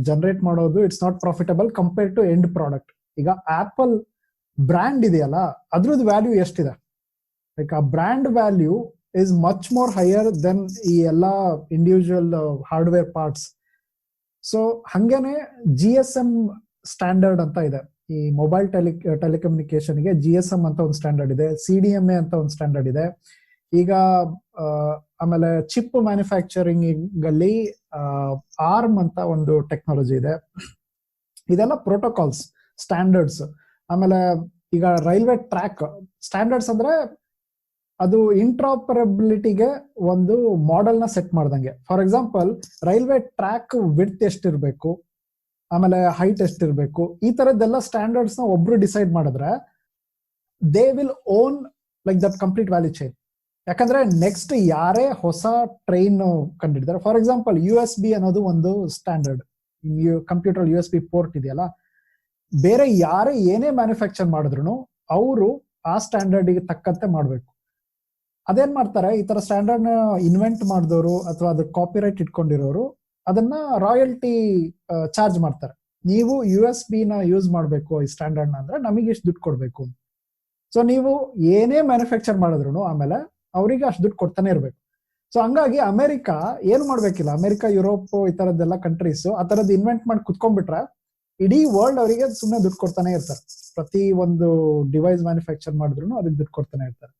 ಜನರೇಟ್ ಮಾಡೋದು it's not profitable compare to end product. ಈಗ ಆಪಲ್ ಬ್ರ್ಯಾಂಡ್ ಇದೆಯಲ್ಲ, ಅದ್ರದ್ದು ವ್ಯಾಲ್ಯೂ ಎಷ್ಟಿದೆ? Like a brand value is much more higher than ಈ ಎಲ್ಲಾ ಇಂಡಿವಿಜುವಲ್ ಹಾರ್ಡ್ವೇರ್ ಪಾರ್ಟ್ಸ್. ಸೊ ಹಂಗೇನೆ GSM ಸ್ಟ್ಯಾಂಡರ್ಡ್ ಅಂತ ಇದೆ. ಈ ಮೊಬೈಲ್ ಟೆಲಿಕಮ್ಯುನಿಕೇಶನ್ಗೆ GSM ಅಂತ ಒಂದು ಸ್ಟ್ಯಾಂಡರ್ಡ್ ಇದೆ, CDMA ಅಂತ ಒಂದು ಸ್ಟ್ಯಾಂಡರ್ಡ್ ಇದೆ. ಈಗ ಆಮೇಲೆ ಚಿಪ್ ಮ್ಯಾನುಫ್ಯಾಕ್ಚರಿಂಗ್ ಅಲ್ಲಿ ARM ಅಂತ ಒಂದು ಟೆಕ್ನಾಲಜಿ ಇದೆ. ಇದೆಲ್ಲ ಪ್ರೋಟೋಕಾಲ್ಸ್ ಸ್ಟ್ಯಾಂಡರ್ಡ್ಸ್. ಆಮೇಲೆ ಈಗ ರೈಲ್ವೆ ಟ್ರ್ಯಾಕ್ ಸ್ಟ್ಯಾಂಡರ್ಡ್ಸ್ ಅಂದ್ರೆ ಅದು ಇಂಟ್ರಾಪರಬಿಲಿಟಿಗೆ ಒಂದು ಮಾಡೆಲ್ ನ ಸೆಟ್ ಮಾಡ್ದಂಗೆ. For example railway track width ಎಷ್ಟಿರ್ಬೇಕು, ಆಮೇಲೆ ಹೈಟ್ ಎಷ್ಟಿರ್ಬೇಕು, ಈ ತರದ್ದೆಲ್ಲ ಸ್ಟ್ಯಾಂಡರ್ಡ್ಸ್ ನ ಒಬ್ರು ಡಿಸೈಡ್ ಮಾಡಿದ್ರೆ they will own like that complete value chain. ಯಾಕಂದ್ರೆ ನೆಕ್ಸ್ಟ್ ಯಾರೇ ಹೊಸ ಟ್ರೈನ್ ಕಂಡಿಡ್ತಾರೆ, ಫಾರ್ ಎಕ್ಸಾಂಪಲ್ USB ಅನ್ನೋದು ಒಂದು ಸ್ಟ್ಯಾಂಡರ್ಡ್. ಕಂಪ್ಯೂಟರ್ USB ಪೋರ್ಟ್ ಇದೆಯಲ್ಲ, ಬೇರೆ ಯಾರೇ ಏನೇ ಮ್ಯಾನುಫ್ಯಾಕ್ಚರ್ ಮಾಡಿದ್ರು ಅವರು ಆ ಸ್ಟ್ಯಾಂಡರ್ಡ್ ಗೆ ತಕ್ಕಂತೆ ಮಾಡ್ಬೇಕು. ಅದೇನ್ ಮಾಡ್ತಾರೆ, ಈ ತರ ಸ್ಟ್ಯಾಂಡರ್ಡ್ ನ ಇನ್ವೆಂಟ್ ಮಾಡಿದವರು ಅಥವಾ ಅದು ಕಾಪಿರೈಟ್ ಇಟ್ಕೊಂಡಿರೋರು ಅದನ್ನ ರಾಯಲ್ಟಿ ಚಾರ್ಜ್ ಮಾಡ್ತಾರೆ. ನೀವು USB ನ ಯೂಸ್ ಮಾಡ್ಬೇಕು ಈ ಸ್ಟ್ಯಾಂಡರ್ಡ್ ನ ಅಂದ್ರೆ ನಮಗೆ ಇಷ್ಟು ದುಡ್ಡು ಕೊಡ್ಬೇಕು. ಸೊ ನೀವು ಏನೇ ಮ್ಯಾನುಫ್ಯಾಕ್ಚರ್ ಮಾಡಿದ್ರು ಆಮೇಲೆ ಅವರಿಗೆ ಅಷ್ಟು ದುಡ್ಡು ಕೊಡ್ತಾನೆ ಇರ್ಬೇಕು. ಸೊ ಹಂಗಾಗಿ ಅಮೆರಿಕ ಏನು ಮಾಡ್ಬೇಕಿಲ್ಲ, ಅಮೆರಿಕ, ಯುರೋಪ್ ಈ ತರದ್ದೆಲ್ಲ ಕಂಟ್ರೀಸ್ ಆ ತರದ್ ಇನ್ವೆಂಟ್ ಮಾಡಿ ಕುತ್ಕೊಂಡ್ಬಿಟ್ರೆ ಇಡೀ ವರ್ಲ್ಡ್ ಅವರಿಗೆ ಸುಮ್ಮನೆ ದುಡ್ಡು ಕೊಡ್ತಾನೆ ಇರ್ತಾರೆ. ಪ್ರತಿ ಒಂದು ಡಿವೈಸ್ ಮ್ಯಾನುಫ್ಯಾಕ್ಚರ್ ಮಾಡಿದ್ರು ಅದಕ್ಕೆ ದುಡ್ಡು ಕೊಡ್ತಾನೆ ಇರ್ತಾರೆ.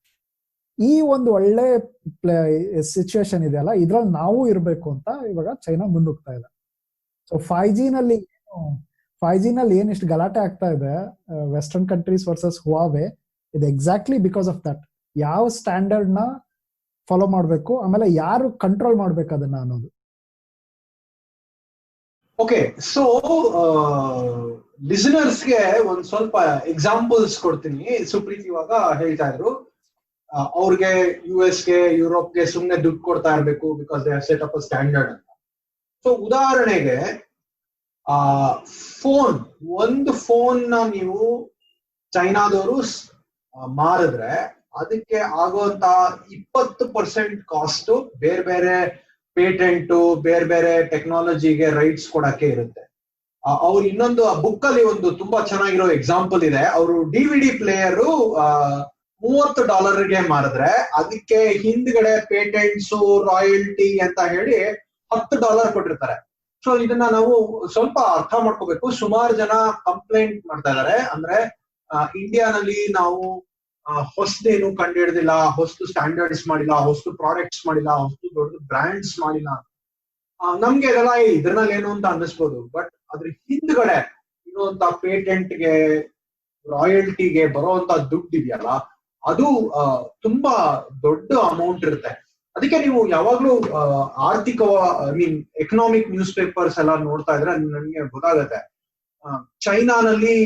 ಈ ಒಂದು ಒಳ್ಳೆ ಸಿಚುವೇಶನ್ ಇದೆಯಲ್ಲ, ಇದ್ರಲ್ಲಿ ನಾವು ಇರ್ಬೇಕು ಅಂತ ಇವಾಗ ಚೈನಾ ಮುನ್ನುಗ್ತಾ ಇದೆ. ಸೊ 5G ನಲ್ಲಿ ಏನ್ ಇಷ್ಟು ಗಲಾಟೆ ಆಗ್ತಾ ಇದೆ ವೆಸ್ಟರ್ನ್ ಕಂಟ್ರೀಸ್ ವರ್ಸಸ್ ಹುವಾವೆ, ಇದು ಎಕ್ಸಾಕ್ಟ್ಲಿ ಬಿಕಾಸ್ ಆಫ್ ದಟ್. ಯಾವ ಸ್ಟ್ಯಾಂಡರ್ಡ್ ನ ಫಾಲೋ ಮಾಡ್ಬೇಕು, ಆಮೇಲೆ ಯಾರು ಕಂಟ್ರೋಲ್ ಮಾಡ್ಬೇಕು ಅದನ್ನ ಅನ್ನೋದು. ಓಕೆ, ಸೊ ಲಿಸನರ್ಸ್ಗೆ ಒಂದ್ ಸ್ವಲ್ಪ ಎಕ್ಸಾಂಪಲ್ಸ್ ಕೊಡ್ತೀನಿ. ಸುಪ್ರೀತ್ ಇವಾಗ ಹೇಳ್ತಾ ಇದ್ರು ಅವ್ರಿಗೆ US-ಗೆ ಯುರೋಪ್ಗೆ ಸುಮ್ನೆ ದುಡ್ಡು ಕೊಡ್ತಾ ಇರ್ಬೇಕು because they set up a standard ಅಂತ. ಸೊ ಉದಾಹರಣೆಗೆ ಒಂದು ಫೋನ್ ನ ನೀವು ಚೈನಾದವರು ಮಾರಿದ್ರೆ ಅದಕ್ಕೆ ಆಗುವಂತ 20% ಕಾಸ್ಟ್ ಬೇರೆ ಬೇರೆ ಪೇಟೆಂಟ್, ಬೇರೆ ಬೇರೆ ಟೆಕ್ನಾಲಜಿಗೆ ರೈಟ್ಸ್ ಕೊಡಕ್ಕೆ ಇರುತ್ತೆ. ಅವ್ರು ಇನ್ನೊಂದು ಬುಕ್ ಅಲ್ಲಿ ಒಂದು ತುಂಬಾ ಚೆನ್ನಾಗಿರೋ ಎಕ್ಸಾಂಪಲ್ ಇದೆ. ಅವರು DVD ಪ್ಲೇಯರ್ $30ಗೆ ಮಾರಿದ್ರೆ ಅದಕ್ಕೆ ಹಿಂದ್ಗಡೆ ಪೇಟೆಂಟ್ಸ್, ರಾಯಲ್ಟಿ ಅಂತ ಹೇಳಿ $10 ಕೊಟ್ಟಿರ್ತಾರೆ. ಸೊ ಇದನ್ನ ನಾವು ಸ್ವಲ್ಪ ಅರ್ಥ ಮಾಡ್ಕೋಬೇಕು. ಸುಮಾರು ಜನ ಕಂಪ್ಲೇಂಟ್ ಮಾಡ್ತಾ ಇದಾರೆ, ಅಂದ್ರೆ ಇಂಡಿಯಾನಲ್ಲಿ ನಾವು ಹೊಸದೇನು ಕಂಡು ಹಿಡಿದಿಲ್ಲ, ಹೊಸದು ಸ್ಟ್ಯಾಂಡರ್ಡ್ಸ್ ಮಾಡಿಲ್ಲ, ಹೊಸದು ಪ್ರಾಡಕ್ಟ್ಸ್ ಮಾಡಿಲ್ಲ, ಹೊಸದು ದೊಡ್ಡ ಬ್ರ್ಯಾಂಡ್ಸ್ ಮಾಡಿಲ್ಲ. ನಮ್ಗೆ ಇದೆಲ್ಲ ಇದ್ರಲ್ಲಿ ಏನು ಅಂತ ಅನ್ನಿಸ್ಬೋದು, ಬಟ್ ಅದ್ರ ಹಿಂದ್ಗಡೆ ಇರುವಂತ ಪೇಟೆಂಟ್ಗೆ, ರಾಯಲ್ಟಿಗೆ ಬರುವಂತ ದುಡ್ಡು ಇದೆಯಲ್ಲ, ಅದು ತುಂಬಾ ದೊಡ್ಡ ಅಮೌಂಟ್ ಇರುತ್ತೆ. ಅದಕ್ಕೆ ನೀವು ಯಾವಾಗ್ಲೂ ಆರ್ಥಿಕ ಎಕನಾಮಿಕ್ ನ್ಯೂಸ್ ಪೇಪರ್ಸ್ ಎಲ್ಲ ನೋಡ್ತಾ ಇದ್ರೆ ನನಗೆ ಗೊತ್ತಾಗುತ್ತೆ ಚೈನಾನಲ್ಲಿ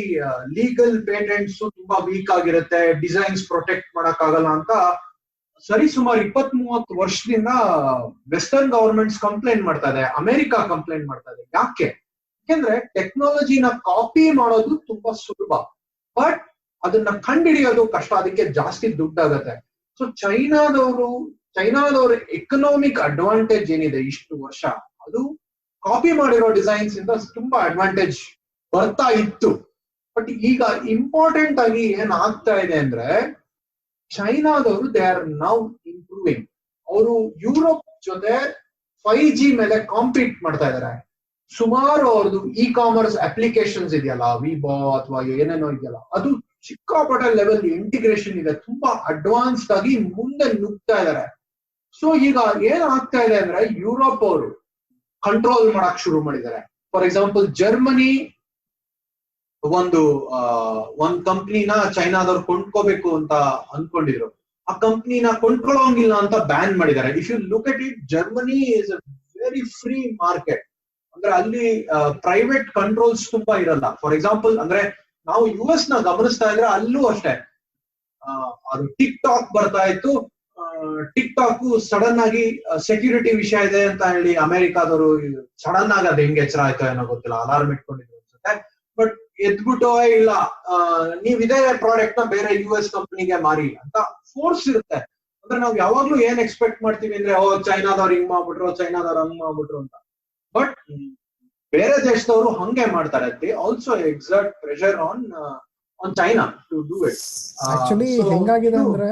ಲೀಗಲ್ ಪೇಟೆಂಟ್ಸ್ ತುಂಬಾ ವೀಕ್ ಆಗಿರುತ್ತೆ, ಡಿಸೈನ್ಸ್ ಪ್ರೊಟೆಕ್ಟ್ ಮಾಡಕ್ ಆಗಲ್ಲ ಅಂತ ಸರಿ ಸುಮಾರು 20-30 ವರ್ಷದಿಂದ ವೆಸ್ಟರ್ನ್ ಗವರ್ಮೆಂಟ್ಸ್ ಕಂಪ್ಲೇಂಟ್ ಮಾಡ್ತಾ ಇದೆ, ಅಮೆರಿಕ ಕಂಪ್ಲೇಂಟ್ ಮಾಡ್ತಾ ಇದೆ. ಯಾಕೆಂದ್ರೆ ಟೆಕ್ನಾಲಜಿನ ಕಾಪಿ ಮಾಡೋದು ತುಂಬಾ ಸುಲಭ, ಬಟ್ ಅದನ್ನ ಕಂಡುಹಿಡಿಯೋದು ಕಷ್ಟ, ಅದಕ್ಕೆ ಜಾಸ್ತಿ ದುಡ್ಡಾಗತ್ತೆ. ಸೊ ಚೈನಾದವ್ರ ಎಕನಾಮಿಕ್ ಅಡ್ವಾಂಟೇಜ್ ಏನಿದೆ ಇಷ್ಟು ವರ್ಷ, ಅದು ಕಾಪಿ ಮಾಡಿರೋ ಡಿಸೈನ್ಸ್ ಇಂದ ತುಂಬಾ ಅಡ್ವಾಂಟೇಜ್ ಬರ್ತಾ ಇತ್ತು. ಬಟ್ ಈಗ ಇಂಪಾರ್ಟೆಂಟ್ ಆಗಿ ಏನ್ ಆಗ್ತಾ ಇದೆ ಅಂದ್ರೆ ಚೈನಾದವರು ದೇ ಆರ್ ನೌ ಇಂಪ್ರೂವಿಂಗ್. ಅವರು ಯುರೋಪ್ ಜೊತೆ 5G ಮೇಲೆ ಕಾಂಪೀಟ್ ಮಾಡ್ತಾ ಇದಾರೆ. ಸುಮಾರು ಅವ್ರದ್ದು ಕಾಮರ್ಸ್ ಅಪ್ಲಿಕೇಶನ್ಸ್ ಇದೆಯಲ್ಲ, ವಿಬೋ ಅಥವಾ ಏನೇನೋ ಇದೆಯಲ್ಲ, ಅದು ಸಿಕ್ಕಾಪಟ್ಟೆ ಲೆವೆಲ್ ಇಂಟಿಗ್ರೇಷನ್ ಇದೆ, ತುಂಬಾ ಅಡ್ವಾನ್ಸ್ಡ್ ಆಗಿ ಮುಂದೆ ನುಗ್ತಾ ಇದಾರೆ. ಸೊ ಈಗ ಏನ್ ಆಗ್ತಾ ಇದೆ ಅಂದ್ರೆ ಯುರೋಪ್ ಅವರು ಕಂಟ್ರೋಲ್ ಮಾಡಕ್ ಶುರು ಮಾಡಿದ್ದಾರೆ. ಫಾರ್ ಎಕ್ಸಾಂಪಲ್ ಜರ್ಮನಿ ಒಂದು ಕಂಪ್ನಿನ ಚೈನಾದವ್ರು ಕೊಂಡ್ಕೋಬೇಕು ಅಂತ ಅನ್ಕೊಂಡಿದ್ರು, ಆ ಕಂಪ್ನಿನ ಕೊಂಡ್ಕೊಳ್ಳೋಂಗಿಲ್ಲ ಅಂತ ಬ್ಯಾನ್ ಮಾಡಿದ್ದಾರೆ. If you look at it, Germany is a very free market. ಅಂದ್ರೆ ಅಲ್ಲಿ ಪ್ರೈವೇಟ್ ಕಂಟ್ರೋಲ್ಸ್ ತುಂಬಾ ಇರಲ್ಲ. ಫಾರ್ ಎಕ್ಸಾಂಪಲ್ ಅಂದ್ರೆ ನಾವು US ನ ಗಮನಿಸ್ತಾ ಇದ್ರೆ ಅಲ್ಲೂ ಅಷ್ಟೇ, ಅದು ಟಿಕ್ ಟಾಕ್ ಬರ್ತಾ ಇತ್ತು, ಟಿಕ್ ಟಾಕ್ ಸಡನ್ ಆಗಿ ಸೆಕ್ಯೂರಿಟಿ ವಿಷಯ ಇದೆ ಅಂತ ಹೇಳಿ ಅಮೆರಿಕಾದವರು ಸಡನ್ ಆಗಿ ಅದು ಹೆಂಗ್ ಎಚ್ಚರ ಆಯ್ತೋ ಏನೋ ಗೊತ್ತಿಲ್ಲ, ಅಲಾರ್ಮ್ ಇಟ್ಕೊಂಡಿದ್ರು ಅನ್ಸುತ್ತೆ. ಬಟ್ ಎದ್ಬಿಟ್ಟು ಇಲ್ಲ ನೀವ್ ಇದೇ ಪ್ರಾಡಕ್ಟ್ ನ ಬೇರೆ US ಕಂಪನಿಗೆ ಮಾರಿ ಅಂತ ಫೋರ್ಸ್ ಇರುತ್ತೆ. ಅಂದ್ರೆ ನಾವ್ ಯಾವಾಗ್ಲೂ ಏನ್ ಎಕ್ಸ್ಪೆಕ್ಟ್ ಮಾಡ್ತೀವಿ ಅಂದ್ರೆ ಚೈನಾದವ್ರು ಹಿಂಗ್ ಮಾಡ್ಬಿಟ್ರು, ಚೈನಾದವ್ರು ಹಂಗ್ ಮಾಡ್ಬಿಟ್ರು ಅಂತ. ಬಟ್ ಬೇರೆ ದೇಶದವರು ಹಂಗೆ ಮಾಡ್ತಾರೆ. They also exert pressure on China to do it. Actually ಹೆಂಗಾಗಿದೆ ಅಂದ್ರೆ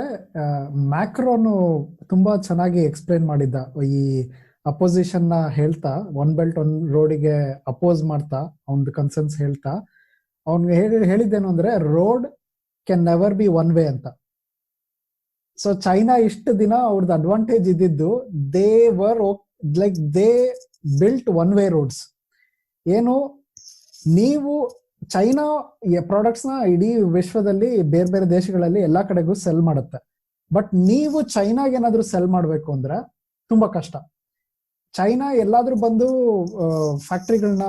ಮ್ಯಾಕ್ರೋನು ತುಂಬಾ ಚೆನ್ನಾಗಿ ಎಕ್ಸ್ಪ್ಲೈನ್ ಮಾಡಿದ್ದ ಈ ಅಪೋಸಿಷನ್ ನ ಹೇಳ್ತಾ, ಒನ್ ಬೆಲ್ಟ್ ಒನ್ ರೋಡಿಗೆ ಅಪೋಸ್ ಮಾಡ್ತಾ ಅವ್ನ ಕನ್ಸರ್ನ್ಸ್ ಹೇಳ್ತಾ ಅವ್ನಿಗೆ ಹೇಳಿದ್ದೇನು ಅಂದ್ರೆ road can never be one way ಅಂತ. ಸೊ ಚೈನಾ ಇಷ್ಟು ದಿನ ಅವ್ರದ್ದು ಅಡ್ವಾಂಟೇಜ್ ಇದ್ದಿದ್ದು they built one way roads. ಏನು ನೀವು ಚೈನಾ ಪ್ರಾಡಕ್ಟ್ಸ್ ನ ಇಡೀ ವಿಶ್ವದಲ್ಲಿ ಬೇರೆ ಬೇರೆ ದೇಶಗಳಲ್ಲಿ ಎಲ್ಲಾ ಕಡೆಗೂ ಸೆಲ್ ಮಾಡುತ್ತೆ. ಬಟ್ ನೀವು ಚೈನಾಗೆ ಏನಾದ್ರು ಸೆಲ್ ಮಾಡ್ಬೇಕು ಅಂದ್ರೆ ತುಂಬಾ ಕಷ್ಟ. ಚೈನಾ ಎಲ್ಲಾದ್ರೂ ಬಂದು ಫ್ಯಾಕ್ಟ್ರಿಗಳನ್ನ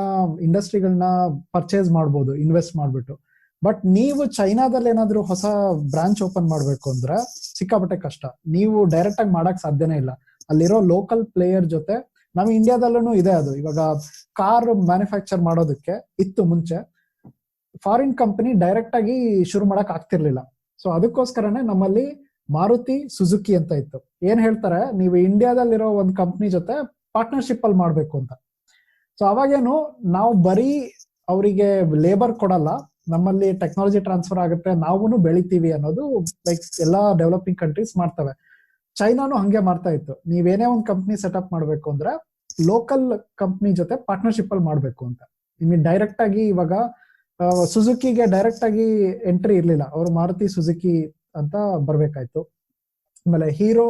ಇಂಡಸ್ಟ್ರಿಗಳನ್ನ ಪರ್ಚೇಸ್ ಮಾಡ್ಬೋದು ಇನ್ವೆಸ್ಟ್ ಮಾಡ್ಬಿಟ್ಟು. ಬಟ್ ನೀವು ಚೈನಾದಲ್ಲಿ ಏನಾದ್ರು ಹೊಸ ಬ್ರಾಂಚ್ ಓಪನ್ ಮಾಡ್ಬೇಕು ಅಂದ್ರೆ ಸಿಕ್ಕಾಪಟ್ಟೆ ಕಷ್ಟ. ನೀವು ಡೈರೆಕ್ಟ್ ಆಗಿ ಮಾಡಕ್ ಸಾಧ್ಯನೇ ಇಲ್ಲ. ಅಲ್ಲಿರೋ ಲೋಕಲ್ ಪ್ಲೇಯರ್ ಜೊತೆ ನಮ್ಮ ಇಂಡಿಯಾದಲ್ಲೂ ಇದೆ ಅದು. ಇವಾಗ ಕಾರ್ ಮ್ಯಾನುಫ್ಯಾಕ್ಚರ್ ಮಾಡೋದಕ್ಕೆ ಇತ್ತು ಮುಂಚೆ, ಫಾರಿನ್ ಕಂಪನಿ ಡೈರೆಕ್ಟ್ ಆಗಿ ಶುರು ಮಾಡಕ್ ಆಗ್ತಿರ್ಲಿಲ್ಲ. ಸೊ ಅದಕ್ಕೋಸ್ಕರನೇ ನಮ್ಮಲ್ಲಿ ಮಾರುತಿ ಸುಜುಕಿ ಅಂತ ಇತ್ತು. ಏನ್ ಹೇಳ್ತಾರೆ, ನೀವು ಇಂಡಿಯಾದಲ್ಲಿರೋ ಒಂದು ಕಂಪ್ನಿ ಜೊತೆ ಪಾರ್ಟ್ನರ್ಶಿಪ್ ಅಲ್ಲಿ ಮಾಡ್ಬೇಕು ಅಂತ. ಸೊ ಅವಾಗೇನು ನಾವು ಬರೀ ಅವರಿಗೆ ಲೇಬರ್ ಕೊಡಲ್ಲ, ನಮ್ಮಲ್ಲಿ ಟೆಕ್ನಾಲಜಿ ಟ್ರಾನ್ಸ್ಫರ್ ಆಗುತ್ತೆ, ನಾವು ಬೆಳಿತೀವಿ ಅನ್ನೋದು ಲೈಕ್ ಎಲ್ಲಾ ಡೆವಲಪಿಂಗ್ ಕಂಟ್ರೀಸ್ ಮಾಡ್ತವೆ. ಚೈನಾನು ಹಂಗೆ ಮಾಡ್ತಾ ಇತ್ತು. ನೀವೇನೇ ಒಂದು ಕಂಪ್ನಿ ಸೆಟಪ್ ಮಾಡ್ಬೇಕು ಅಂದ್ರೆ ಲೋಕಲ್ ಕಂಪ್ನಿ ಜೊತೆ ಪಾರ್ಟ್ನರ್ಶಿಪ್ ಅಲ್ಲಿ ಮಾಡ್ಬೇಕು ಅಂತ. ನಿಮಗೆ ಡೈರೆಕ್ಟ್ ಆಗಿ ಇವಾಗ ಸುಜುಕಿಗೆ ಡೈರೆಕ್ಟ್ ಆಗಿ ಎಂಟ್ರಿ ಇರ್ಲಿಲ್ಲ, ಅವರು ಮಾರುತಿ ಸುಜುಕಿ ಅಂತ ಬರ್ಬೇಕಾಯ್ತು. ಆಮೇಲೆ ಹೀರೋ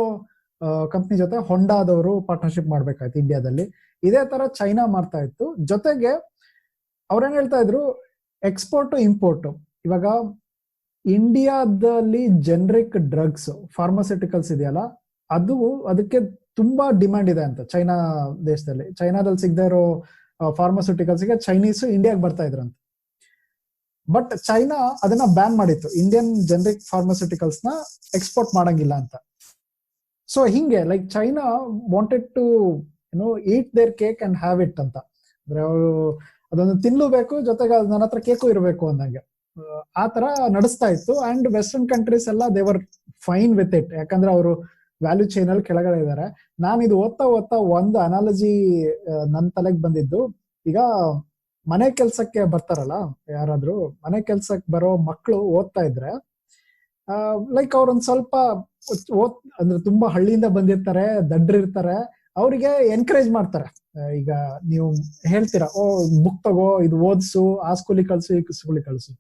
ಕಂಪ್ನಿ ಜೊತೆ ಹೊಂಡಾದವರು ಪಾರ್ಟ್ನರ್ಶಿಪ್ ಮಾಡ್ಬೇಕಾಯ್ತು ಇಂಡಿಯಾದಲ್ಲಿ. ಇದೇ ತರ ಚೈನಾ ಮಾಡ್ತಾ ಇತ್ತು. ಜೊತೆಗೆ ಅವ್ರೇನ್ ಹೇಳ್ತಾ ಇದ್ರು, ಎಕ್ಸ್ಪೋರ್ಟ್ ಇಂಪೋರ್ಟ್. ಇವಾಗ ಇಂಡಿಯಾದಲ್ಲಿ ಜನರಿಕ್ ಡ್ರಗ್ಸ್ ಫಾರ್ಮಾಸ್ಯೂಟಿಕಲ್ಸ್ ಇದೆಯಲ್ಲ, ಅದಕ್ಕೆ ತುಂಬಾ ಡಿಮ್ಯಾಂಡ್ ಇದೆ ಅಂತ ಚೈನಾ ದೇಶದಲ್ಲಿ. ಚೈನಾದಲ್ಲಿ ಸಿಗದೆ ಇರೋ ಫಾರ್ಮಾಸ್ಯೂಟಿಕಲ್ಸ್ಗೆ ಚೈನೀಸ್ ಇಂಡಿಯಾಗೆ ಬರ್ತಾ ಇದ್ರಂತ. ಬಟ್ ಚೈನಾ ಅದನ್ನ ಬ್ಯಾನ್ ಮಾಡಿತ್ತು, ಇಂಡಿಯನ್ ಜನರಿಕ್ ಫಾರ್ಮಾಸ್ಯೂಟಿಕಲ್ಸ್ ನ ಎಕ್ಸ್ಪೋರ್ಟ್ ಮಾಡಂಗಿಲ್ಲ ಅಂತ. ಸೊ ಹಿಂಗೆ like China wanted to eat their cake and have it ಅಂತ. ಅಂದ್ರೆ ಅವರು ಅದನ್ನು ತಿನ್ಲೂಬೇಕು, ಜೊತೆಗೆ ನನ್ನ ಹತ್ರ ಕೇಕು ಇರಬೇಕು ಅಂದಂಗೆ ಆ ತರ ನಡೆಸ್ತಾ ಇತ್ತು. ಅಂಡ್ ವೆಸ್ಟರ್ನ್ ಕಂಟ್ರೀಸ್ ಎಲ್ಲ ದೇವರ್ ಫೈನ್ ವಿತ್ ಇಟ್, ಯಾಕಂದ್ರೆ ಅವರು ವ್ಯಾಲ್ಯೂ ಚೈನ್ ಅಲ್ಲಿ ಕೆಳಗಡೆ ಇದ್ದಾರೆ. ನಾನು ಇದು ಓದ್ತಾ ಒಂದು ಅನಾಲಜಿ ನನ್ನ ತಲೆಗೆ ಬಂದಿದ್ದು, ಈಗ ಮನೆ ಕೆಲ್ಸಕ್ಕೆ ಬರ್ತಾರಲ್ಲ ಯಾರಾದ್ರೂ, ಮನೆ ಕೆಲ್ಸಕ್ಕೆ ಬರೋ ಮಕ್ಕಳು ಓದ್ತಾ ಇದ್ರೆ ಲೈಕ್ ಅವ್ರೊಂದ್ ಸ್ವಲ್ಪ ಅಂದ್ರೆ ತುಂಬಾ ಹಳ್ಳಿಯಿಂದ ಬಂದಿರ್ತಾರೆ, ದಡ್ರಿರ್ತಾರೆ, ಅವರಿಗೆ ಎನ್ಕರೇಜ್ ಮಾಡ್ತಾರೆ. ಈಗ ನೀವು ಹೇಳ್ತೀರಾ, ಬುಕ್ ತಗೋ, ಇದು ಓದ್ಸು, ಆ ಸ್ಕೂಲಿಗೆ ಕಳ್ಸು, ಈ ಸ್ಕೂಲಿಗೆ ಕಳ್ಸು.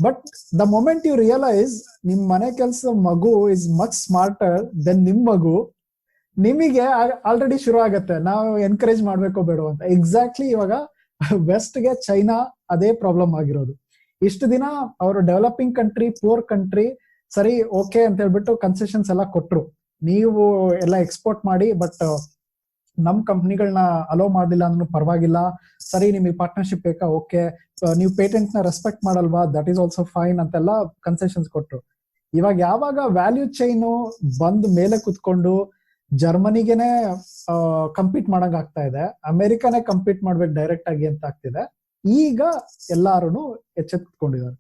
But the moment you realise ನಿಮ್ ಮನೆ ಕೆಲ್ಸ ಮಗು ಇಸ್ ಮಚ್ ಸ್ಮಾರ್ಟರ್ ದೆನ್ ನಿಮ್ ಮಗು, ನಿಮಗೆ ಆಲ್ರೆಡಿ ಶುರು ಆಗತ್ತೆ ನಾವು ಎನ್ಕರೇಜ್ ಮಾಡ್ಬೇಕೋ ಬೇಡೋ ಅಂತ. ಎಕ್ಸಾಕ್ಟ್ಲಿ ಇವಾಗ ವೆಸ್ಟ್ ಗೆ ಚೈನಾ ಅದೇ ಪ್ರಾಬ್ಲಮ್ ಆಗಿರೋದು. ಇಷ್ಟು ದಿನ ಅವರು ಡೆವಲಪಿಂಗ್ ಕಂಟ್ರಿ, ಪೂರ್ ಕಂಟ್ರಿ, ಸರಿ ಓಕೆ ಅಂತ ಹೇಳ್ಬಿಟ್ಟು ಕನ್ಸೆಷನ್ಸ್ ಎಲ್ಲ ಕೊಟ್ರು, ನೀವು ಎಲ್ಲ ಎಕ್ಸ್ಪೋರ್ಟ್ ಮಾಡಿ, ಬಟ್ ನಮ್ ಕಂಪ್ನಿಗಳನ್ನ ಅಲೋ ಮಾಡಲಿಲ್ಲ ಅಂದ್ರೂ ಪರವಾಗಿಲ್ಲ, ಸರಿ ನಿಮಗೆ ಪಾರ್ಟ್ನರ್ಶಿಪ್ ಬೇಕಾ, ಓಕೆ, ನೀವು ಪೇಟೆಂಟ್ ನ ರೆಸ್ಪೆಕ್ಟ್ ಮಾಡಲ್ವಾ, ದಟ್ ಈಸ್ ಆಲ್ಸೋ ಫೈನ್ ಅಂತೆಲ್ಲ ಕನ್ಸೆಷನ್ಸ್ ಕೊಟ್ರು. ಇವಾಗ ಯಾವಾಗ ವ್ಯಾಲ್ಯೂ ಚೈನ್ ಬಂದ್ ಮೇಲೆ ಕುತ್ಕೊಂಡು ಜರ್ಮನಿಗೆನೆ ಕಂಪೀಟ್ ಮಾಡಂಗ್ ಆಗ್ತಾ ಇದೆ, ಅಮೆರಿಕಾನೇ ಕಂಪೀಟ್ ಮಾಡ್ಬೇಕು ಡೈರೆಕ್ಟ್ ಆಗಿ ಅಂತ ಆಗ್ತಿದೆ, ಈಗ ಎಲ್ಲಾರು ಎಚ್ಚೆತ್ಕೊಂಡಿದ್ದಾರೆ.